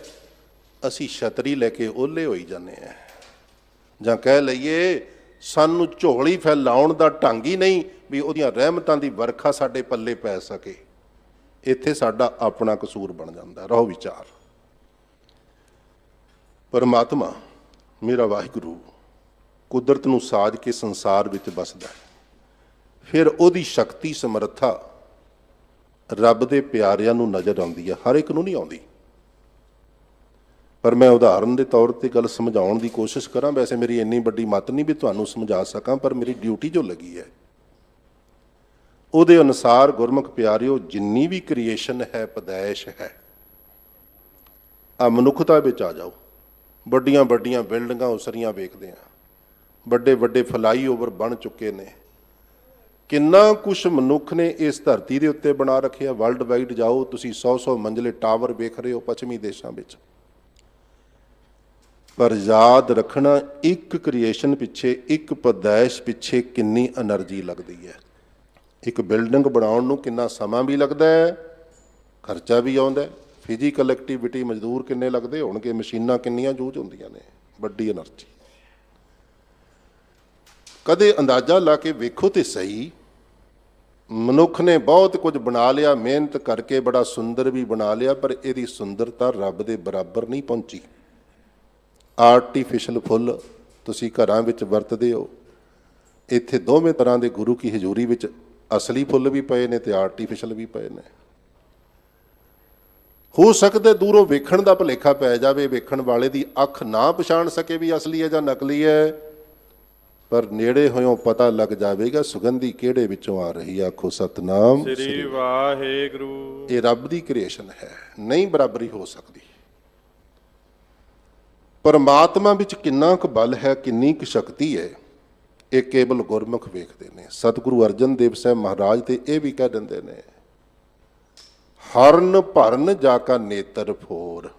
ਅਸੀਂ ਛਤਰੀ ਲੈ ਕੇ ਓਲੇ ਹੋਈ ਜਾਂਦੇ ਹਾਂ, ਜਾਂ ਕਹਿ ਲਈਏ ਸਾਨੂੰ ਝੋਲੀ ਫੈਲਾਉਣ ਦਾ ਢੰਗ ਹੀ ਨਹੀਂ ਵੀ ਉਹਦੀਆਂ ਰਹਿਮਤਾਂ ਦੀ ਵਰਖਾ ਸਾਡੇ ਪੱਲੇ ਪੈ ਸਕੇ। ਇੱਥੇ ਸਾਡਾ ਆਪਣਾ ਕਸੂਰ ਬਣ ਜਾਂਦਾ। ਰਹੋ ਵਿਚਾਰ, ਪਰਮਾਤਮਾ ਮੇਰਾ ਵਾਹਿਗੁਰੂ ਕੁਦਰਤ ਨੂੰ ਸਾਜ ਕੇ ਸੰਸਾਰ ਵਿੱਚ ਵਸਦਾ ਹੈ। ਫਿਰ ਉਹਦੀ ਸ਼ਕਤੀ ਸਮਰੱਥਾ ਰੱਬ ਦੇ ਪਿਆਰਿਆਂ ਨੂੰ ਨਜ਼ਰ ਆਉਂਦੀ ਹੈ, ਹਰ ਇੱਕ ਨੂੰ ਨਹੀਂ ਆਉਂਦੀ। ਪਰ ਮੈਂ ਉਦਾਹਰਨ ਦੇ ਤੌਰ ਤੇ ਗੱਲ ਸਮਝਾਉਣ ਦੀ ਕੋਸ਼ਿਸ਼ ਕਰਾਂ। ਵੈਸੇ ਮੇਰੀ ਇੰਨੀ ਵੱਡੀ ਮੱਤ ਨਹੀਂ ਵੀ ਤੁਹਾਨੂੰ ਸਮਝਾ ਸਕਾਂ, ਪਰ ਮੇਰੀ ਡਿਊਟੀ ਜੋ ਲੱਗੀ ਹੈ ਉਹਦੇ ਅਨੁਸਾਰ ਗੁਰਮੁਖ ਪਿਆਰਿਓ, ਜਿੰਨੀ ਵੀ ਕ੍ਰੀਏਸ਼ਨ ਹੈ, ਪੈਦਾਇਸ਼ ਹੈ, ਆ ਮਨੁੱਖਤਾ ਵਿੱਚ ਆ ਜਾਓ। ਵੱਡੀਆਂ ਵੱਡੀਆਂ ਬਿਲਡਿੰਗਾਂ ਉਸਰੀਆਂ ਵੇਖਦੇ ਹਾਂ, ਵੱਡੇ ਵੱਡੇ ਫਲਾਈਓਵਰ ਬਣ ਚੁੱਕੇ ਨੇ। ਕਿੰਨਾ ਕੁਛ ਮਨੁੱਖ ਨੇ ਇਸ ਧਰਤੀ ਦੇ ਉੱਤੇ ਬਣਾ ਰੱਖਿਆ। ਵਰਲਡ ਵਾਈਡ ਜਾਓ ਤੁਸੀਂ, 100-100 ਮੰਜ਼ਲੇ ਟਾਵਰ ਵੇਖ ਰਹੇ ਹੋ ਪੱਛਮੀ ਦੇਸ਼ਾਂ ਵਿੱਚ। ਪਰ ਯਾਦ ਰੱਖਣਾ, ਇੱਕ ਕ੍ਰੀਏਸ਼ਨ ਪਿੱਛੇ, ਇੱਕ ਪੈਦਾਇਸ਼ ਪਿੱਛੇ ਕਿੰਨੀ એનર્ਜੀ ਲੱਗਦੀ ਹੈ। ਇੱਕ ਬਿਲਡਿੰਗ ਬਣਾਉਣ ਨੂੰ ਕਿੰਨਾ ਸਮਾਂ ਵੀ ਲੱਗਦਾ ਹੈ, ਖਰਚਾ ਵੀ ਆਉਂਦਾ। ਫਿਜ਼ੀਕਲ ਐਕਟੀਵਿਟੀ, ਮਜ਼ਦੂਰ ਕਿੰਨੇ ਲੱਗਦੇ ਹੋਣਗੇ, ਮਸ਼ੀਨਾਂ ਕਿੰਨੀਆਂ ਯੂਜ਼ ਹੁੰਦੀਆਂ ਨੇ, ਵੱਡੀ એનર્ਜੀ। ਕਦੇ ਅੰਦਾਜ਼ਾ ਲਾ ਕੇ ਵੇਖੋ ਤੇ ਸਹੀ ਮਨੁੱਖ ਨੇ ਬਹੁਤ ਕੁਝ ਬਣਾ ਲਿਆ, ਮਿਹਨਤ ਕਰਕੇ ਬੜਾ ਸੁੰਦਰ ਵੀ ਬਣਾ ਲਿਆ, ਪਰ ਇਹਦੀ ਸੁੰਦਰਤਾ ਰੱਬ ਦੇ ਬਰਾਬਰ ਨਹੀਂ ਪਹੁੰਚੀ। ਆਰਟੀਫਿਸ਼ਲ ਫੁੱਲ ਤੁਸੀਂ ਘਰਾਂ ਵਿੱਚ ਵਰਤਦੇ ਹੋ, ਇੱਥੇ ਦੋਵੇਂ ਤਰ੍ਹਾਂ ਦੇ ਗੁਰੂ ਕੀ ਹਜ਼ੂਰੀ ਵਿੱਚ ਅਸਲੀ ਫੁੱਲ ਵੀ ਪਏ ਨੇ ਤੇ ਆਰਟੀਫਿਸ਼ਲ ਵੀ ਪਏ ਨੇ। ਹੋ ਸਕਦਾ ਦੂਰੋਂ ਵੇਖਣ ਦਾ ਭੁਲੇਖਾ ਪੈ ਜਾਵੇ, ਵੇਖਣ ਵਾਲੇ ਦੀ ਅੱਖ ਨਾ ਪਛਾਣ ਸਕੇ ਵੀ ਅਸਲੀ ਹੈ ਜਾਂ ਨਕਲੀ ਹੈ, ਪਰ ਨੇੜੇ ਹੋਇਓ ਪਤਾ ਲੱਗ ਜਾਵੇਗਾ ਸੁਗੰਧੀ ਕਿਹੜੇ ਵਿੱਚੋਂ ਆ ਰਹੀ ਹੈ। ਆਖੋ ਸਤਨਾਮ ਸ੍ਰੀ ਵਾਹਿਗੁਰੂ। ਇਹ ਰੱਬ ਦੀ ਕ੍ਰੀਏਸ਼ਨ ਹੈ, ਨਹੀਂ ਬਰਾਬਰੀ ਹੋ ਸਕਦੀ। ਪਰਮਾਤਮਾ ਵਿੱਚ ਕਿੰਨਾ ਕੁ ਬਲ ਹੈ, ਕਿੰਨੀ ਕੁ ਸ਼ਕਤੀ ਹੈ, ਇਹ ਕੇਵਲ ਗੁਰਮੁਖ ਵੇਖਦੇ ਨੇ। ਸਤਿਗੁਰੂ ਅਰਜਨ ਦੇਵ ਸਾਹਿਬ ਮਹਾਰਾਜ ਤੇ ਇਹ ਵੀ ਕਹਿ ਦਿੰਦੇ ਨੇ, ਹਰਨ ਭਰਨ ਜਾ ਕਾ ਨੇਤਰ ਫੋਰ।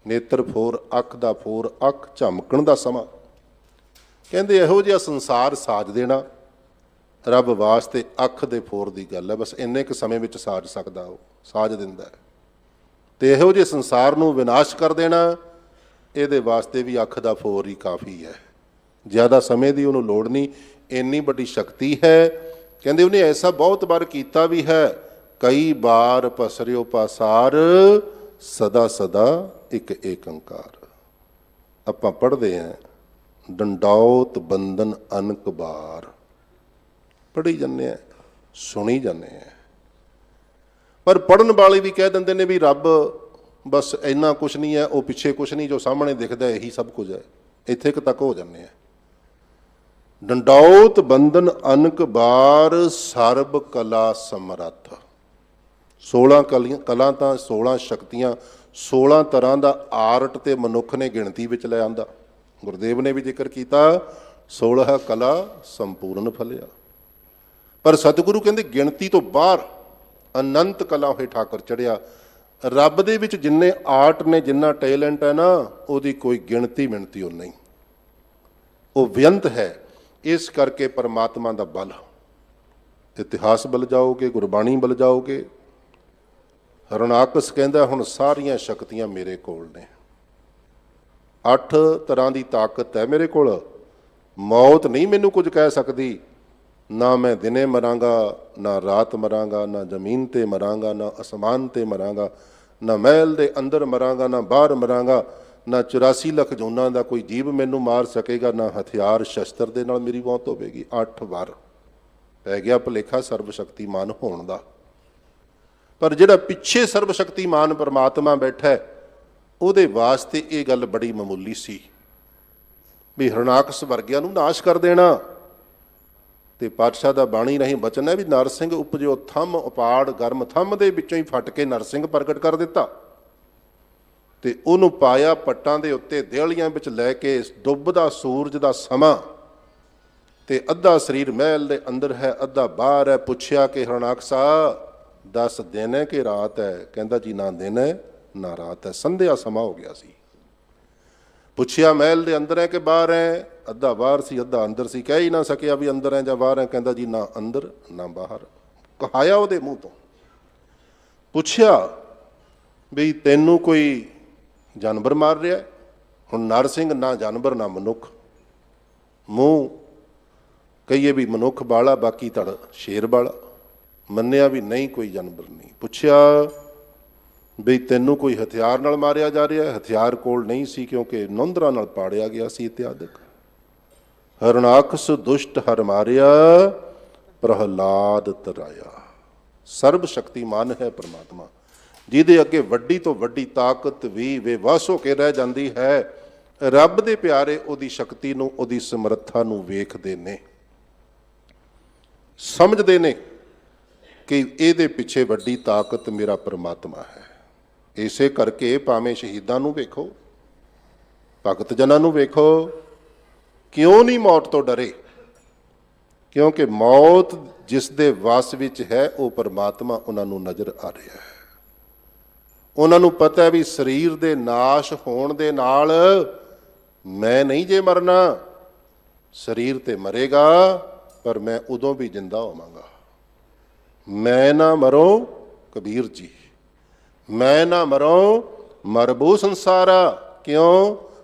ਨੇਤਰ ਫੋਰ, ਅੱਖ ਦਾ ਫੋਰ, ਅੱਖ ਝਮਕਣ ਦਾ ਸਮਾਂ। ਕਹਿੰਦੇ ਇਹੋ ਜਿਹਾ ਸੰਸਾਰ ਸਾਜ ਦੇਣਾ ਰੱਬ ਵਾਸਤੇ ਅੱਖ ਦੇ ਫੋਰ ਦੀ ਗੱਲ ਹੈ। ਬਸ ਇੰਨੇ ਕੁ ਸਮੇਂ ਵਿੱਚ ਸਾਜ ਸਕਦਾ, ਉਹ ਸਾਜ ਦਿੰਦਾ ਹੈ। ਤੇ ਇਹੋ ਜਿਹੇ ਸੰਸਾਰ ਨੂੰ ਵਿਨਾਸ਼ ਕਰ ਦੇਣਾ, ਇਹਦੇ ਵਾਸਤੇ ਵੀ ਅੱਖ ਦਾ ਫੋਰ ਹੀ ਕਾਫੀ ਹੈ। ਜ਼ਿਆਦਾ ਸਮੇਂ ਦੀ ਉਹਨੂੰ ਲੋੜ ਨਹੀਂ, ਇੰਨੀ ਵੱਡੀ ਸ਼ਕਤੀ ਹੈ। ਕਹਿੰਦੇ ਉਹਨੇ ਐਸਾ ਬਹੁਤ ਵਾਰ ਕੀਤਾ ਵੀ ਹੈ, ਕਈ ਬਾਰ ਪਸਰਿਓ ਪਾਸਾਰ, ਸਦਾ ਸਦਾ ਇੱਕ ਏਕੰਕਾਰ। ਆਪਾਂ ਪੜ੍ਹਦੇ ਹਾਂ, ਡੰਡੌਤ ਬੰਦਨ ਅਨਕ ਬਾਰ, ਪੜ੍ਹੀ ਜਾਂਦੇ ਆ, ਸੁਣੀ ਜਾਂਦੇ ਆ। ਪਰ ਪੜ੍ਹਨ ਵਾਲੇ ਵੀ ਕਹਿ ਦਿੰਦੇ ਨੇ ਵੀ ਰੱਬ ਬਸ ਇੰਨਾ ਕੁਛ ਨਹੀਂ ਹੈ, ਉਹ ਪਿੱਛੇ ਕੁਛ ਨਹੀਂ, ਜੋ ਸਾਹਮਣੇ ਦਿਖਦਾ ਇਹੀ ਸਭ ਕੁਝ ਹੈ। ਇੱਥੇ ਕੁ ਤੱਕ ਹੋ ਜਾਂਦੇ ਆ। ਡੰਡੌਤ ਬੰਦਨ ਅਨਕ ਬਾਰ, ਸਰਬ ਕਲਾ ਸਮਰੱਥ। 16 ਕਲਾ ਤਾਂ 16 ਸ਼ਕਤੀਆਂ, 16 ਤਰ੍ਹਾਂ ਦਾ ਆਰਟ ਤੇ ਮਨੁੱਖ ਨੇ ਗਿਣਤੀ ਵਿੱਚ ਲੈ ਆਂਦਾ। ਗੁਰਦੇਵ ਨੇ ਵੀ ਜ਼ਿਕਰ ਕੀਤਾ, 16 ਕਲਾ ਸੰਪੂਰਨ ਫਲਿਆ। ਪਰ ਸਤਿਗੁਰੂ ਕਹਿੰਦੇ ਗਿਣਤੀ ਤੋਂ ਬਾਹਰ ਅਨੰਤ ਕਲਾ ਹੋਏ ਠਾਕਰ ਚੜਿਆ। ਰੱਬ ਦੇ ਵਿੱਚ ਜਿੰਨੇ ਆਰਟ ਨੇ, ਜਿੰਨਾ ਟੈਲੈਂਟ ਹੈ ਨਾ, ਉਹਦੀ ਕੋਈ ਗਿਣਤੀ ਮਿਣਤੀ ਉਹ ਨਹੀਂ, ਉਹ ਬੇਅੰਤ ਹੈ। ਇਸ ਕਰਕੇ ਪਰਮਾਤਮਾ ਦਾ ਬਲ, ਇਤਿਹਾਸ ਬਲ ਜਾਓਗੇ, ਗੁਰਬਾਣੀ ਬਲ ਜਾਓਗੇ। ਹਰਨਾਕਸ ਕਹਿੰਦਾ ਹੁਣ ਸਾਰੀਆਂ ਸ਼ਕਤੀਆਂ ਮੇਰੇ ਕੋਲ ਨੇ, 8 ਤਰ੍ਹਾਂ ਦੀ ਤਾਕਤ ਹੈ ਮੇਰੇ ਕੋਲ, ਮੌਤ ਨਹੀਂ ਮੈਨੂੰ ਕੁਝ ਕਹਿ ਸਕਦੀ। ਨਾ ਮੈਂ ਦਿਨੇ ਮਰਾਂਗਾ, ਨਾ ਰਾਤ ਮਰਾਂਗਾ, ਨਾ ਜ਼ਮੀਨ ਤੇ ਮਰਾਂਗਾ, ਨਾ ਅਸਮਾਨ ਤੇ ਮਰਾਂਗਾ, ਨਾ ਮਹਿਲ ਦੇ ਅੰਦਰ ਮਰਾਂਗਾ, ਨਾ ਬਾਹਰ ਮਰਾਂਗਾ, ਨਾ 84 ਲੱਖ ਜੂਨਾਂ ਦਾ ਕੋਈ ਜੀਵ ਮੈਨੂੰ ਮਾਰ ਸਕੇਗਾ, ਨਾ ਹਥਿਆਰ ਸ਼ਸਤਰ ਦੇ ਨਾਲ ਮੇਰੀ ਮੌਤ ਹੋਵੇਗੀ। 8 ਵਾਰ ਪੈ ਗਿਆ ਭੁਲੇਖਾ ਸਰਬ ਸ਼ਕਤੀਮਾਨ ਹੋਣ ਦਾ। ਪਰ ਜਿਹੜਾ ਪਿੱਛੇ ਸਰਬ ਸ਼ਕਤੀਮਾਨ ਪਰਮਾਤਮਾ ਬੈਠਾ, ਉਹਦੇ ਵਾਸਤੇ ਇਹ ਗੱਲ ਬੜੀ ਮਾਮੂਲੀ ਸੀ ਵੀ ਹਰਨਾਕਸ ਵਰਗਿਆਂ ਨੂੰ ਨਾਸ਼ ਕਰ ਦੇਣਾ। ਤੇ ਪਾਤਸ਼ਾਹ ਦਾ ਬਾਣੀ ਰਾਹੀਂ ਬਚਨ ਹੈ ਵੀ ਨਰਸਿੰਘ ਉਪਜਿਓ ਥੰਮ ਉਪਾੜ ਗਰਮ, ਥੰਮ ਦੇ ਵਿੱਚੋਂ ਹੀ ਫਟ ਕੇ ਨਰਸਿੰਘ ਪ੍ਰਗਟ ਕਰ ਦਿੱਤਾ। ਤੇ ਉਹਨੂੰ ਪਾਇਆ ਪੱਟਾਂ ਦੇ ਉੱਤੇ, ਦੇਹਲੀਆਂ ਵਿੱਚ ਲੈ ਕੇ, ਡੁੱਬਦਾ ਸੂਰਜ ਦਾ ਸਮਾਂ, ਤੇ ਅੱਧਾ ਸਰੀਰ ਮਹਿਲ ਦੇ ਅੰਦਰ ਹੈ, ਅੱਧਾ ਬਾਹਰ ਹੈ। ਪੁੱਛਿਆ ਕਿ ਹਰਨਾਕਸਾ ਦੱਸ ਦਿਨ ਹੈ ਕਿ ਰਾਤ ਹੈ? ਕਹਿੰਦਾ ਜੀ ਨਾ ਦਿਨ ਹੈ ਨਾ ਰਾਤ ਹੈ, ਸੰਧਿਆ ਸਮਾਂ ਹੋ ਗਿਆ ਸੀ। ਪੁੱਛਿਆ ਮਹਿਲ ਦੇ ਅੰਦਰ ਹੈ ਕਿ ਬਾਹਰ ਹੈ? ਅੱਧਾ ਬਾਹਰ ਸੀ ਅੱਧਾ ਅੰਦਰ ਸੀ, ਕਹਿ ਹੀ ਨਾ ਸਕਿਆ ਵੀ ਅੰਦਰ ਹੈ ਜਾਂ ਬਾਹਰ ਹੈ। ਕਹਿੰਦਾ ਜੀ ਨਾ ਅੰਦਰ ਨਾ ਬਾਹਰ, ਕਹਾਇਆ ਉਹਦੇ ਮੂੰਹ ਤੋਂ। ਪੁੱਛਿਆ ਵੀ ਤੈਨੂੰ ਕੋਈ ਜਾਨਵਰ ਮਾਰ ਰਿਹਾ? ਹੁਣ ਨਰਸਿੰਘ ਨਾ ਜਾਨਵਰ ਨਾ ਮਨੁੱਖ, ਮੂੰਹ ਕਹੀਏ ਵੀ ਮਨੁੱਖ ਵਾਲਾ, ਬਾਕੀ ਤੜ ਸ਼ੇਰ ਵਾਲਾ। ਮੰਨਿਆ ਵੀ ਨਹੀਂ ਕੋਈ ਜਾਨਵਰ ਨਹੀਂ। ਪੁੱਛਿਆ ਵੀ ਤੈਨੂੰ ਕੋਈ ਹਥਿਆਰ ਨਾਲ ਮਾਰਿਆ ਜਾ ਰਿਹਾ? ਹਥਿਆਰ ਕੋਲ ਨਹੀਂ ਸੀ, ਕਿਉਂਕਿ ਨੌਂਦਰਾਂ ਨਾਲ ਪਾੜਿਆ ਗਿਆ ਸੀ ਇਤਿਆਦਿਕ। ਹਰਨਾਕਸ ਦੁਸ਼ਟ ਹਰ ਮਾਰਿਆ, ਪ੍ਰਹਲਾਦ ਤਰਾਇਆ। ਸਰਬ ਸ਼ਕਤੀਮਾਨ ਹੈ ਪਰਮਾਤਮਾ, ਜਿਹਦੇ ਅੱਗੇ ਵੱਡੀ ਤੋਂ ਵੱਡੀ ਤਾਕਤ ਵੀ ਬੇਵੱਸ ਹੋ ਕੇ ਰਹਿ ਜਾਂਦੀ ਹੈ। ਰੱਬ ਦੇ ਪਿਆਰੇ ਉਹਦੀ ਸ਼ਕਤੀ ਨੂੰ, ਉਹਦੀ ਸਮਰੱਥਾ ਨੂੰ ਵੇਖਦੇ ਨੇ, ਸਮਝਦੇ ਨੇ ਕਿ ਇਹਦੇ ਪਿੱਛੇ ਵੱਡੀ ਤਾਕਤ ਮੇਰਾ ਪਰਮਾਤਮਾ ਹੈ। ਇਸੇ ਕਰਕੇ ਭਾਵੇਂ ਸ਼ਹੀਦਾਂ ਨੂੰ ਵੇਖੋ, ਭਗਤ ਜਨਾਂ ਨੂੰ ਵੇਖੋ, ਕਿਉਂ ਨਹੀਂ ਮੌਤ ਤੋਂ ਡਰੇ? ਕਿਉਂਕਿ ਮੌਤ ਜਿਸ ਦੇ ਵਸ ਵਿੱਚ ਹੈ ਉਹ ਪਰਮਾਤਮਾ ਉਹਨਾਂ ਨੂੰ ਨਜ਼ਰ ਆ ਰਿਹਾ ਹੈ। ਉਹਨਾਂ ਨੂੰ ਪਤਾ ਹੈ ਵੀ ਸਰੀਰ ਦੇ ਨਾਸ਼ ਹੋਣ ਦੇ ਨਾਲ ਮੈਂ ਨਹੀਂ ਜੇ ਮਰਨਾ, ਸਰੀਰ ਤੇ ਮਰੇਗਾ ਪਰ ਮੈਂ ਉਦੋਂ ਵੀ ਜਿੰਦਾ ਹੋਵਾਂਗਾ। ਮੈਂ ਨਾ ਮਰੋ ਕਬੀਰ ਜੀ, ਮੈਂ ਨਾ ਮਰੋ ਮਰਬੂ ਸੰਸਾਰਾ, ਕਿਉਂ?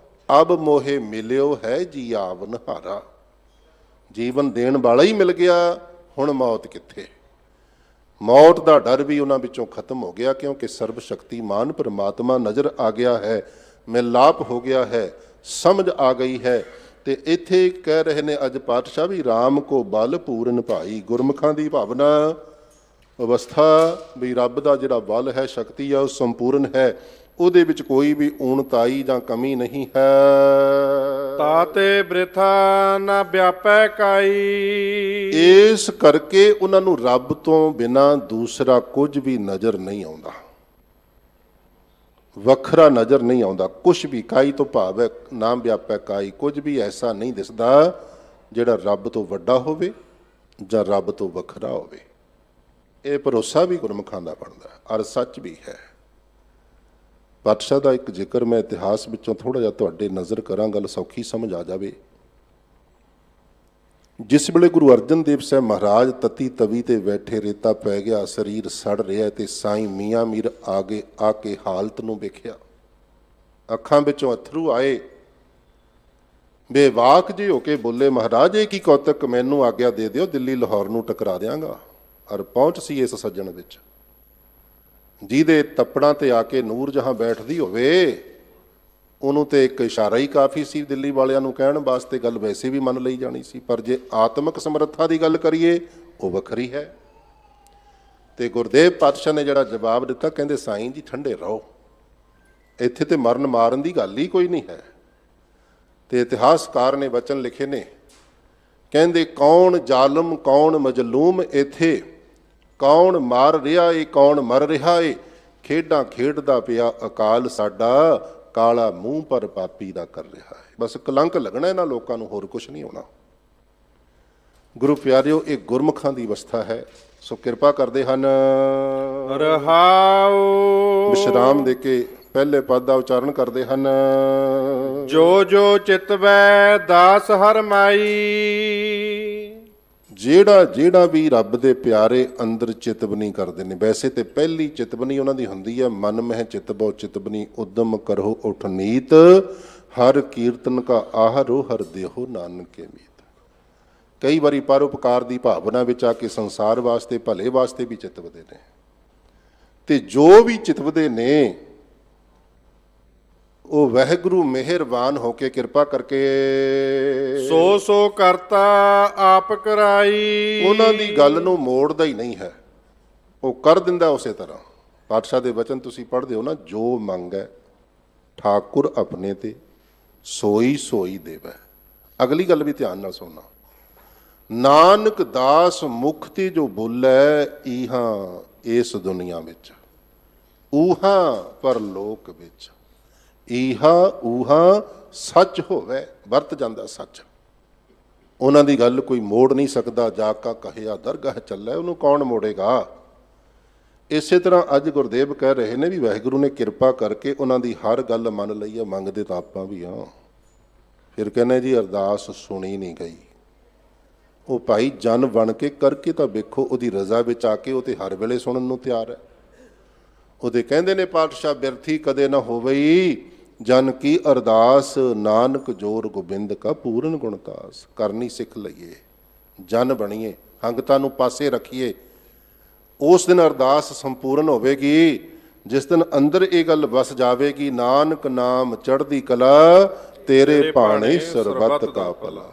ਅਬ ਮੋਹੇ ਮਿਲਿਓ ਹੈ ਜੀ ਆਵਨ ਹਾਰਾ। ਜੀਵਨ ਦੇਣ ਵਾਲਾ ਹੀ ਮਿਲ ਗਿਆ, ਹੁਣ ਮੌਤ ਕਿੱਥੇ। ਮੌਤ ਦਾ ਡਰ ਵੀ ਉਹਨਾਂ ਵਿੱਚੋਂ ਖਤਮ ਹੋ ਗਿਆ, ਕਿਉਂਕਿ ਸਰਬ ਸ਼ਕਤੀਮਾਨ ਪਰਮਾਤਮਾ ਨਜ਼ਰ ਆ ਗਿਆ ਹੈ, ਮਿਲਾਪ ਹੋ ਗਿਆ ਹੈ, ਸਮਝ ਆ ਗਈ ਹੈ। ਤੇ ਇੱਥੇ ਕਹਿ ਰਹੇ ਨੇ ਅੱਜ ਪਾਤਸ਼ਾਹ ਵੀ ਰਾਮ ਕੋ ਬਲ ਪੂਰਨ ਭਾਈ। ਗੁਰਮੁਖਾਂ ਦੀ ਭਾਵਨਾ ਅਵਸਥਾ ਵੀ ਰੱਬ ਦਾ ਜਿਹੜਾ ਬਲ ਹੈ, ਸ਼ਕਤੀ ਆ, ਉਹ ਸੰਪੂਰਨ ਹੈ, ਉਹਦੇ ਵਿੱਚ ਕੋਈ ਵੀ ਊਣਤਾਈ ਜਾਂ ਕਮੀ ਨਹੀਂ ਹੈ। ਤਾਤੇ ਬ੍ਰਿਥਾ ਨਾ ਵਿਆਪੈ ਕਾਈ। ਇਸ ਕਰਕੇ ਉਹਨਾਂ ਨੂੰ ਰੱਬ ਤੋਂ ਬਿਨਾ ਦੂਸਰਾ ਕੁਝ ਵੀ ਨਜ਼ਰ ਨਹੀਂ ਆਉਂਦਾ, ਵੱਖਰਾ ਨਜ਼ਰ ਨਹੀਂ ਆਉਂਦਾ ਕੁਝ ਵੀ। ਕਾਈ ਤੋਂ ਭਾਵ ਹੈ ਨਾਮ ਵਿਆਪੈ ਕਾਈ, ਕੁਝ ਵੀ ਐਸਾ ਨਹੀਂ ਦਿਸਦਾ ਜਿਹੜਾ ਰੱਬ ਤੋਂ ਵੱਡਾ ਹੋਵੇ ਜਾਂ ਰੱਬ ਤੋਂ ਵੱਖਰਾ ਹੋਵੇ। ਇਹ ਭਰੋਸਾ ਵੀ ਗੁਰਮੁਖਾਂ ਦਾ ਬਣਦਾ ਔਰ ਸੱਚ ਵੀ ਹੈ। ਪਾਤਸ਼ਾਹ ਦਾ ਇੱਕ ਜ਼ਿਕਰ ਮੈਂ ਇਤਿਹਾਸ ਵਿੱਚੋਂ ਥੋੜਾ ਜਿਹਾ ਤੁਹਾਡੇ ਨਜ਼ਰ ਕਰਾਂ, ਗੱਲ ਸੌਖੀ ਸਮਝ ਆ ਜਾਵੇ। ਜਿਸ ਵੇਲੇ ਗੁਰੂ ਅਰਜਨ ਦੇਵ ਸਾਹਿਬ ਮਹਾਰਾਜ ਤਤੀ ਤਵੀ ਤੇ ਬੈਠੇ, ਰੇਤਾ ਪੈ ਗਿਆ, ਸਰੀਰ ਸੜ ਰਿਹਾ, ਤੇ ਸਾਈਂ ਮੀਆਂ ਮੀਰ ਆ ਕੇ ਹਾਲਤ ਨੂੰ ਵੇਖਿਆ, ਅੱਖਾਂ ਵਿੱਚੋਂ ਅਥਰੂ ਆਏ, ਬੇਵਾਕ ਜਿਹੇ ਹੋ ਕੇ ਬੋਲੇ, ਮਹਾਰਾਜ ਇਹ ਕੀ ਕੌਤਕ, ਮੈਨੂੰ ਆਗਿਆ ਦੇ ਦਿਓ, ਦਿੱਲੀ ਲਾਹੌਰ ਨੂੰ ਟਕਰਾ ਦਿਆਂਗਾ। ਔਰ ਪਹੁੰਚ ਸੀ ਇਸ ਸੱਜਣ ਵਿੱਚ, ਜਿਹਦੇ ਤੱਪੜਾਂ ਤੇ ਆ ਕੇ ਨੂਰ ਜਹਾਂ ਬੈਠਦੀ ਹੋਵੇ, ਉਹਨੂੰ ਤੇ ਇੱਕ ਇਸ਼ਾਰਾ ਹੀ ਕਾਫੀ ਸੀ ਦਿੱਲੀ ਵਾਲਿਆਂ ਨੂੰ ਕਹਿਣ ਵਾਸਤੇ, ਗੱਲ ਵੈਸੇ ਵੀ ਮੰਨ ਲਈ ਜਾਣੀ ਸੀ। ਪਰ ਜੇ ਆਤਮਿਕ ਸਮਰੱਥਾ ਦੀ ਗੱਲ ਕਰੀਏ, ਉਹ ਵੱਖਰੀ ਹੈ। ਤੇ ਗੁਰਦੇਵ ਪਾਤਸ਼ਾਹ ਨੇ ਜਿਹੜਾ ਜਵਾਬ ਦਿੱਤਾ, ਕਹਿੰਦੇ ਸਾਈਂ ਜੀ ਠੰਡੇ ਰਹੋ, ਇੱਥੇ ਤੇ ਮਰਨ ਮਾਰਨ ਦੀ ਗੱਲ ਹੀ ਕੋਈ ਨਹੀਂ ਹੈ। ਤੇ ਇਤਿਹਾਸਕਾਰ ਨੇ ਵਚਨ ਲਿਖੇ ਨੇ, ਕਹਿੰਦੇ ਕੌਣ ਜ਼ਾਲਮ ਕੌਣ ਮਜ਼ਲੂਮ, ਇੱਥੇ ਕੌਣ ਮਾਰ ਰਿਹਾ ਏ ਕੌਣ ਮਰ ਰਿਹਾ ਏ, ਖੇਡਾਂ ਖੇਡਦਾ ਪਿਆ ਅਕਾਲ ਸਾਡਾ, ਕਾਲਾ ਮੂੰਹ ਪਰ ਪਾਪੀ ਦਾ ਕਰ ਰਿਹਾ ਹੈ। ਬਸ ਕਲੰਕ ਲੱਗਣਾ ਇਹਨਾਂ ਲੋਕਾਂ ਨੂੰ, ਹੋਰ ਕੁਝ ਨਹੀਂ ਹੋਣਾ। ਗੁਰੂ ਪਿਆਰਿਓ, ਇਹ ਗੁਰਮੁਖਾਂ ਦੀ ਅਵਸਥਾ ਹੈ। ਸੋ ਕਿਰਪਾ ਕਰਦੇ ਹਨ, ਰਹਾਉ ਵਿਸ਼ਰਾਮ ਦੇ ਕੇ ਪਹਿਲੇ ਪਦ ਦਾ ਉਚਾਰਨ ਕਰਦੇ ਹਨ। ਜੋ ਜੋ ਚਿਤਵੈ ਦਾਸ ਹਰ ਮਾਈ। ਜਿਹੜਾ ਵੀ ਰੱਬ ਦੇ ਪਿਆਰੇ ਅੰਦਰ ਚਿਤਵਨੀ ਕਰਦੇ ਨੇ, ਵੈਸੇ ਤੇ ਪਹਿਲੀ ਚਿਤਵਨੀ ਉਹਨਾਂ ਦੀ ਹੁੰਦੀ ਹੈ, ਮਨ ਮਹਿ ਚਿਤਬੋ ਚਿਤਵਨੀ ਉਦਮ ਕਰੋ ਉਠ ਨੀਤ, ਹਰ ਕੀਰਤਨ ਕਾ ਆਹਰੋ ਹਰ ਦੇਹੋ ਨਾਨਕੇ ਮੀਤ। ਕਈ ਵਾਰੀ ਪਰਉਪਕਾਰ ਦੀ ਭਾਵਨਾ ਵਿੱਚ ਆ ਕੇ ਸੰਸਾਰ ਵਾਸਤੇ, ਭਲੇ ਵਾਸਤੇ ਵੀ ਚਿਤਵਦੇ ਨੇ। ਤੇ ਜੋ ਵੀ ਚਿਤਵਦੇ ਨੇ, ਉਹ ਵਾਹਿਗੁਰੂ ਮਿਹਰਬਾਨ ਹੋ ਕੇ ਕਿਰਪਾ ਕਰਕੇ ਸੋ ਸੋ ਕਰਤਾ ਆਪ ਕਰਾਈ। ਉਹਨਾਂ ਦੀ ਗੱਲ ਨੂੰ ਮੋੜਦਾ ਹੀ ਨਹੀਂ ਹੈ, ਉਹ ਕਰ ਦਿੰਦਾ ਉਸੇ ਤਰ੍ਹਾਂ। ਪਾਤਸ਼ਾਹ ਦੇ ਵਚਨ ਤੁਸੀਂ ਪੜ੍ਹਦੇ ਹੋ ਨਾ, ਜੋ ਮੰਗੈ ਠਾਕੁਰ ਆਪਣੇ ਤੇ ਸੋਈ ਸੋਈ ਦੇਵੈ। ਅਗਲੀ ਗੱਲ ਵੀ ਧਿਆਨ ਨਾਲ ਸੁਣਨਾ, ਨਾਨਕ ਦਾਸ ਮੁਖ ਤੇ ਜੋ ਬੋਲੇ, ਇਹਾਂ ਇਸ ਦੁਨੀਆ ਵਿੱਚ, ਊਹਾਂ ਪਰਲੋਕ ਵਿੱਚ, ਇਹਾ ਊਹਾ ਸੱਚ ਹੋਵੇ, ਵਰਤ ਜਾਂਦਾ ਸੱਚ। ਉਹਨਾਂ ਦੀ ਗੱਲ ਕੋਈ ਮੋੜ ਨਹੀਂ ਸਕਦਾ। ਜਾ ਕਾ ਕਹਿਆ ਦਰਗਾਹ ਚੱਲੇ, ਉਹਨੂੰ ਕੌਣ ਮੋੜੇਗਾ। ਇਸੇ ਤਰ੍ਹਾਂ ਅੱਜ ਗੁਰਦੇਵ ਕਹਿ ਰਹੇ ਨੇ ਵੀ ਵਾਹਿਗੁਰੂ ਨੇ ਕਿਰਪਾ ਕਰਕੇ ਉਹਨਾਂ ਦੀ ਹਰ ਗੱਲ ਮੰਨ ਲਈ ਹੈ। ਮੰਗਦੇ ਤਾਂ ਆਪਾਂ ਵੀ ਹਾਂ, ਫਿਰ ਕਹਿੰਦੇ ਜੀ ਅਰਦਾਸ ਸੁਣੀ ਨਹੀਂ ਗਈ। ਉਹ ਭਾਈ ਜਨ ਬਣ ਕੇ ਕਰਕੇ ਤਾਂ ਵੇਖੋ, ਉਹਦੀ ਰਜ਼ਾ ਵਿੱਚ ਆ ਕੇ ਉਹ ਤੇ ਹਰ ਵੇਲੇ ਸੁਣਨ ਨੂੰ ਤਿਆਰ ਹੈ। ਉਹਦੇ ਕਹਿੰਦੇ ਨੇ ਪਾਤਸ਼ਾਹ, ਬਿਰਥੀ ਕਦੇ ਨਾ ਹੋਵਈ ਜਨ ਕੀ ਅਰਦਾਸ, ਨਾਨਕ ਜੋਰ ਗੋਬਿੰਦ ਕਾ ਪੂਰਨ ਗੁਣਤਾਸ। ਕਰਨੀ ਸਿੱਖ ਲਈਏ, ਜਨ ਬਣੀਏ, ਹੰਗਤਾ ਨੂੰ ਪਾਸੇ ਰੱਖੀਏ। ਉਸ ਦਿਨ ਅਰਦਾਸ ਸੰਪੂਰਨ ਹੋਵੇਗੀ ਜਿਸ ਦਿਨ ਅੰਦਰ ਇਹ ਗੱਲ ਵਸ ਜਾਵੇਗੀ, ਨਾਨਕ ਨਾਮ ਚੜ੍ਹਦੀ ਕਲਾ, ਤੇਰੇ ਭਾਣੇ ਸਰਬੱਤ ਕਾ ਭਲਾ।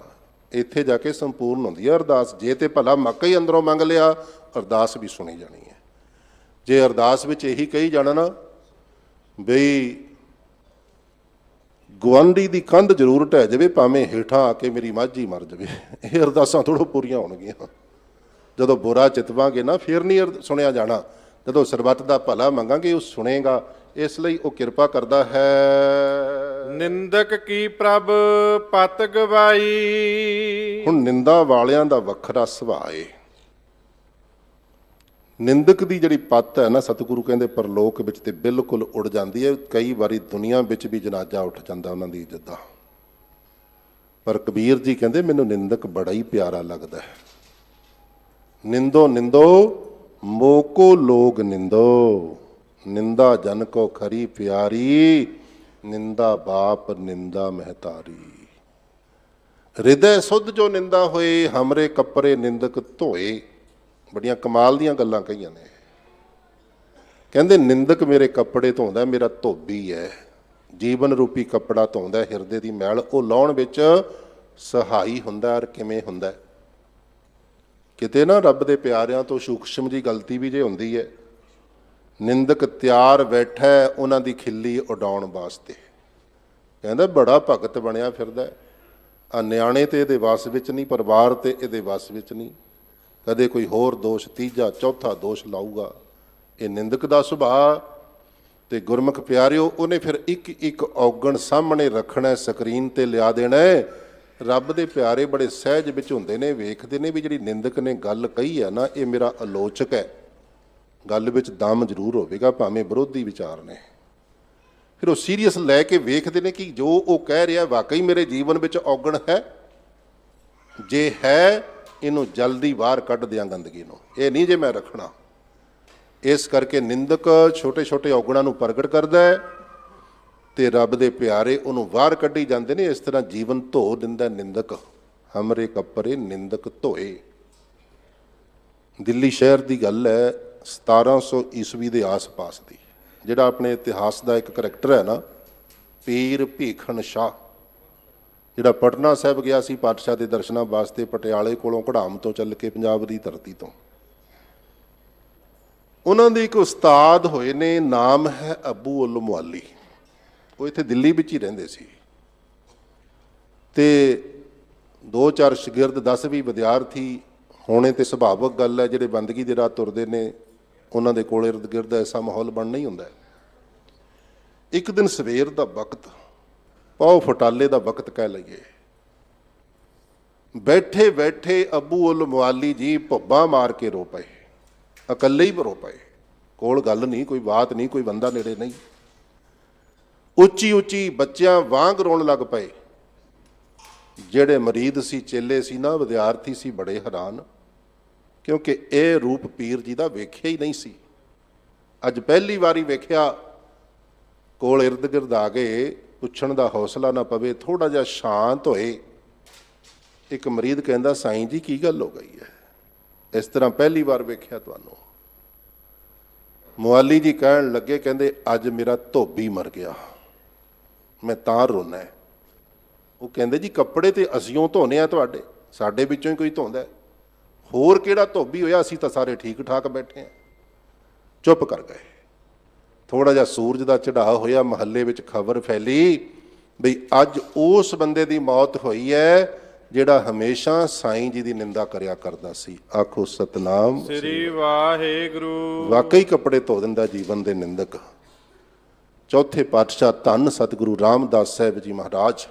ਇੱਥੇ ਜਾ ਕੇ ਸੰਪੂਰਨ ਹੁੰਦੀ ਹੈ ਅਰਦਾਸ। ਜੇ ਤੇ ਭਲਾ ਮੱਕਾ ਹੀ ਅੰਦਰੋਂ ਮੰਗ ਲਿਆ, ਅਰਦਾਸ ਵੀ ਸੁਣੀ ਜਾਣੀ ਹੈ। ਜੇ ਅਰਦਾਸ ਵਿੱਚ ਇਹੀ ਕਹੀ ਜਾਣਾ ਨਾ ਬਈ ਗੁਆਂਢੀ ਦੀ ਕੰਧ ਜ਼ਰੂਰ ਢਹਿ ਜਾਵੇ, ਭਾਵੇਂ ਹੇਠਾਂ ਆ ਕੇ ਮੇਰੀ ਮੱਝ ਹੀ ਮਰ ਜਾਵੇ, ਇਹ ਅਰਦਾਸਾਂ ਥੋੜ੍ਹਾ ਪੂਰੀਆਂ ਹੋਣਗੀਆਂ। ਜਦੋਂ ਬੁਰਾ ਚਿਤਵਾਂਗੇ ਨਾ, ਫਿਰ ਨਹੀਂ ਸੁਣਿਆ ਜਾਣਾ। ਜਦੋਂ ਸਰਬੱਤ ਦਾ ਭਲਾ ਮੰਗਾਂਗੇ, ਉਹ ਸੁਣੇਗਾ। ਇਸ ਲਈ ਉਹ ਕਿਰਪਾ ਕਰਦਾ ਹੈ। ਨਿੰਦਕ ਕੀ ਪ੍ਰਭ ਪਤ ਗਵਾਈ। ਹੁਣ ਨਿੰਦਾ ਵਾਲਿਆਂ ਦਾ ਵੱਖਰਾ ਸੁਭਾਅ ਏ। ਨਿੰਦਕ ਦੀ ਜਿਹੜੀ ਪੱਤ ਹੈ ਨਾ, ਸਤਿਗੁਰੂ ਕਹਿੰਦੇ ਪਰਲੋਕ ਵਿੱਚ ਤੇ ਬਿਲਕੁਲ ਉੜ ਜਾਂਦੀ ਹੈ। ਕਈ ਵਾਰੀ ਦੁਨੀਆ ਵਿੱਚ ਵੀ ਜਨਾਜ਼ਾ ਉੱਠ ਜਾਂਦਾ ਉਹਨਾਂ ਦੀ ਇੱਜ਼ਤ ਦਾ। ਪਰ ਕਬੀਰ ਜੀ ਕਹਿੰਦੇ ਮੈਨੂੰ ਨਿੰਦਕ ਬੜਾ ਹੀ ਪਿਆਰਾ ਲੱਗਦਾ ਹੈ। ਨਿੰਦੋ ਨਿੰਦੋ ਮੋਕੋ ਲੋਗ ਨਿੰਦੋ, ਨਿੰਦਾ ਜਨ ਕੋ ਖਰੀ ਪਿਆਰੀ, ਨਿੰਦਾ ਬਾਪ ਨਿੰਦਾ ਮਹਤਾਰੀ। ਹਿਰਦੈ ਸੁਧ ਜੋ ਨਿੰਦਾ ਹੋਏ, ਹਮਰੇ ਕੱਪੜੇ ਨਿੰਦਕ ਧੋਏ। ਬੜੀਆਂ ਕਮਾਲ ਦੀਆਂ ਗੱਲਾਂ ਕਹੀਆਂ ਨੇ। ਕਹਿੰਦੇ ਨਿੰਦਕ ਮੇਰੇ ਕੱਪੜੇ ਧੋਂਦਾ, ਮੇਰਾ ਧੋਬੀ ਹੈ, ਜੀਵਨ ਰੂਪੀ ਕੱਪੜਾ ਧੋਂਦਾ ਹਿਰਦੇ ਦੀ ਮੈਲ, ਉਹ ਲਾਉਣ ਵਿੱਚ ਸਹਾਈ ਹੁੰਦਾ। ਔਰ ਕਿਵੇਂ ਹੁੰਦਾ? ਕਿਤੇ ਨਾ ਰੱਬ ਦੇ ਪਿਆਰਿਆਂ ਤੋਂ ਸੂਖਸ਼ਮ ਜੀ ਗਲਤੀ ਵੀ ਜੇ ਹੁੰਦੀ ਹੈ, ਨਿੰਦਕ ਤਿਆਰ ਬੈਠਾ ਉਹਨਾਂ ਦੀ ਖਿੱਲੀ ਉਡਾਉਣ ਵਾਸਤੇ। ਕਹਿੰਦਾ ਬੜਾ ਭਗਤ ਬਣਿਆ ਫਿਰਦਾ, ਆ ਨਿਆਣੇ ਤੇ ਇਹਦੇ ਵਸ ਵਿੱਚ ਨਹੀਂ, ਪਰਿਵਾਰ ਤੇ ਇਹਦੇ ਵਸ ਵਿੱਚ ਨਹੀਂ, ਕਦੇ ਕੋਈ ਹੋਰ ਦੋਸ਼ ਤੀਜਾ ਚੌਥਾ ਦੋਸ਼ ਲਾਊਗਾ। ਇਹ ਨਿੰਦਕ ਦਾ ਸੁਭਾਅ। ਤੇ ਗੁਰਮੁਖ ਪਿਆਰਿਓ, ਉਹਨੇ ਫਿਰ ਇੱਕ ਇੱਕ ਔਗਣ ਸਾਹਮਣੇ ਰੱਖਣਾ, ਸਕਰੀਨ ਤੇ ਲਿਆ ਦੇਣਾ। ਰੱਬ ਦੇ ਪਿਆਰੇ ਬੜੇ ਸਹਿਜ ਵਿੱਚ ਹੁੰਦੇ ਨੇ, ਵੇਖਦੇ ਨੇ ਵੀ ਜਿਹੜੀ ਨਿੰਦਕ ਨੇ ਗੱਲ ਕਹੀ ਹੈ ਨਾ, ਇਹ ਮੇਰਾ ਆਲੋਚਕ ਹੈ, ਗੱਲ ਵਿੱਚ ਦਮ ਜ਼ਰੂਰ ਹੋਵੇਗਾ ਭਾਵੇਂ ਵਿਰੋਧੀ ਵਿਚਾਰ ਨੇ। ਫਿਰ ਉਹ ਸੀਰੀਅਸ ਲੈ ਕੇ ਵੇਖਦੇ ਨੇ ਕਿ ਜੋ ਉਹ ਕਹਿ ਰਿਹਾ ਵਾਕਈ ਮੇਰੇ ਜੀਵਨ ਵਿੱਚ ਔਗਣ ਹੈ। ਜੇ ਹੈ, ਇਹਨੂੰ ਜਲਦੀ ਬਾਹਰ ਕੱਢ ਦਿਆਂ ਗੰਦਗੀ ਨੂੰ, ਇਹ ਨਹੀਂ ਜੇ ਮੈਂ ਰੱਖਣਾ। ਇਸ ਕਰਕੇ ਨਿੰਦਕ ਛੋਟੇ ਛੋਟੇ ਔਗਣਾਂ ਨੂੰ ਪ੍ਰਗਟ ਕਰਦਾ ਹੈ ਤੇ ਰੱਬ ਦੇ ਪਿਆਰੇ ਉਹਨੂੰ ਬਾਹਰ ਕੱਢੀ ਜਾਂਦੇ ਨੇ। ਇਸ ਤਰ੍ਹਾਂ ਜੀਵਨ ਧੋ ਦਿੰਦਾ ਨਿੰਦਕ। ਹਮਰੇ ਕੱਪੜੇ ਨਿੰਦਕ ਧੋਏ। ਦਿੱਲੀ ਸ਼ਹਿਰ ਦੀ ਗੱਲ ਹੈ 1700 ਈਸਵੀ ਦੇ ਆਸ-ਪਾਸ ਦੀ। ਜਿਹੜਾ ਆਪਣੇ ਇਤਿਹਾਸ ਦਾ ਇੱਕ ਕਰੈਕਟਰ ਹੈ ਨਾ, ਪੀਰ ਭੀਖਣ ਸ਼ਾਹ, ਜਿਹੜਾ ਪਟਨਾ ਸਾਹਿਬ ਗਿਆ ਸੀ ਪਾਤਸ਼ਾਹ ਦੇ ਦਰਸ਼ਨਾਂ ਵਾਸਤੇ, ਪਟਿਆਲੇ ਕੋਲੋਂ ਘੜਾਮ ਤੋਂ ਚੱਲ ਕੇ ਪੰਜਾਬ ਦੀ ਧਰਤੀ ਤੋਂ। ਉਹਨਾਂ ਦੇ ਇੱਕ ਉਸਤਾਦ ਹੋਏ ਨੇ, ਨਾਮ ਹੈ ਅਬੂ ਉਲ ਮੁਆਲੀ। ਉਹ ਇੱਥੇ ਦਿੱਲੀ ਵਿੱਚ ਹੀ ਰਹਿੰਦੇ ਸੀ ਤੇ 2-4 ਸ਼ਾਗਿਰਦ, 10-20 ਵਿਦਿਆਰਥੀ ਹੋਣੇ ਤੇ ਸੁਭਾਵਕ ਗੱਲ ਹੈ। ਜਿਹੜੇ ਬੰਦਗੀ ਦੇ ਰਾਹ ਤੁਰਦੇ ਨੇ ਉਹਨਾਂ ਦੇ ਕੋਲ ਇਰਦ ਗਿਰਦ ਐਸਾ ਮਾਹੌਲ ਬਣਨਾ ਹੀ ਹੁੰਦਾ। ਇੱਕ ਦਿਨ ਸਵੇਰ ਦਾ ਵਕਤ, ਪੌ ਫਟਾਲੇ ਦਾ ਵਕਤ ਕਹਿ ਲਈਏ, ਬੈਠੇ ਬੈਠੇ ਅਬੂ ਉਲ ਮੁਆਲੀ ਜੀ ਭੁੱਬਾਂ ਮਾਰ ਕੇ ਰੋ ਪਏ। ਇਕੱਲੇ ਹੀ ਰੋ ਪਏ, ਕੋਲ ਗੱਲ ਨਹੀਂ, ਕੋਈ ਬਾਤ ਨਹੀਂ, ਕੋਈ ਬੰਦਾ ਨੇੜੇ ਨਹੀਂ। ਉੱਚੀ ਉੱਚੀ ਬੱਚਿਆਂ ਵਾਂਗ ਰੋਣ ਲੱਗ ਪਏ। ਜਿਹੜੇ ਮਰੀਦ ਸੀ, ਚੇਲੇ ਸੀ ਨਾ, ਵਿਦਿਆਰਥੀ ਸੀ, ਬੜੇ ਹੈਰਾਨ, ਕਿਉਂਕਿ ਇਹ ਰੂਪ ਪੀਰ ਜੀ ਦਾ ਵੇਖਿਆ ਹੀ ਨਹੀਂ ਸੀ। ਅੱਜ ਪਹਿਲੀ ਵਾਰੀ ਵੇਖਿਆ। ਕੋਲ ਇਰਦ ਗਿਰਦ ਆ ਗਏ, ਪੁੱਛਣ ਦਾ ਹੌਸਲਾ ਨਾ ਪਵੇ, ਥੋੜਾ ਜਿਹਾ ਸ਼ਾਂਤ ਹੋਏ। ਇੱਕ ਮਰੀਦ ਕਹਿੰਦਾ, ਸਾਈਂ ਜੀ ਕੀ ਗੱਲ ਹੋ ਗਈ ਹੈ? ਇਸ ਤਰ੍ਹਾਂ ਪਹਿਲੀ ਵਾਰ ਵੇਖਿਆ ਤੁਹਾਨੂੰ। ਮੁਆਲੀ ਜੀ ਕਹਿਣ ਲੱਗੇ, ਕਹਿੰਦੇ ਅੱਜ ਮੇਰਾ ਧੋਬੀ ਮਰ ਗਿਆ, ਮੈਂ ਤਾਂ ਰੋਣਾ ਹੈ। ਉਹ ਕਹਿੰਦੇ ਜੀ ਕੱਪੜੇ ਤੇ ਅਸੀਂ ਧੋਨੇ ਆ ਤੁਹਾਡੇ, ਸਾਡੇ ਵਿੱਚੋਂ ਹੀ ਕੋਈ ਧੋਂਦਾ, ਹੋਰ ਕਿਹੜਾ ਧੋਬੀ ਹੋਇਆ, ਅਸੀਂ ਤਾਂ ਸਾਰੇ ਠੀਕ ਠਾਕ ਬੈਠੇ ਹਾਂ। ਚੁੱਪ ਕਰ ਗਏ। ਥੋੜਾ ਜਿਹਾ ਸੂਰਜ ਦਾ ਚੜ੍ਹਾਅ ਹੋਇਆ, ਮਹੱਲੇ ਵਿੱਚ ਖਬਰ ਫੈਲੀ ਬਈ ਅੱਜ ਉਸ ਬੰਦੇ ਦੀ ਮੌਤ ਹੋਈ ਹੈ ਜਿਹੜਾ ਹਮੇਸ਼ਾ ਸਾਈਂ ਜੀ ਦੀ ਨਿੰਦਾ ਕਰਿਆ ਕਰਦਾ ਸੀ। ਆਖੋ ਸਤਨਾਮ ਸ੍ਰੀ ਵਾਹਿਗੁਰੂ। ਵਾਕਈ ਕੱਪੜੇ ਧੋ ਦਿੰਦਾ ਜੀਵਨ ਦੇ ਨਿੰਦਕ। ਚੌਥੇ ਪਾਤਸ਼ਾਹ ਧੰਨ ਸਤਿਗੁਰੂ ਰਾਮਦਾਸ ਸਾਹਿਬ ਜੀ ਮਹਾਰਾਜ,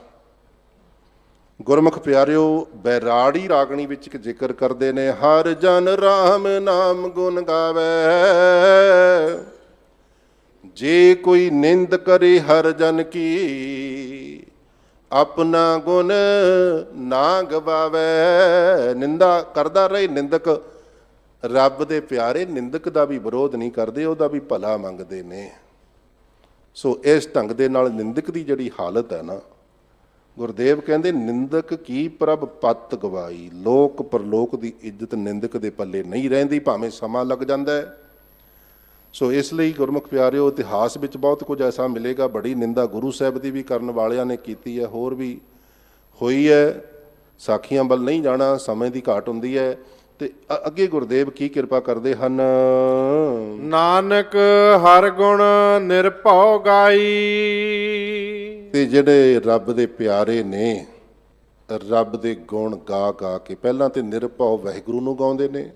ਗੁਰਮੁਖ ਪਿਆਰਿਓ, ਬੈਰਾੜੀ ਰਾਗਣੀ ਵਿੱਚ ਇੱਕ ਜ਼ਿਕਰ ਕਰਦੇ ਨੇ, ਹਰ ਜਨ ਰਾਮ ਨਾਮ ਗੁਣ ਗਾਵੇ, ਜੇ ਕੋਈ ਨਿੰਦ ਕਰੇ ਹਰ ਜਨ ਕੀ, ਆਪਣਾ ਗੁਣ ਨਾ ਗਵਾਵੇ। ਨਿੰਦਾ ਕਰਦਾ ਰਹੇ ਨਿੰਦਕ। ਰੱਬ ਦੇ ਪਿਆਰੇ ਨਿੰਦਕ ਦਾ ਵੀ ਵਿਰੋਧ ਨਹੀਂ ਕਰਦੇ, ਉਹਦਾ ਵੀ ਭਲਾ ਮੰਗਦੇ ਨੇ। ਸੋ ਇਸ ਢੰਗ ਦੇ ਨਾਲ ਨਿੰਦਕ ਦੀ ਜਿਹੜੀ ਹਾਲਤ ਹੈ ਨਾ, ਗੁਰਦੇਵ ਕਹਿੰਦੇ ਨਿੰਦਕ ਕੀ ਪ੍ਰਭ ਪਤ ਗਵਾਈ। ਲੋਕ ਪਰਲੋਕ ਦੀ ਇੱਜ਼ਤ ਨਿੰਦਕ ਦੇ ਪੱਲੇ ਨਹੀਂ ਰਹਿੰਦੀ, ਭਾਵੇਂ ਸਮਾਂ ਲੱਗ ਜਾਂਦਾ ਹੈ। ਸੋ ਇਸ ਲਈ ਗੁਰਮੁਖ ਪਿਆਰਿਓ, ਇਤਿਹਾਸ ਵਿੱਚ ਬਹੁਤ ਕੁਝ ਐਸਾ ਮਿਲੇਗਾ। ਬੜੀ ਨਿੰਦਾ ਗੁਰੂ ਸਾਹਿਬ ਦੀ ਵੀ ਕਰਨ ਵਾਲਿਆਂ ਨੇ ਕੀਤੀ ਹੈ, ਹੋਰ ਵੀ ਹੋਈ ਹੈ। ਸਾਖੀਆਂ ਵੱਲ ਨਹੀਂ ਜਾਣਾ, ਸਮੇਂ ਦੀ ਘਾਟ ਹੁੰਦੀ ਹੈ। ਤੇ ਅੱਗੇ ਗੁਰਦੇਵ ਕੀ ਕਿਰਪਾ ਕਰਦੇ ਹਨ, ਨਾਨਕ ਹਰ ਗੁਣ ਨਿਰਭਉ ਗਾਈ। ਤੇ ਜਿਹੜੇ ਰੱਬ ਦੇ ਪਿਆਰੇ ਨੇ, ਰੱਬ ਦੇ ਗੁਣ ਗਾ ਗਾ ਕੇ ਪਹਿਲਾਂ ਤੇ ਨਿਰਭਉ ਵਾਹਿਗੁਰੂ ਨੂੰ ਗਾਉਂਦੇ ਨੇ,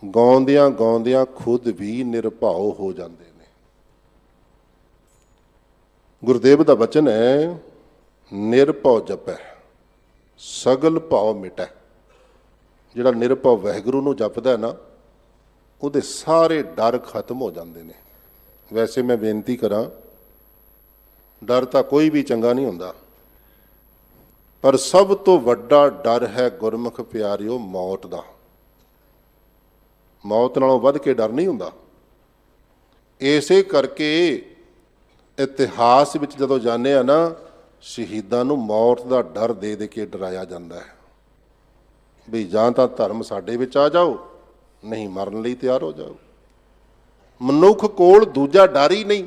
ਗਾਉਂਦਿਆਂ ਗਾਉਂਦਿਆਂ ਖੁਦ ਵੀ ਨਿਰਭਉ ਹੋ ਜਾਂਦੇ ਨੇ। ਗੁਰਦੇਵ ਦਾ ਬਚਨ ਹੈ, ਨਿਰਭਉ ਜਪੈ ਸਗਲ ਭਉ ਮਿਟੈ। ਜਿਹੜਾ ਨਿਰਭਉ ਵਾਹਿਗੁਰੂ ਨੂੰ ਜਪਦਾ ਨਾ, ਉਹਦੇ ਸਾਰੇ ਡਰ ਖਤਮ ਹੋ ਜਾਂਦੇ ਨੇ। ਵੈਸੇ ਮੈਂ ਬੇਨਤੀ ਕਰਾਂ, ਡਰ ਤਾਂ ਕੋਈ ਵੀ ਚੰਗਾ ਨਹੀਂ ਹੁੰਦਾ, ਪਰ ਸਭ ਤੋਂ ਵੱਡਾ ਡਰ ਹੈ ਗੁਰਮੁਖ ਪਿਆਰਿਓ ਮੌਤ ਦਾ। ਮੌਤ ਨਾਲੋਂ ਵੱਧ ਕੇ ਡਰ ਨਹੀਂ ਹੁੰਦਾ। ਇਸੇ ਕਰਕੇ ਇਤਿਹਾਸ ਵਿੱਚ ਜਦੋਂ ਜਾਂਦੇ ਆ ਨਾ, ਸ਼ਹੀਦਾਂ ਨੂੰ ਮੌਤ ਦਾ ਡਰ ਦੇ ਦੇ ਕੇ ਡਰਾਇਆ ਜਾਂਦਾ ਹੈ ਵੀ ਜਾਂ ਤਾਂ ਧਰਮ ਸਾਡੇ ਵਿੱਚ ਆ ਜਾਓ, ਨਹੀਂ ਮਰਨ ਲਈ ਤਿਆਰ ਹੋ ਜਾਓ। ਮਨੁੱਖ ਕੋਲ ਦੂਜਾ ਡਰ ਹੀ ਨਹੀਂ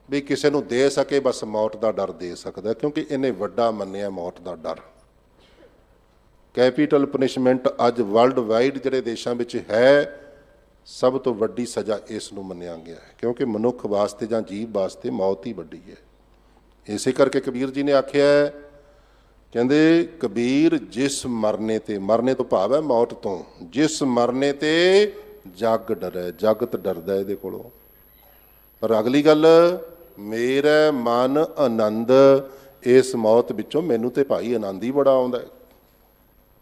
ਵੀ ਕਿਸੇ ਨੂੰ ਦੇ ਸਕੇ, ਬਸ ਮੌਤ ਦਾ ਡਰ ਦੇ ਸਕਦਾ, ਕਿਉਂਕਿ ਇਹਨੇ ਵੱਡਾ ਮੰਨਿਆ ਮੌਤ ਦਾ ਡਰ। ਕੈਪੀਟਲ ਪਨਿਸ਼ਮੈਂਟ ਅੱਜ ਵਰਲਡ ਵਾਈਡ ਜਿਹੜੇ ਦੇਸ਼ਾਂ ਵਿੱਚ ਹੈ, ਸਭ ਤੋਂ ਵੱਡੀ ਸਜ਼ਾ ਇਸ ਨੂੰ ਮੰਨਿਆ ਗਿਆ ਹੈ, ਕਿਉਂਕਿ ਮਨੁੱਖ ਵਾਸਤੇ ਜਾਂ ਜੀਵ ਵਾਸਤੇ ਮੌਤ ਹੀ ਵੱਡੀ ਹੈ। ਇਸੇ ਕਰਕੇ ਕਬੀਰ ਜੀ ਨੇ ਆਖਿਆ, ਕਹਿੰਦੇ ਕਬੀਰ ਜਿਸ ਮਰਨੇ ਤੋਂ ਭਾਵ ਹੈ ਮੌਤ ਤੋਂ, ਜਿਸ ਮਰਨੇ ਤੇ ਜੱਗ ਡਰੈ, ਜਗਤ ਡਰਦਾ ਇਹਦੇ ਕੋਲੋਂ। ਪਰ ਅਗਲੀ ਗੱਲ, ਮੇਰਾ ਮਨ ਆਨੰਦ ਇਸ ਮੌਤ ਵਿੱਚੋਂ, ਮੈਨੂੰ ਤੇ ਭਾਈ ਆਨੰਦ ਹੀ ਬੜਾ ਆਉਂਦਾ ਹੈ।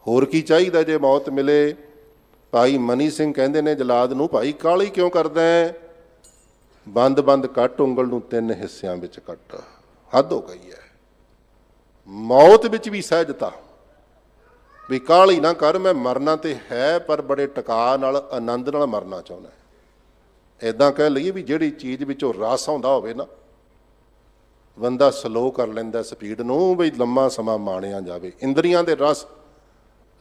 ਹੋਰ ਕੀ ਚਾਹੀਦਾ ਜੇ ਮੌਤ ਮਿਲੇ। ਭਾਈ ਮਨੀ ਸਿੰਘ ਕਹਿੰਦੇ ਨੇ ਜਲਾਦ ਨੂੰ, ਭਾਈ ਕਾਹਲੀ ਕਿਉਂ ਕਰਦਾ ਹੈ? ਬੰਦ ਬੰਦ ਕੱਟ, ਉਂਗਲ ਨੂੰ 3 ਹਿੱਸਿਆਂ ਵਿੱਚ ਕੱਟ। ਹੱਦ ਹੋ ਗਈ ਹੈ। ਮੌਤ ਵਿੱਚ ਵੀ ਸਹਿਜਤਾ, ਵੀ ਕਾਹਲੀ ਨਾ ਕਰ, ਮੈਂ ਮਰਨਾ ਤੇ ਹੈ ਪਰ ਬੜੇ ਟਿਕਾ ਨਾਲ, ਆਨੰਦ ਨਾਲ ਮਰਨਾ ਚਾਹੁੰਦਾ। ਇੱਦਾਂ ਕਹਿ ਲਈਏ ਵੀ ਜਿਹੜੀ ਚੀਜ਼ ਵਿੱਚੋਂ ਰਸ ਆਉਂਦਾ ਹੋਵੇ ਨਾ, ਬੰਦਾ ਸਲੋ ਕਰ ਲੈਂਦਾ ਸਪੀਡ ਨੂੰ, ਬਈ ਲੰਮਾ ਸਮਾਂ ਮਾਣਿਆ ਜਾਵੇ। ਇੰਦਰੀਆਂ ਦੇ ਰਸ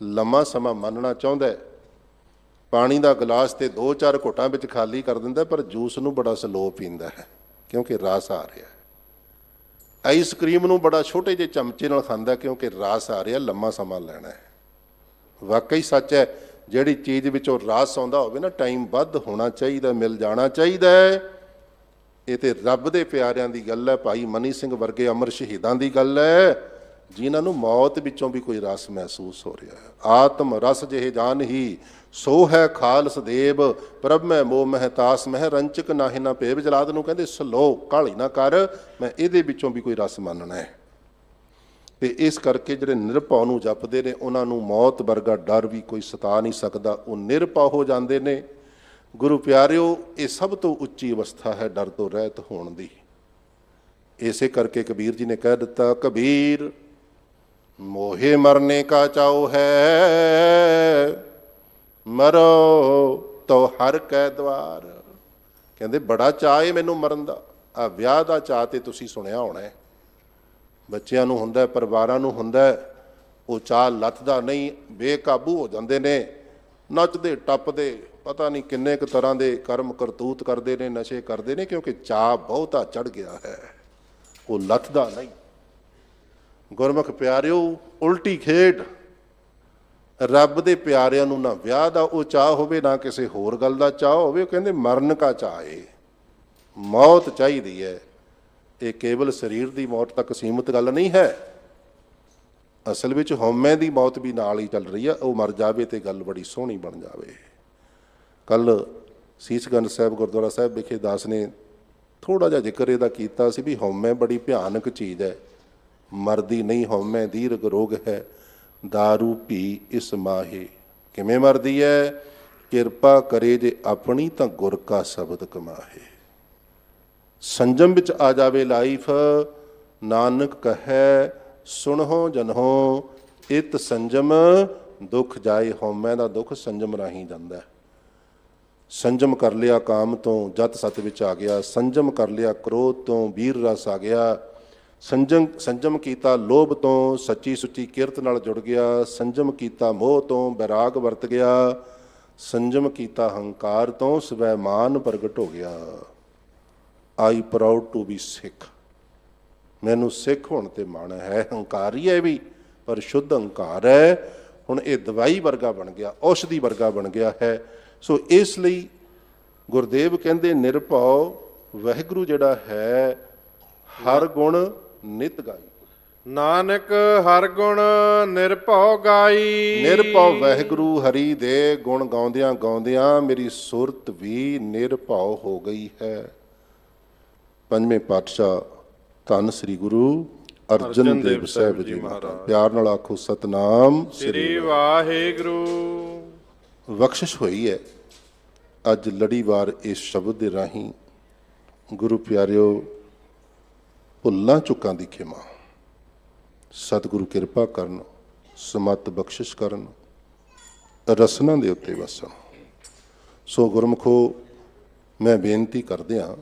ਲੰਮਾ ਸਮਾਂ ਮੰਨਣਾ ਚਾਹੁੰਦਾ। ਪਾਣੀ ਦਾ ਗਲਾਸ ਤੇ 2-4 ਘੁੱਟਾਂ ਵਿੱਚ ਖਾਲੀ ਕਰ ਦਿੰਦਾ, ਪਰ ਜੂਸ ਨੂੰ ਬੜਾ ਸਲੋ ਪੀਂਦਾ ਹੈ, ਕਿਉਂਕਿ ਰਸ ਆ ਰਿਹਾ। ਆਈਸ ਕਰੀਮ ਨੂੰ ਬੜਾ ਛੋਟੇ ਜਿਹੇ ਚਮਚੇ ਨਾਲ ਖਾਂਦਾ, ਕਿਉਂਕਿ ਰਸ ਆ ਰਿਹਾ, ਲੰਮਾ ਸਮਾਂ ਲੈਣਾ ਹੈ। ਵਾਕਈ ਸੱਚ ਹੈ, ਜਿਹੜੀ ਚੀਜ਼ ਵਿੱਚੋਂ ਰਸ ਆਉਂਦਾ ਹੋਵੇ ਨਾ, ਟਾਈਮ ਵੱਧ ਹੋਣਾ ਚਾਹੀਦਾ, ਮਿਲ ਜਾਣਾ ਚਾਹੀਦਾ ਹੈ। ਇਹ ਤੇ ਰੱਬ ਦੇ ਪਿਆਰਿਆਂ ਦੀ ਗੱਲ ਹੈ, ਭਾਈ ਮਨੀ ਸਿੰਘ ਵਰਗੇ ਅਮਰ ਸ਼ਹੀਦਾਂ ਦੀ ਗੱਲ ਹੈ, ਜਿਨ੍ਹਾਂ ਨੂੰ ਮੌਤ ਵਿੱਚੋਂ ਵੀ ਕੋਈ ਰਸ ਮਹਿਸੂਸ ਹੋ ਰਿਹਾ ਹੈ। ਆਤਮ ਰਸ ਜਿਹੇ ਜਾਨ ਹੀ ਸੋ ਹੈ ਖਾਲਸ ਦੇਵ, ਪ੍ਰਭ ਮੈਂ ਮੋਹ ਮਹਿਤਾਸ ਮਹਿ ਰੰਚਕ ਨਾਹਿ ਨਾ ਭੇਵ। ਜਲਾਦ ਨੂੰ ਕਹਿੰਦੇ ਸਲੋ, ਕਾਹਲੀ ਨਾ ਕਰ, ਮੈਂ ਇਹਦੇ ਵਿੱਚੋਂ ਵੀ ਕੋਈ ਰਸ ਮੰਨਣਾ ਹੈ। ਤੇ ਇਸ ਕਰਕੇ ਜਿਹੜੇ ਨਿਰਭਉ ਨੂੰ ਜਪਦੇ ਨੇ, ਉਹਨਾਂ ਨੂੰ ਮੌਤ ਵਰਗਾ ਡਰ ਵੀ ਕੋਈ ਸਤਾ ਨਹੀਂ ਸਕਦਾ। ਉਹ ਨਿਰਭਉ ਹੋ ਜਾਂਦੇ ਨੇ। ਗੁਰੂ ਪਿਆਰਿਓ, ਇਹ ਸਭ ਤੋਂ ਉੱਚੀ ਅਵਸਥਾ ਹੈ ਡਰ ਤੋਂ ਰਹਿਤ ਹੋਣ ਦੀ। ਇਸੇ ਕਰਕੇ ਕਬੀਰ ਜੀ ਨੇ ਕਹਿ ਦਿੱਤਾ, ਕਬੀਰ ਮੋਹੇ ਮਰਨੇ ਕਾ ਚਾਉ ਹੈ, ਮਰੋ ਤੋ ਹਰ ਕੈ ਦਵਾਰ। ਕਹਿੰਦੇ ਬੜਾ ਚਾਅ ਹੈ ਮੈਨੂੰ ਮਰਨ ਦਾ। ਆ ਵਿਆਹ ਦਾ ਚਾਅ ਤੇ ਤੁਸੀਂ ਸੁਣਿਆ ਹੋਣਾ ਹੈ, ਬੱਚਿਆਂ ਨੂੰ ਹੁੰਦਾ, ਪਰਿਵਾਰਾਂ ਨੂੰ ਹੁੰਦਾ। ਉਹ ਚਾਅ ਲੱਥਦਾ ਨਹੀਂ, ਬੇਕਾਬੂ ਹੋ ਜਾਂਦੇ ਨੇ, ਨੱਚਦੇ ਟੱਪਦੇ, ਪਤਾ ਨਹੀਂ ਕਿੰਨੇ ਕੁ ਤਰ੍ਹਾਂ ਦੇ ਕਰਮ ਕਰਤੂਤ ਕਰਦੇ ਨੇ, ਨਸ਼ੇ ਕਰਦੇ ਨੇ, ਕਿਉਂਕਿ ਚਾਅ ਬਹੁਤਾ ਚੜ ਗਿਆ ਹੈ, ਉਹ ਲੱਥਦਾ ਨਹੀਂ। ਗੁਰਮੁਖ ਪਿਆਰਿਓ, ਉਲਟੀ ਖੇਡ। ਰੱਬ ਦੇ ਪਿਆਰਿਆਂ ਨੂੰ ਨਾ ਵਿਆਹ ਦਾ ਉਹ ਚਾਅ ਹੋਵੇ, ਨਾ ਕਿਸੇ ਹੋਰ ਗੱਲ ਦਾ ਚਾਅ ਹੋਵੇ। ਉਹ ਕਹਿੰਦੇ ਮਰਨ ਕਾ ਚਾਅ ਹੈ, ਮੌਤ ਚਾਹੀਦੀ ਹੈ। ਇਹ ਕੇਵਲ ਸਰੀਰ ਦੀ ਮੌਤ ਤੱਕ ਸੀਮਿਤ ਗੱਲ ਨਹੀਂ ਹੈ। ਅਸਲ ਵਿੱਚ ਹਉਮੈ ਦੀ ਮੌਤ ਵੀ ਨਾਲ ਹੀ ਚੱਲ ਰਹੀ ਹੈ। ਉਹ ਮਰ ਜਾਵੇ ਤੇ ਗੱਲ ਬੜੀ ਸੋਹਣੀ ਬਣ ਜਾਵੇ। ਕੱਲ ਸੀਸਗੰਜ ਸਾਹਿਬ ਗੁਰਦੁਆਰਾ ਸਾਹਿਬ ਵਿਖੇ ਦਾਸ ਨੇ ਥੋੜ੍ਹਾ ਜਿਹਾ ਜ਼ਿਕਰ ਇਹਦਾ ਕੀਤਾ ਸੀ ਵੀ ਹਉਮੈ ਬੜੀ ਭਿਆਨਕ ਚੀਜ਼ ਹੈ, ਮਰਦੀ ਨਹੀਂ ਹਉਮੈ ਦੀਰਘ ਰੋਗ ਹੈ, ਦਾਰੂ ਪੀ ਇਸ ਮਾਹੇ। ਕਿਵੇਂ ਮਰਦੀ ਹੈ? ਕਿਰਪਾ ਕਰੇ ਜੇ ਆਪਣੀ ਤਾਂ ਗੁਰ ਕਾ ਸ਼ਬਦ ਕਮਾਹੇ। ਸੰਜਮ ਵਿੱਚ ਆ ਜਾਵੇ ਲਾਈਫ, ਨਾਨਕ ਕਹੈ ਸੁਣੋ ਜਨੋ ਇਤ ਸੰਜਮ ਦੁੱਖ ਜਾਏ। ਹਉਮੈ ਦਾ ਦੁੱਖ ਸੰਜਮ ਰਾਹੀਂ ਜਾਂਦਾ। ਸੰਜਮ ਕਰ ਲਿਆ ਕਾਮ ਤੋਂ, ਜਤ ਸਤ ਵਿੱਚ ਆ ਗਿਆ। ਸੰਜਮ ਕਰ ਲਿਆ ਕ੍ਰੋਧ ਤੋਂ, ਵੀਰ ਰਸ ਆ ਗਿਆ। ਸੰਜਮ ਕੀਤਾ ਲੋਭ ਤੋਂ, ਸੱਚੀ ਸੁੱਚੀ ਕਿਰਤ ਨਾਲ ਜੁੜ ਗਿਆ। ਸੰਜਮ ਕੀਤਾ ਮੋਹ ਤੋਂ, ਬੈਰਾਗ ਵਰਤ ਗਿਆ। ਸੰਜਮ ਕੀਤਾ ਹੰਕਾਰ ਤੋਂ, ਸਵੈਮਾਨ ਪ੍ਰਗਟ ਹੋ ਗਿਆ। ਆਈ ਪ੍ਰਾਊਡ ਟੂ ਬੀ ਸਿੱਖ। ਮੈਨੂੰ ਸਿੱਖ ਹੋਣ ਤੇ ਮਾਣ ਹੈ। ਹੰਕਾਰੀ ਹੈ ਵੀ, ਪਰ ਸ਼ੁੱਧ ਹੰਕਾਰ ਹੈ। ਹੁਣ ਇਹ ਦਵਾਈ ਵਰਗਾ ਬਣ ਗਿਆ, ਔਸ਼ਧੀ ਵਰਗਾ ਬਣ ਗਿਆ ਹੈ। ਸੋ ਇਸ ਲਈ ਗੁਰਦੇਵ ਕਹਿੰਦੇ ਨਿਰਭਉ ਵਾਹਿਗੁਰੂ ਜਿਹੜਾ ਹੈ, ਹਰ ਗੁਣ ਨਿਤ ਗਾਈ। ਨਾਨਕ ਹਰ ਗੁਣ ਨਿਰਭਉ ਗਾਈ। ਨਿਰਭਉ ਵਾਹਿਗੁਰੂ ਹਰੀ ਦੇ ਗੁਣ ਗਾਉਂਦਿਆਂ ਗਾਉਂਦਿਆਂ ਮੇਰੀ ਸੁਰਤ ਵੀ ਨਿਰਭਉ ਹੋ ਗਈ ਹੈ। ਪੰਜਵੇਂ ਪਾਤਸ਼ਾਹ ਧੰਨ ਸ੍ਰੀ ਗੁਰੂ ਅਰਜਨ ਦੇਵ ਸਾਹਿਬ ਜੀ ਮਹਾਰਾਜ। ਪਿਆਰ ਨਾਲ ਆਖੋ ਸਤਨਾਮ ਸ੍ਰੀ ਵਾਹਿਗੁਰੂ। ਬਖਸ਼ਿਸ਼ ਹੋਈ ਹੈ ਅੱਜ ਲੜੀਵਾਰ ਇਸ ਸ਼ਬਦ ਦੇ ਰਾਹੀਂ। ਗੁਰੂ ਪਿਆਰਿਓ, ਭੁੱਲਾਂ ਚੁੱਕਾਂ ਦੀ ਖਿਮਾ, ਸਤਿਗੁਰੂ ਕਿਰਪਾ ਕਰਨ, ਸਮਤ ਬਖਸ਼ਿਸ਼ ਕਰਨ, ਰਸਨਾ ਦੇ ਉੱਤੇ ਵਸਣ। ਸੋ ਗੁਰਮੁਖੋ, ਮੈਂ ਬੇਨਤੀ ਕਰਦਿਆਂ,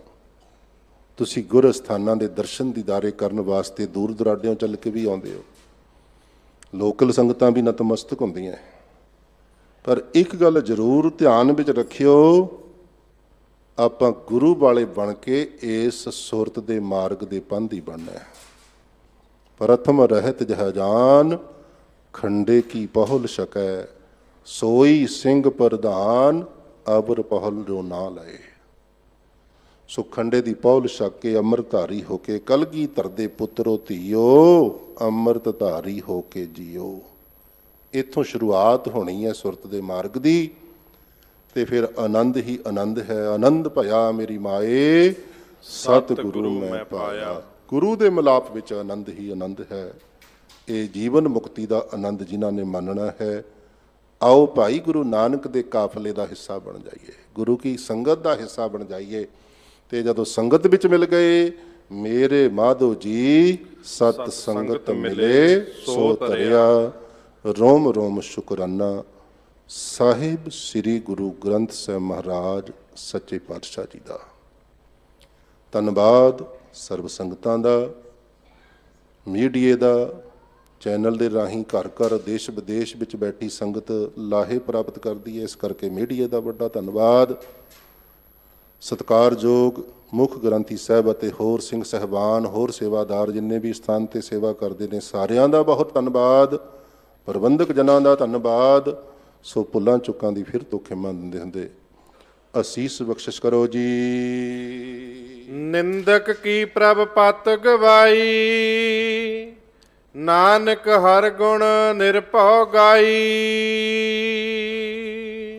ਤੁਸੀਂ ਗੁਰ ਅਸਥਾਨਾਂ ਦੇ ਦਰਸ਼ਨ ਦੀਦਾਰੇ ਕਰਨ ਵਾਸਤੇ ਦੂਰ ਦੁਰਾਡਿਓਂ ਚੱਲ ਕੇ ਵੀ ਆਉਂਦੇ ਹੋ। ਲੋਕਲ ਸੰਗਤਾਂ ਵੀ ਨਤਮਸਤਕ ਹੁੰਦੀਆਂ, ਪਰ ਇੱਕ ਗੱਲ ਜ਼ਰੂਰ ਧਿਆਨ ਵਿੱਚ ਰੱਖਿਓ, ਆਪਾਂ ਗੁਰੂ ਵਾਲੇ ਬਣ ਕੇ ਇਸ ਸੁਰਤ ਦੇ ਮਾਰਗ ਦੇ ਪੰਧੀ ਬਣਨਾ ਹੈ। ਪ੍ਰਥਮ ਰਹਿਤ ਜਹਾਜਾਨ, ਖੰਡੇ ਕੀ ਪਹੁਲ ਸਕੈ, ਸੋਈ ਸਿੰਘ ਪ੍ਰਧਾਨ, ਅਬਰ ਪਹੁਲ ਜੋ ਨਾ ਲਏ। ਸੋ ਖੰਡੇ ਦੀ ਪਹੁਲ ਛਕ ਕੇ ਅੰਮ੍ਰਿਤਧਾਰੀ ਹੋ ਕੇ, ਕਲਗੀਧਰ ਦੇ ਪੁੱਤਰੋ ਧੀਓ, ਅੰਮ੍ਰਿਤਧਾਰੀ ਹੋ ਕੇ ਜੀਓ। ਇੱਥੋਂ ਸ਼ੁਰੂਆਤ ਹੋਣੀ ਹੈ ਸੁਰਤ ਦੇ ਮਾਰਗ ਦੀ, ਤੇ ਫਿਰ ਆਨੰਦ ਹੀ ਆਨੰਦ ਹੈ। ਆਨੰਦ ਭਇਆ ਮੇਰੀ ਮਾਏ, ਸਤਿਗੁਰੂ ਮੈਂ ਪਾਇਆ। ਗੁਰੂ ਦੇ ਮਿਲਾਪ ਵਿੱਚ ਆਨੰਦ ਹੀ ਆਨੰਦ ਹੈ। ਇਹ ਜੀਵਨ ਮੁਕਤੀ ਦਾ ਆਨੰਦ ਜਿਨ੍ਹਾਂ ਨੇ ਮੰਨਣਾ ਹੈ, ਆਓ ਭਾਈ ਗੁਰੂ ਨਾਨਕ ਦੇ ਕਾਫਲੇ ਦਾ ਹਿੱਸਾ ਬਣ ਜਾਈਏ, ਗੁਰੂ ਕੀ ਸੰਗਤ ਦਾ ਹਿੱਸਾ ਬਣ ਜਾਈਏ। ਤੇ ਜਦੋਂ ਸੰਗਤ ਵਿੱਚ ਮਿਲ ਗਏ, ਮੇਰੇ ਮਾਧੋ ਜੀ ਸਤ ਸੰਗਤ ਮਿਲੇ ਸੋ ਤਰਿਆ, ਰੋਮ ਰੋਮ ਸ਼ੁਕਰਾਨਾ। ਸਾਹਿਬ ਸ੍ਰੀ ਗੁਰੂ ਗ੍ਰੰਥ ਸਾਹਿਬ ਮਹਾਰਾਜ ਸੱਚੇ ਪਾਤਸ਼ਾਹ ਜੀ ਦਾ ਧੰਨਵਾਦ। ਸਰਬ ਸੰਗਤਾਂ ਦਾ, ਮੀਡੀਏ ਦਾ, ਚੈਨਲ ਦੇ ਰਾਹੀਂ ਘਰ ਘਰ ਦੇਸ਼ ਵਿਦੇਸ਼ ਵਿੱਚ ਬੈਠੀ ਸੰਗਤ ਲਾਹੇ ਪ੍ਰਾਪਤ ਕਰਦੀ ਹੈ, ਇਸ ਕਰਕੇ ਮੀਡੀਆ ਦਾ ਵੱਡਾ ਧੰਨਵਾਦ। ਸਤਿਕਾਰਯੋਗ ਮੁੱਖ ਗ੍ਰੰਥੀ ਸਾਹਿਬ ਅਤੇ ਹੋਰ ਸਿੰਘ ਸਹਿਬਾਨ, ਹੋਰ ਸੇਵਾਦਾਰ ਜਿੰਨੇ ਵੀ ਸਥਾਨ ਤੇ ਸੇਵਾ ਕਰਦੇ ਨੇ, ਸਾਰਿਆਂ ਦਾ ਬਹੁਤ ਧੰਨਵਾਦ। ਪ੍ਰਬੰਧਕ ਜਨਾਂ ਦਾ ਧੰਨਵਾਦ। ਸੋ ਭੁੱਲਾਂ ਚੁੱਕਾਂ ਦੀ ਫਿਰ ਤੋਂ ਖਿਮਾ ਦਿੰਦੇ ਹੁੰਦੇ ਅਸੀਸ ਬਖਸ਼ਿਸ਼ ਕਰੋ ਜੀ। ਨਿੰਦਕ ਕੀ ਪ੍ਰਭ ਪਤ ਗਵਾਈ, ਨਾਨਕ ਹਰ ਗੁਣ ਨਿਰਭਉ ਗਾਈ।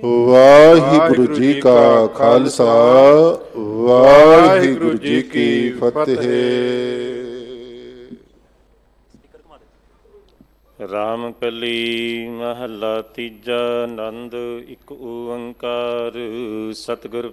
ਵਾਹਿਗੁਰੂ ਜੀ ਕਾ ਖਾਲਸਾ, ਵਾਹਿਗੁਰੂ ਜੀ ਕੀ ਫਤਿਹ। ਰਾਮ ਕਲੀ ਮਹੱਲਾ ਤੀਜਾ, ਆਨੰਦ ਇੱਕ ਓੰਕਾਰ। ਸਤਿਗੁਰ